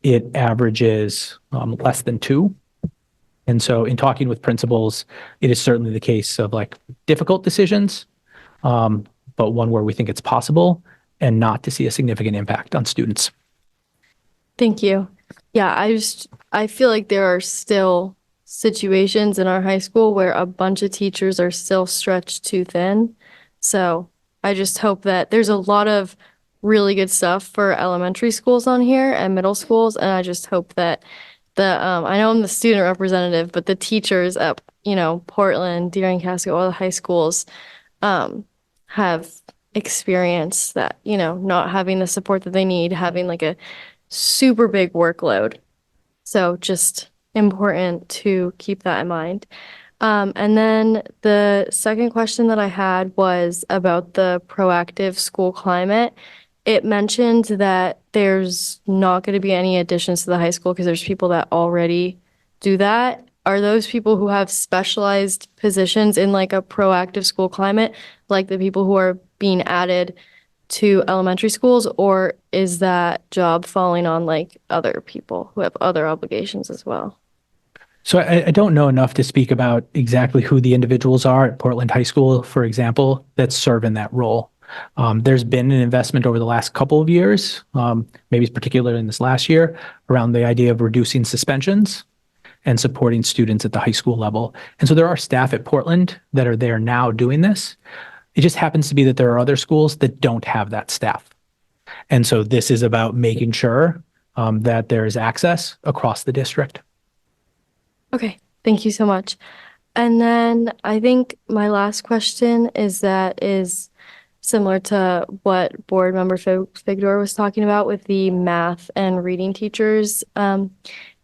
it averages less than 2. And so in talking with principals, it is certainly the case of like difficult decisions, but one where we think it's possible and not to see a significant impact on students. Thank you. Yeah, I feel like there are still situations in our high school where a bunch of teachers are still stretched too thin. So I just hope that there's a lot of really good stuff for elementary schools on here and middle schools. And I just hope that I know I'm the student representative, but the teachers at, Portland, Deering, Casco, all the high schools, have experienced that, not having the support that they need, having like a super big workload. So just important to keep that in mind. And then the second question that I had was about the proactive school climate. It mentioned that there's not going to be any additions to the high school because there's people that already do that. Are those people who have specialized positions in like a proactive school climate, like the people who are being added to elementary schools, or is that job falling on like other people who have other obligations as well? So I don't know enough to speak about exactly who the individuals are at Portland High School, for example, that serve in that role. There's been an investment over the last couple of years, maybe particularly in this last year, around the idea of reducing suspensions and supporting students at the high school level. And so there are staff at Portland that are there now doing this. It just happens to be that there are other schools that don't have that staff. And so this is about making sure that there is access across the district. Okay, thank you so much. And then I think my last question is similar to what board member Figdor was talking about with the math and reading teachers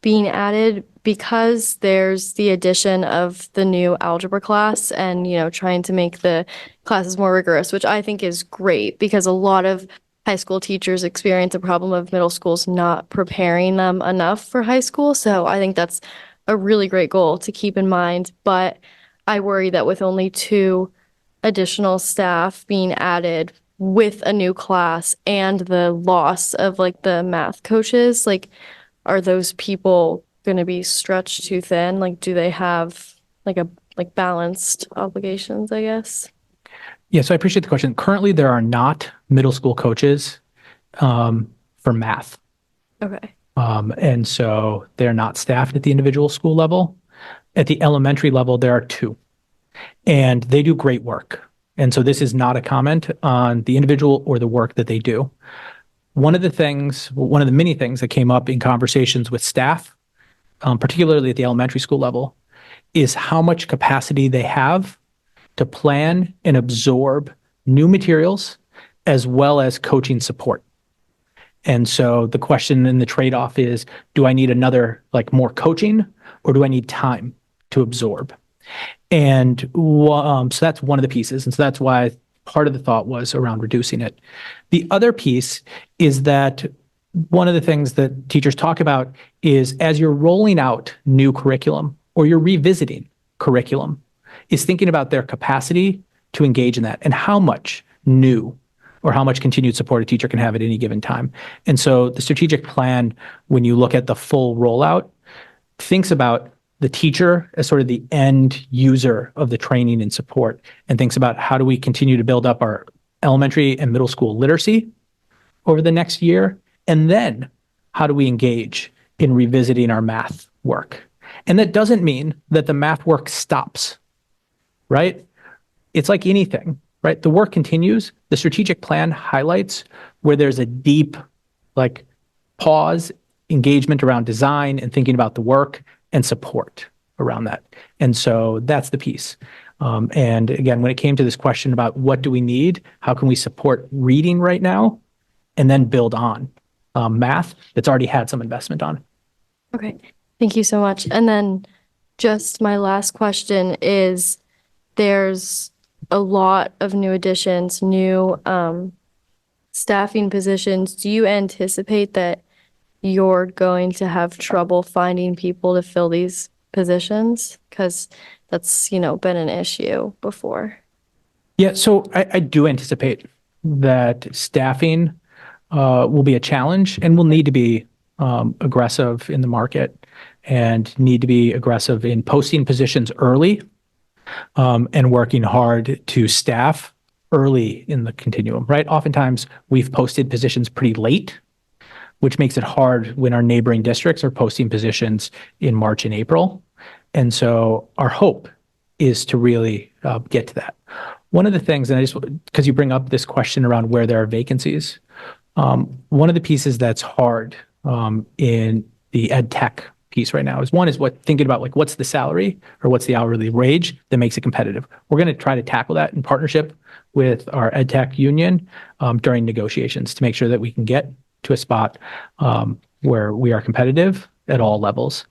being added, because there's the addition of the new algebra class and, trying to make the classes more rigorous, which I think is great because a lot of high school teachers experience a problem of middle schools not preparing them enough for high school. So I think that's a really great goal to keep in mind. But I worry that with only 2 additional staff being added with a new class and the loss of like the math coaches, like, are those people going to be stretched too thin? Like, do they have like balanced obligations, I guess? Yeah, so I appreciate the question. Currently, there are not middle school coaches for math. Okay. And so they're not staffed at the individual school level. At the elementary level, there are 2, and they do great work. And so this is not a comment on the individual or the work that they do. One of the many things that came up in conversations with staff, particularly at the elementary school level, is how much capacity they have to plan and absorb new materials as well as coaching support. And so the question and the trade-off is, do I need another, like more coaching, or do I need time to absorb? And so that's one of the pieces. And so that's why part of the thought was around reducing it. The other piece is that one of the things that teachers talk about is as you're rolling out new curriculum or you're revisiting curriculum, is thinking about their capacity to engage in that and how much new or how much continued support a teacher can have at any given time. And so the strategic plan, when you look at the full rollout, thinks about the teacher as sort of the end user of the training and support, and thinks about how do we continue to build up our elementary and middle school literacy over the next year, and then how do we engage in revisiting our math work. And that doesn't mean that the math work stops, right? It's like anything, right? The work continues. The strategic plan highlights where there's a deep, like, pause, engagement around design and thinking about the work and support around that. And so that's the piece. And again, when it came to this question about what do we need, how can we support reading right now, and then build on math that's already had some investment on. Okay, thank you so much. And then just my last question is there's a lot of new additions, new staffing positions. Do you anticipate that you're going to have trouble finding people to fill these positions? Because that's, been an issue before. Yeah, so I do anticipate that staffing will be a challenge and will need to be aggressive in the market and need to be aggressive in posting positions early and working hard to staff early in the continuum, right? Oftentimes we've posted positions pretty late, which makes it hard when our neighboring districts are posting positions in March and April. And so our hope is to really get to that. One of the things, and because you bring up this question around where there are vacancies, one of the pieces that's hard in the ed tech piece right now is thinking about what's the salary or what's the hourly wage that makes it competitive. We're going to try to tackle that in partnership with our ed tech union during negotiations to make sure that we can get to a spot where we are competitive at all levels.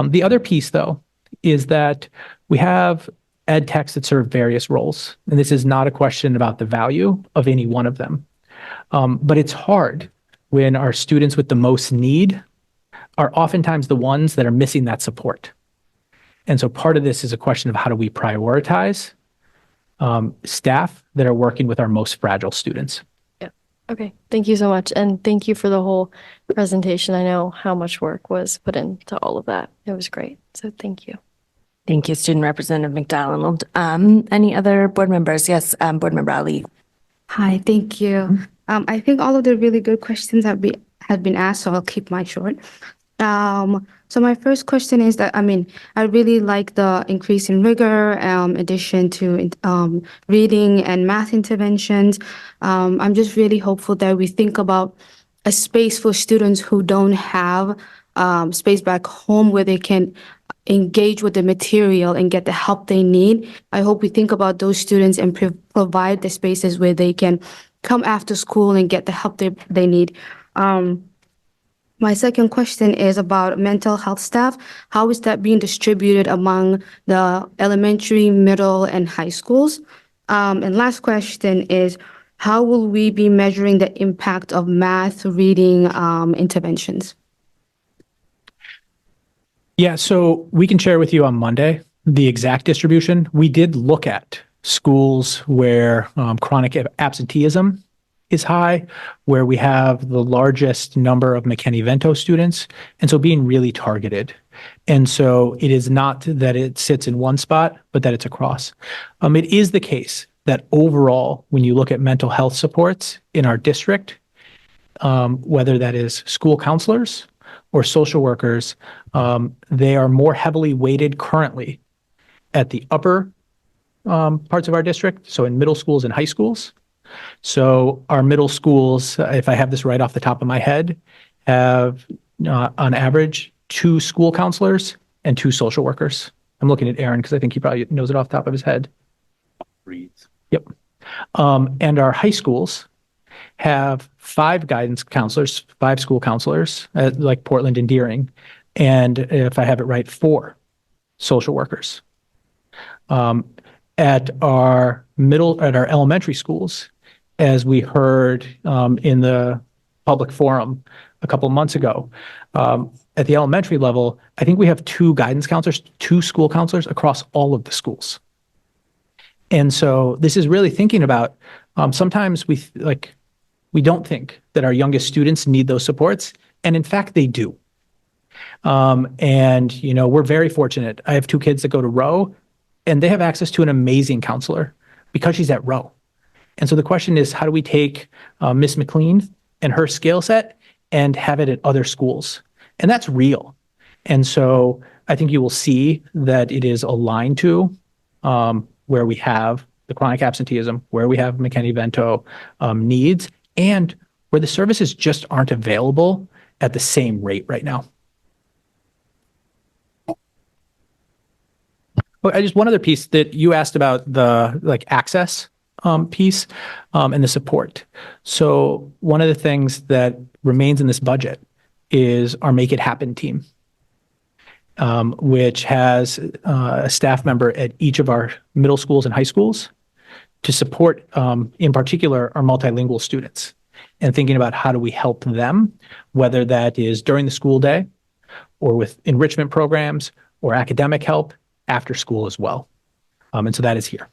The other piece, though, is that we have ed techs that serve various roles. And this is not a question about the value of any one of them. But it's hard when our students with the most need are oftentimes the ones that are missing that support. And so part of this is a question of how do we prioritize staff that are working with our most fragile students. Yeah. Okay. Thank you so much. And thank you for the whole presentation. I know how much work was put into all of that. It was great. So thank you. Thank you, Student Representative McDonald. Any other board members? Yes, Board Member Ali. Hi, thank you. I think all of the really good questions have been asked, so I'll keep mine short. So my first question is that, I really like the increase in rigor, addition to reading and math interventions. I'm just really hopeful that we think about a space for students who don't have space back home where they can engage with the material and get the help they need. I hope we think about those students and provide the spaces where they can come after school and get the help they need. My second question is about mental health staff. How is that being distributed among the elementary, middle, and high schools? And last question is, how will we be measuring the impact of math reading interventions? Yeah, so we can share with you on Monday the exact distribution. We did look at schools where chronic absenteeism is high, where we have the largest number of McKinney-Vento students, and so being really targeted. And so it is not that it sits in one spot, but that it's across. It is the case that overall, when you look at mental health supports in our district, whether that is school counselors or social workers, they are more heavily weighted currently at the upper parts of our district, so in middle schools and high schools. So our middle schools, if I have this right off the top of my head, have on average 2 school counselors and 2 social workers. I'm looking at Aaron because I think he probably knows it off the top of his head. Reads. Yep. And our high schools have 5 guidance counselors, 5 school counselors, like Portland and Deering, and if I have it right, 4 social workers. At our elementary schools, as we heard in the public forum a couple of months ago, at the elementary level, I think we have 2 guidance counselors, 2 school counselors across all of the schools. And so this is really thinking about, sometimes we don't think that our youngest students need those supports, and in fact, they do. And, we're very fortunate. I have 2 kids that go to Rowe, and they have access to an amazing counselor because she's at Rowe. And so the question is, how do we take Miss McLean and her skill set and have it at other schools? And that's real. And so I think you will see that it is aligned to where we have the chronic absenteeism, where we have McKinney-Vento needs, and where the services just aren't available at the same rate right now. Just one other piece that you asked about, the access piece and the support. So one of the things that remains in this budget is our Make It Happen team. which has a staff member at each of our middle schools and high schools to support, in particular, our multilingual students and thinking about how do we help them, whether that is during the school day or with enrichment programs or academic help after school as well. And so that is here.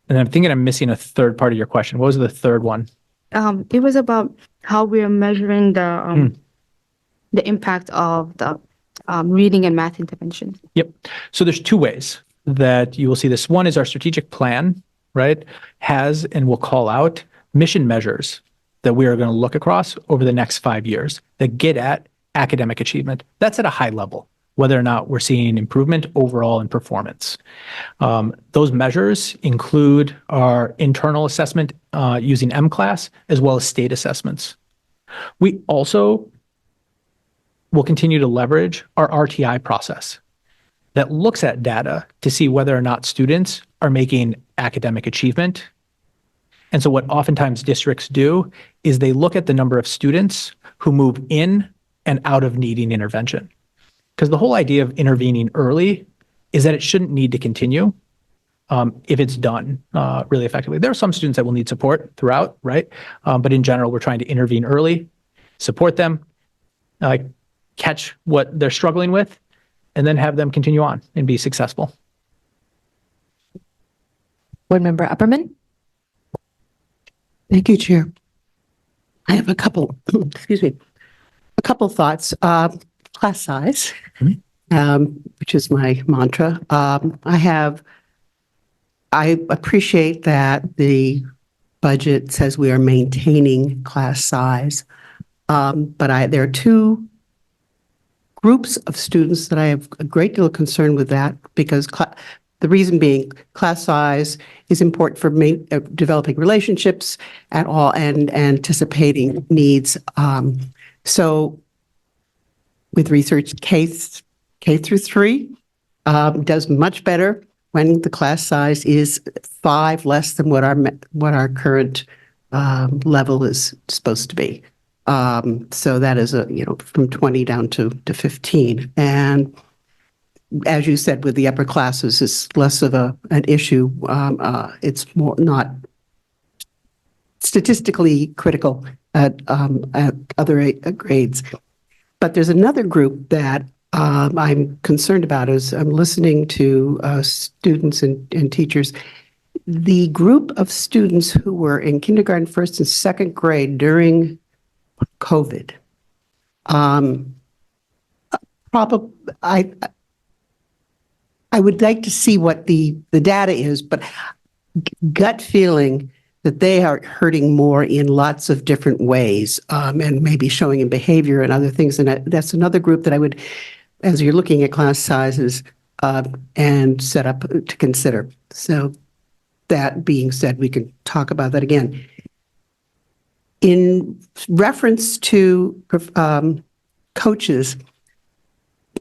And I'm thinking I'm missing a third part of your question. What was the third one? It was about how we are measuring the impact of the reading and math intervention. Yep. So there's two ways that you will see this. One is our strategic plan, right, has and will call out mission measures that we are going to look across over the next 5 years that get at academic achievement. That's at a high level, whether or not we're seeing improvement overall in performance. Those measures include our internal assessment using MClass, as well as state assessments. We also will continue to leverage our RTI process that looks at data to see whether or not students are making academic achievement. And so what oftentimes districts do is they look at the number of students who move in and out of needing intervention. Because the whole idea of intervening early is that it shouldn't need to continue if it's done really effectively. There are some students that will need support throughout, right? But in general, we're trying to intervene early, support them, catch what they're struggling with, and then have them continue on and be successful. Board Member Upperman. Thank you, Chair. I have a couple, excuse me, a couple thoughts. Class size, which is my mantra. I appreciate that the budget says we are maintaining class size, but there are two groups of students that I have a great deal of concern with that, because the reason being class size is important for developing relationships at all and anticipating needs. So with research, K through 3 does much better when the class size is 5 less than what our current level is supposed to be. So that is from 20 down to 15. And as you said, with the upper classes, it's less of an issue. It's more not statistically critical at other grades. But there's another group that I'm concerned about as I'm listening to students and teachers. The group of students who were in kindergarten, first and second grade during COVID, I would like to see what the data is, but gut feeling that they are hurting more in lots of different ways, and maybe showing in behavior and other things. And that's another group that I would, as you're looking at class sizes and set up to consider. So that being said, we can talk about that again. In reference to coaches,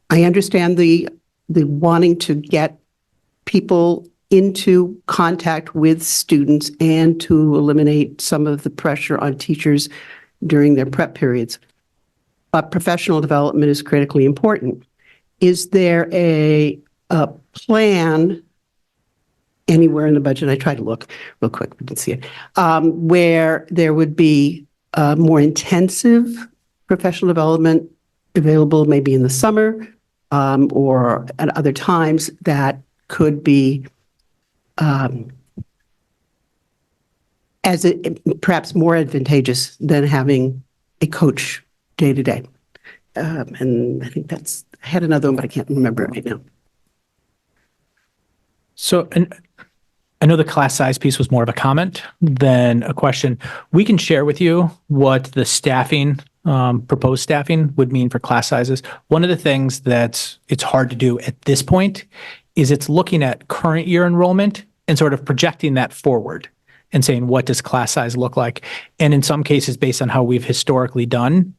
I understand the wanting to get people into contact with students and to eliminate some of the pressure on teachers during their prep periods. But professional development is critically important. Is there a plan anywhere in the budget? I tried to look real quick, but didn't see it, where there would be more intensive professional development available maybe in the summer or at other times that could be perhaps more advantageous than having a coach day to day. And I think I had another one, but I can't remember it right now. So, and I know the class size piece was more of a comment than a question. We can share with you what the staffing, proposed staffing would mean for class sizes. One of the things it's hard to do at this point is it's looking at current year enrollment and sort of projecting that forward and saying, what does class size look like? And in some cases, based on how we've historically done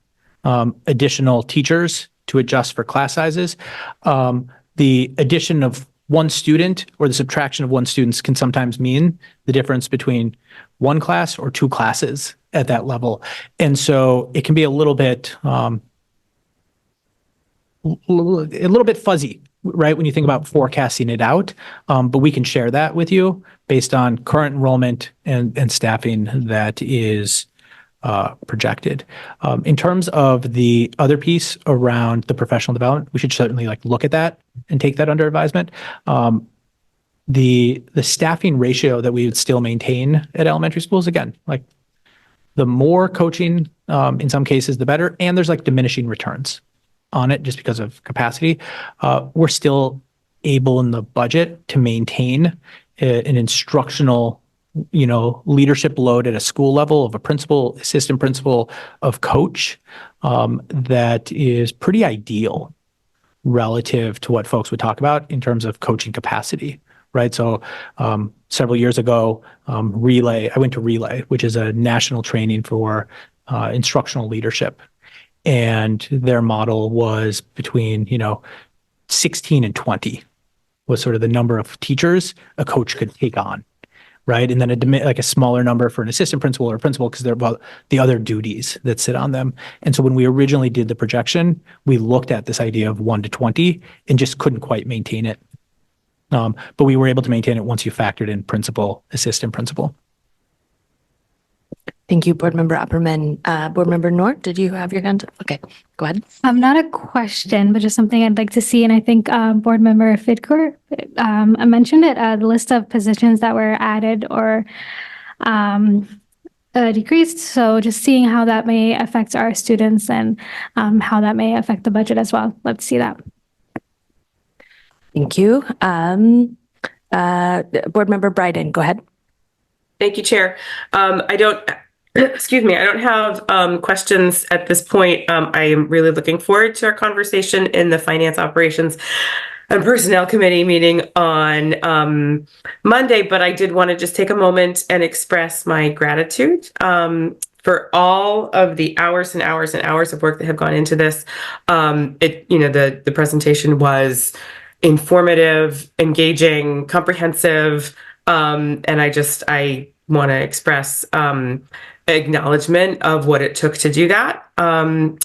additional teachers to adjust for class sizes, the addition of one student or the subtraction of one student can sometimes mean the difference between one class or two classes at that level. And so it can be a little bit a little bit fuzzy, right? When you think about forecasting it out, but we can share that with you based on current enrollment and staffing that is projected. In terms of the other piece around the professional development, we should certainly look at that and take that under advisement. The staffing ratio that we would still maintain at elementary schools, again, the more coaching, in some cases, the better. And there's diminishing returns on it just because of capacity. We're still able in the budget to maintain an instructional, leadership load at a school level of a principal, assistant principal, of coach, that is pretty ideal relative to what folks would talk about in terms of coaching capacity. Right. So several years ago, I went to Relay, which is a national training for instructional leadership. And their model was between, 16 and 20 was sort of the number of teachers a coach could take on. Right. And then a smaller number for an assistant principal or a principal because they're about the other duties that sit on them. And so when we originally did the projection, we looked at this idea of 1 to 20 and just couldn't quite maintain it. But we were able to maintain it once you factored in principal, assistant principal. Thank you, Board Member Upperman. Board Member Nort, did you have your hand? Okay, go ahead. Not a question, but just something I'd like to see. And I think Board Member Fidker mentioned it, the list of positions that were added or decreased. So just seeing how that may affect our students and how that may affect the budget as well. Let's see that. Thank you. Board Member Bryden, go ahead. Thank you, Chair. I don't have questions at this point. I am really looking forward to our conversation in the Finance Operations and Personnel Committee meeting on Monday, but I did want to just take a moment and express my gratitude for all of the hours and hours and hours of work that have gone into this. The presentation was informative, engaging, comprehensive, and I want to express acknowledgement of what it took to do that. Thank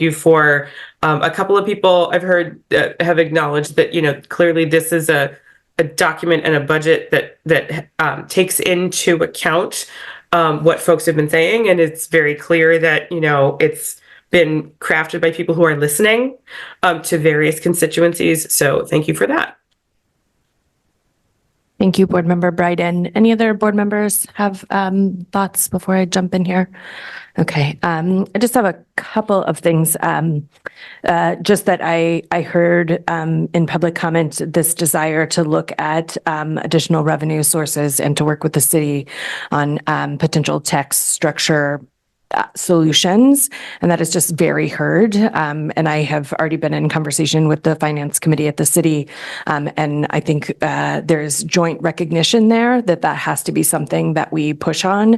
you for a couple of people I've heard have acknowledged that clearly this is a document and a budget that takes into account what folks have been saying, and it's very clear that it's been crafted by people who are listening to various constituencies. So thank you for that. Thank you, Board Member Bryden. Any other board members have thoughts before I jump in here? Okay, I just have a couple of things. Just that I heard in public comment this desire to look at additional revenue sources and to work with the city on potential tax structure solutions, and that is just very heard. And I have already been in conversation with the Finance Committee at the city, and I think there's joint recognition there that has to be something that we push on,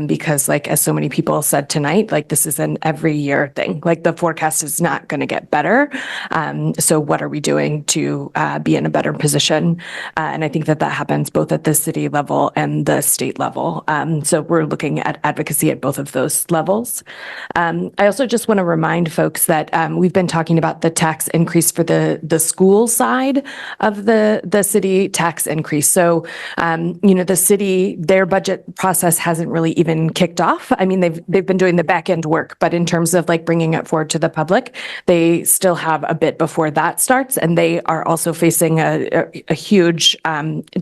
because as so many people said tonight, this is an every year thing. The forecast is not going to get better. So what are we doing to be in a better position? And I think that happens both at the city level and the state level. So we're looking at advocacy at both of those levels. I also just want to remind folks that we've been talking about the tax increase for the school side of the city tax increase. So, the city, their budget process hasn't really even kicked off. I mean, they've been doing the back end work, but in terms of bringing it forward to the public, they still have a bit before that starts, and they are also facing a huge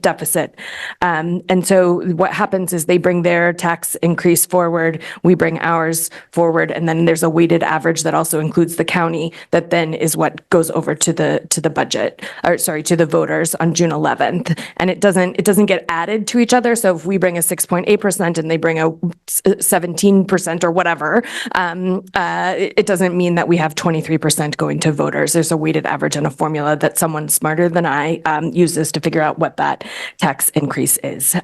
deficit. And so what happens is they bring their tax increase forward, we bring ours forward, and then there's a weighted average that also includes the county that then is what goes over to the budget, or sorry, to the voters on June 11th. And it doesn't get added to each other. So if we bring a 6.8% and they bring a 17% or whatever, it doesn't mean that we have 23% going to voters. There's a weighted average and a formula that someone smarter than I uses to figure out what that tax increase is.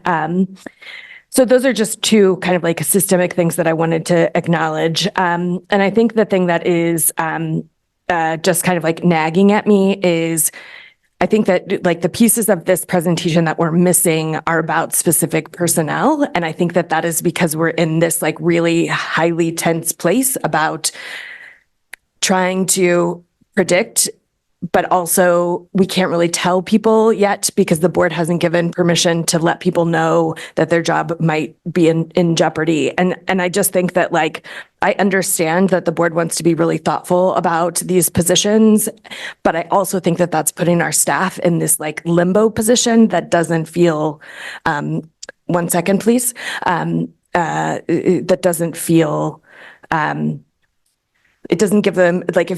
So those are just two kind of systemic things that I wanted to acknowledge. And I think the thing that is just kind of nagging at me is I think that the pieces of this presentation that we're missing are about specific personnel. And I think that is because we're in this really highly tense place about trying to predict, but also we can't really tell people yet because the board hasn't given permission to let people know that their job might be in jeopardy. And I just think that, like, I understand that the board wants to be really thoughtful about these positions, but I also think that that's putting our staff in this like limbo position that doesn't feel, one second, please. That doesn't feel, it doesn't give them, like,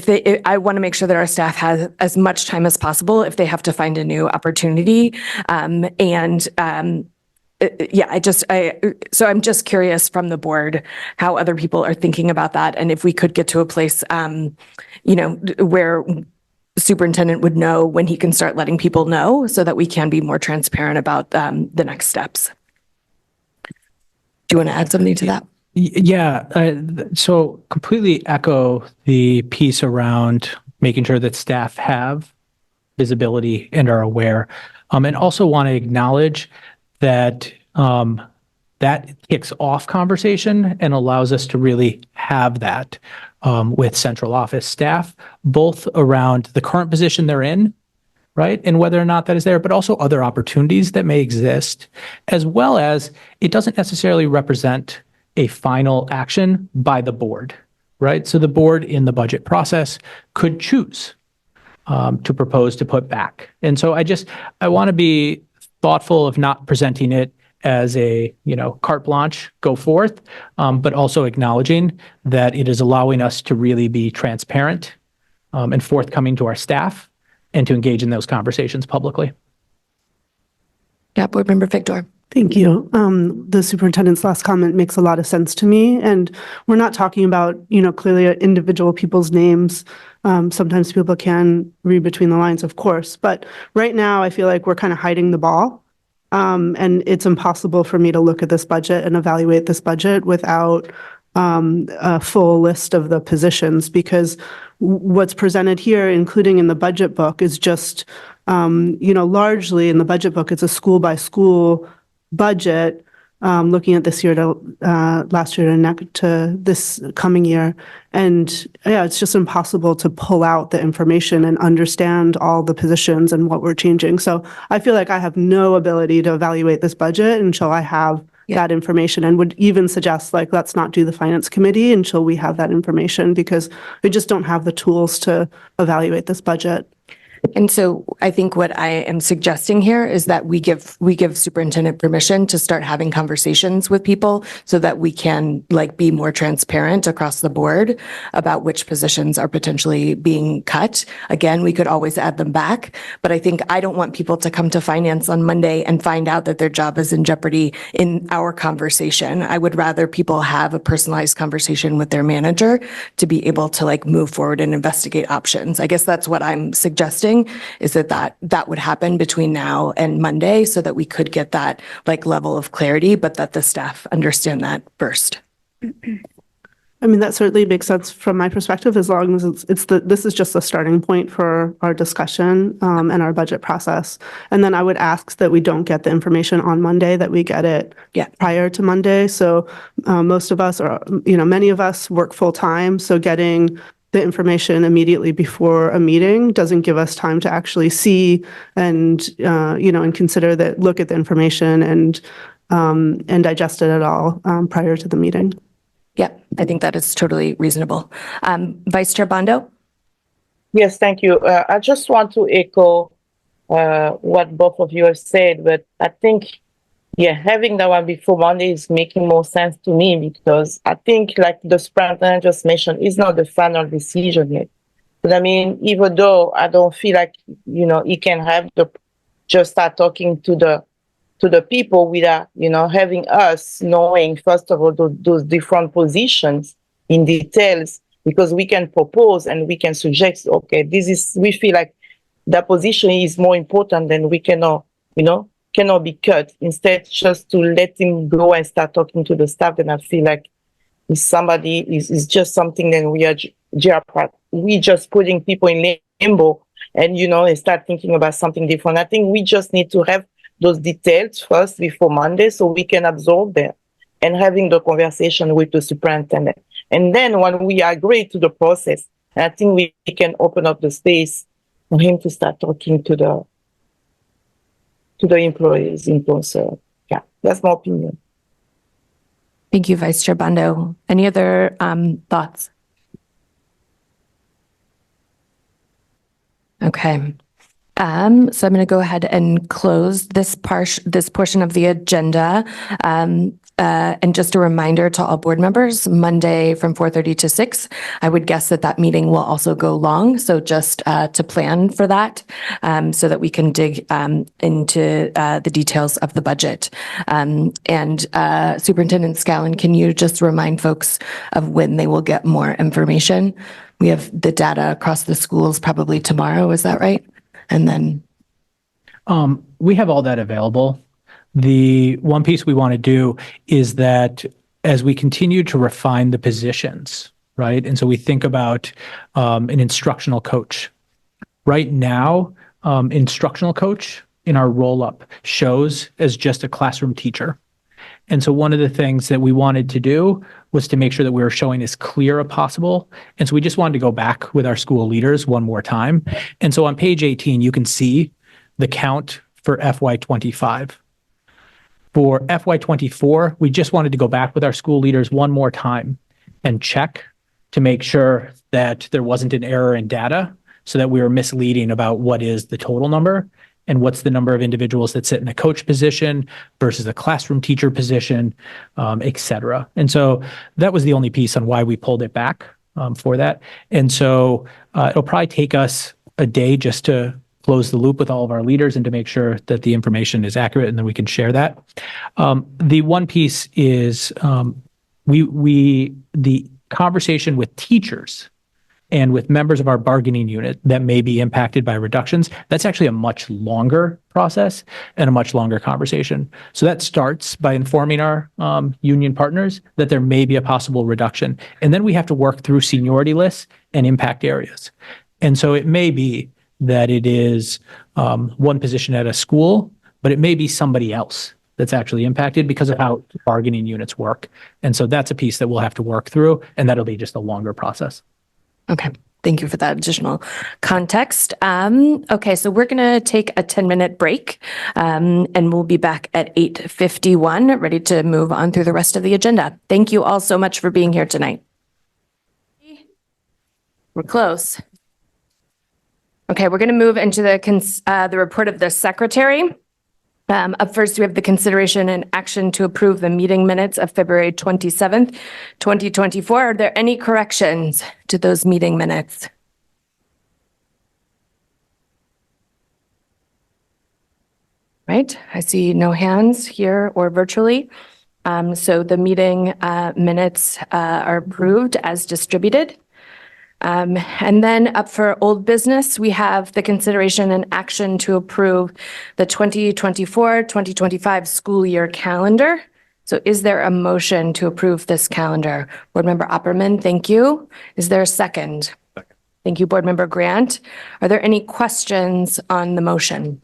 I want to make sure that our staff has as much time as possible if they have to find a new opportunity. So I'm just curious from the board how other people are thinking about that. And if we could get to a place, where superintendent would know when he can start letting people know so that we can be more transparent about the next steps. Do you want to add something to that? Yeah, so completely echo the piece around making sure that staff have visibility and are aware. And also want to acknowledge that that kicks off conversation and allows us to really have that with central office staff, both around the current position they're in, right? And whether or not that is there, but also other opportunities that may exist, as well as it doesn't necessarily represent a final action by the board, right? So the board in the budget process could choose to propose to put back. And so I want to be thoughtful of not presenting it as a, carte blanche, go forth, but also acknowledging that it is allowing us to really be transparent and forthcoming to our staff and to engage in those conversations publicly. Yeah, Board Member Victor. Thank you. The superintendent's last comment makes a lot of sense to me. And we're not talking about, clearly individual people's names. Sometimes people can read between the lines, of course. But right now, I feel like we're kind of hiding the ball. And it's impossible for me to look at this budget and evaluate this budget without a full list of the positions, because what's presented here, including in the budget book, is just, largely in the budget book, it's a school by school budget, looking at this year to last year to this coming year. And yeah, it's just impossible to pull out the information and understand all the positions and what we're changing. So I feel like I have no ability to evaluate this budget until I have that information, and would even suggest, like, let's not do the finance committee until we have that information, because we just don't have the tools to evaluate this budget. And so I think what I am suggesting here is that we give superintendent permission to start having conversations with people so that we can be more transparent across the board about which positions are potentially being cut. Again, we could always add them back, but I think I don't want people to come to finance on Monday and find out that their job is in jeopardy in our conversation. I would rather people have a personalized conversation with their manager to be able to move forward and investigate options. I guess that's what I'm suggesting, is that would happen between now and Monday so that we could get that level of clarity, but that the staff understand that first. I mean, that certainly makes sense from my perspective, as long as this is just a starting point for our discussion and our budget process. And then I would ask that we don't get the information on Monday, that we get it prior to Monday. So most of us, or many of us, work full time. So getting the information immediately before a meeting doesn't give us time to actually see and and consider that, look at the information and digest it at all prior to the meeting. Yeah, I think that is totally reasonable. Vice Chair Bondo? Yes, thank you. I just want to echo what both of you have said, but I think, having that one before Monday is making more sense to me, because I think, like the superintendent just mentioned, it's not the final decision yet. But I mean, even though I don't feel like, he can have just start talking to the people without, having us knowing, first of all, those different positions in details, because we can propose and we can suggest, okay, we feel like that position is more important than we cannot be cut. Instead, just to let him go and start talking to the staff, then I feel like if somebody is just something, then we just putting people in limbo and, and start thinking about something different. I think we just need to have those details first before Monday so we can absorb them and having the conversation with the superintendent. And then when we agree to the process, And I think we can open up the space for him to start talking to the employees in concern. Yeah, that's my opinion. Thank you, Vice Chair Bondo. Any other thoughts? Okay. So I'm going to go ahead and close this portion of the agenda. And just a reminder to all board members, Monday from 4:30 to 6, I would guess that meeting will also go long. So just to plan for that, so that we can dig into the details of the budget. And Superintendent Scallon, can you just remind folks of when they will get more information? We have the data across the schools probably tomorrow, is that right? And then we have all that available. The one piece we want to do is that as we continue to refine the positions, right? And so we think about an instructional coach. Right now, instructional coach in our roll-up shows as just a classroom teacher. And so one of the things that we wanted to do was to make sure that we were showing as clear as possible. And so we just wanted to go back with our school leaders one more time. And so on page 18, you can see the count for FY25. For FY24, we just wanted to go back with our school leaders one more time and check to make sure that there wasn't an error in data so that we were misleading about what is the total number and what's the number of individuals that sit in a coach position versus a classroom teacher position, et cetera. And so that was the only piece on why we pulled it back for that. And so it'll probably take us a day just to close the loop with all of our leaders and to make sure that the information is accurate, and then we can share that. The one piece is the conversation with teachers and with members of our bargaining unit that may be impacted by reductions. That's actually a much longer process and a much longer conversation. So that starts by informing our union partners that there may be a possible reduction. And then we have to work through seniority lists and impact areas. And so it may be that it is one position at a school, but it may be somebody else that's actually impacted because of how bargaining units work. And so that's a piece that we'll have to work through, and that'll be just a longer process. Okay. Thank you for that additional context. Okay, so we're going to take a 10-minute break, and we'll be back at 8:51, ready to move on through the rest of the agenda. Thank you all so much for being here tonight. We're close. Okay, we're going to move into the report of the secretary. Up first, we have the consideration and action to approve the meeting minutes of February 27th, 2024. Are there any corrections to those meeting minutes? Right, I see no hands here or virtually. So the meeting minutes are approved as distributed. And then up for old business, we have the consideration and action to approve the 2024-2025 school year calendar. So is there a motion to approve this calendar? Board Member Opperman, thank you. Is there a second? Second. Thank you, Board Member Grant. Are there any questions on the motion?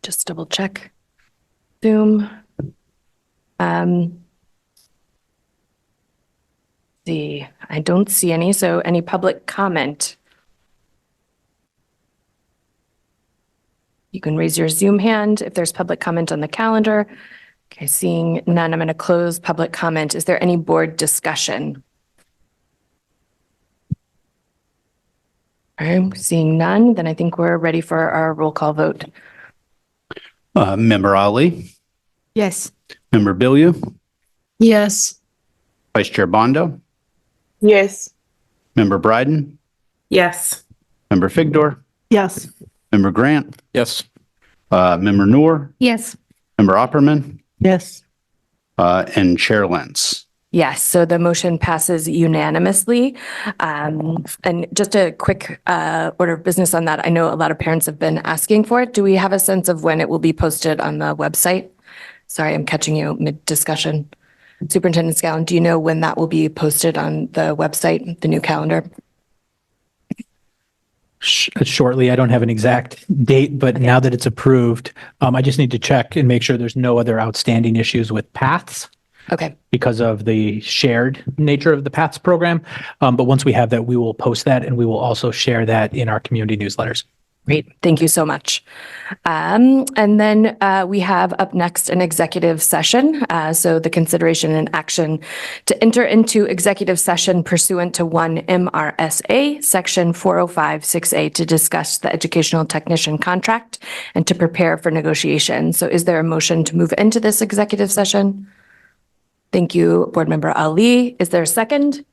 Just double check. Zoom. I don't see any, so any public comment? You can raise your Zoom hand if there's public comment on the calendar. Okay, seeing none, I'm going to close public comment. Is there any board discussion? All right, seeing none, then I think we're ready for our roll call vote. Member Ali? Yes. Member Billiou? Yes. Vice Chair Bondo? Yes. Member Bryden? Yes. Member Figdor? Yes. Member Grant? Yes. Member Noor? Yes. Member Opperman? Yes. And Chair Lentz? Yes, so the motion passes unanimously. And just a quick order of business on that. I know a lot of parents have been asking for it. Do we have a sense of when it will be posted on the website? Sorry, I'm catching you mid-discussion. Superintendent Scallon, do you know when that will be posted on the website, the new calendar? Shortly, I don't have an exact date, but now that it's approved, I just need to check and make sure there's no other outstanding issues with paths. Okay. because of the shared nature of the PATHS program. But once we have that, we will post that and we will also share that in our community newsletters. Great. Thank you so much. And then we have up next an executive session. So the consideration and action to enter into executive session pursuant to 1 MRSA Section 405-6A to discuss the educational technician contract and to prepare for negotiation. So is there a motion to move into this executive session? Thank you, Board Member Ali. Is there a second?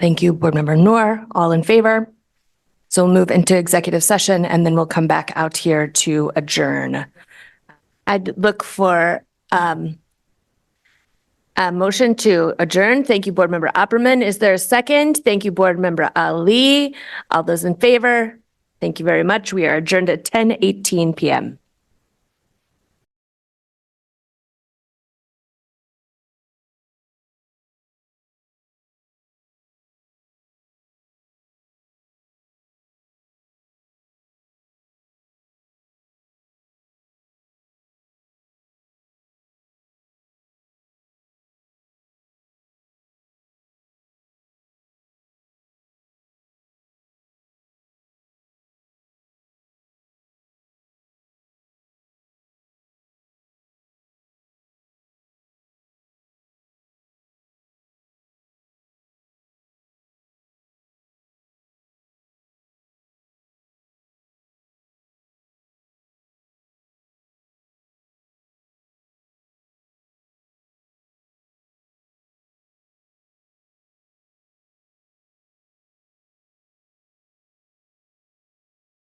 Thank you, Board Member Noor. All in favor? So we'll move into executive session and then we'll come back out here to adjourn. I'd look for a motion to adjourn. Thank you, Board Member Opperman. Is there a second? Thank you, Board Member Ali. All those in favor? Thank you very much. We are adjourned at 10:18 p.m.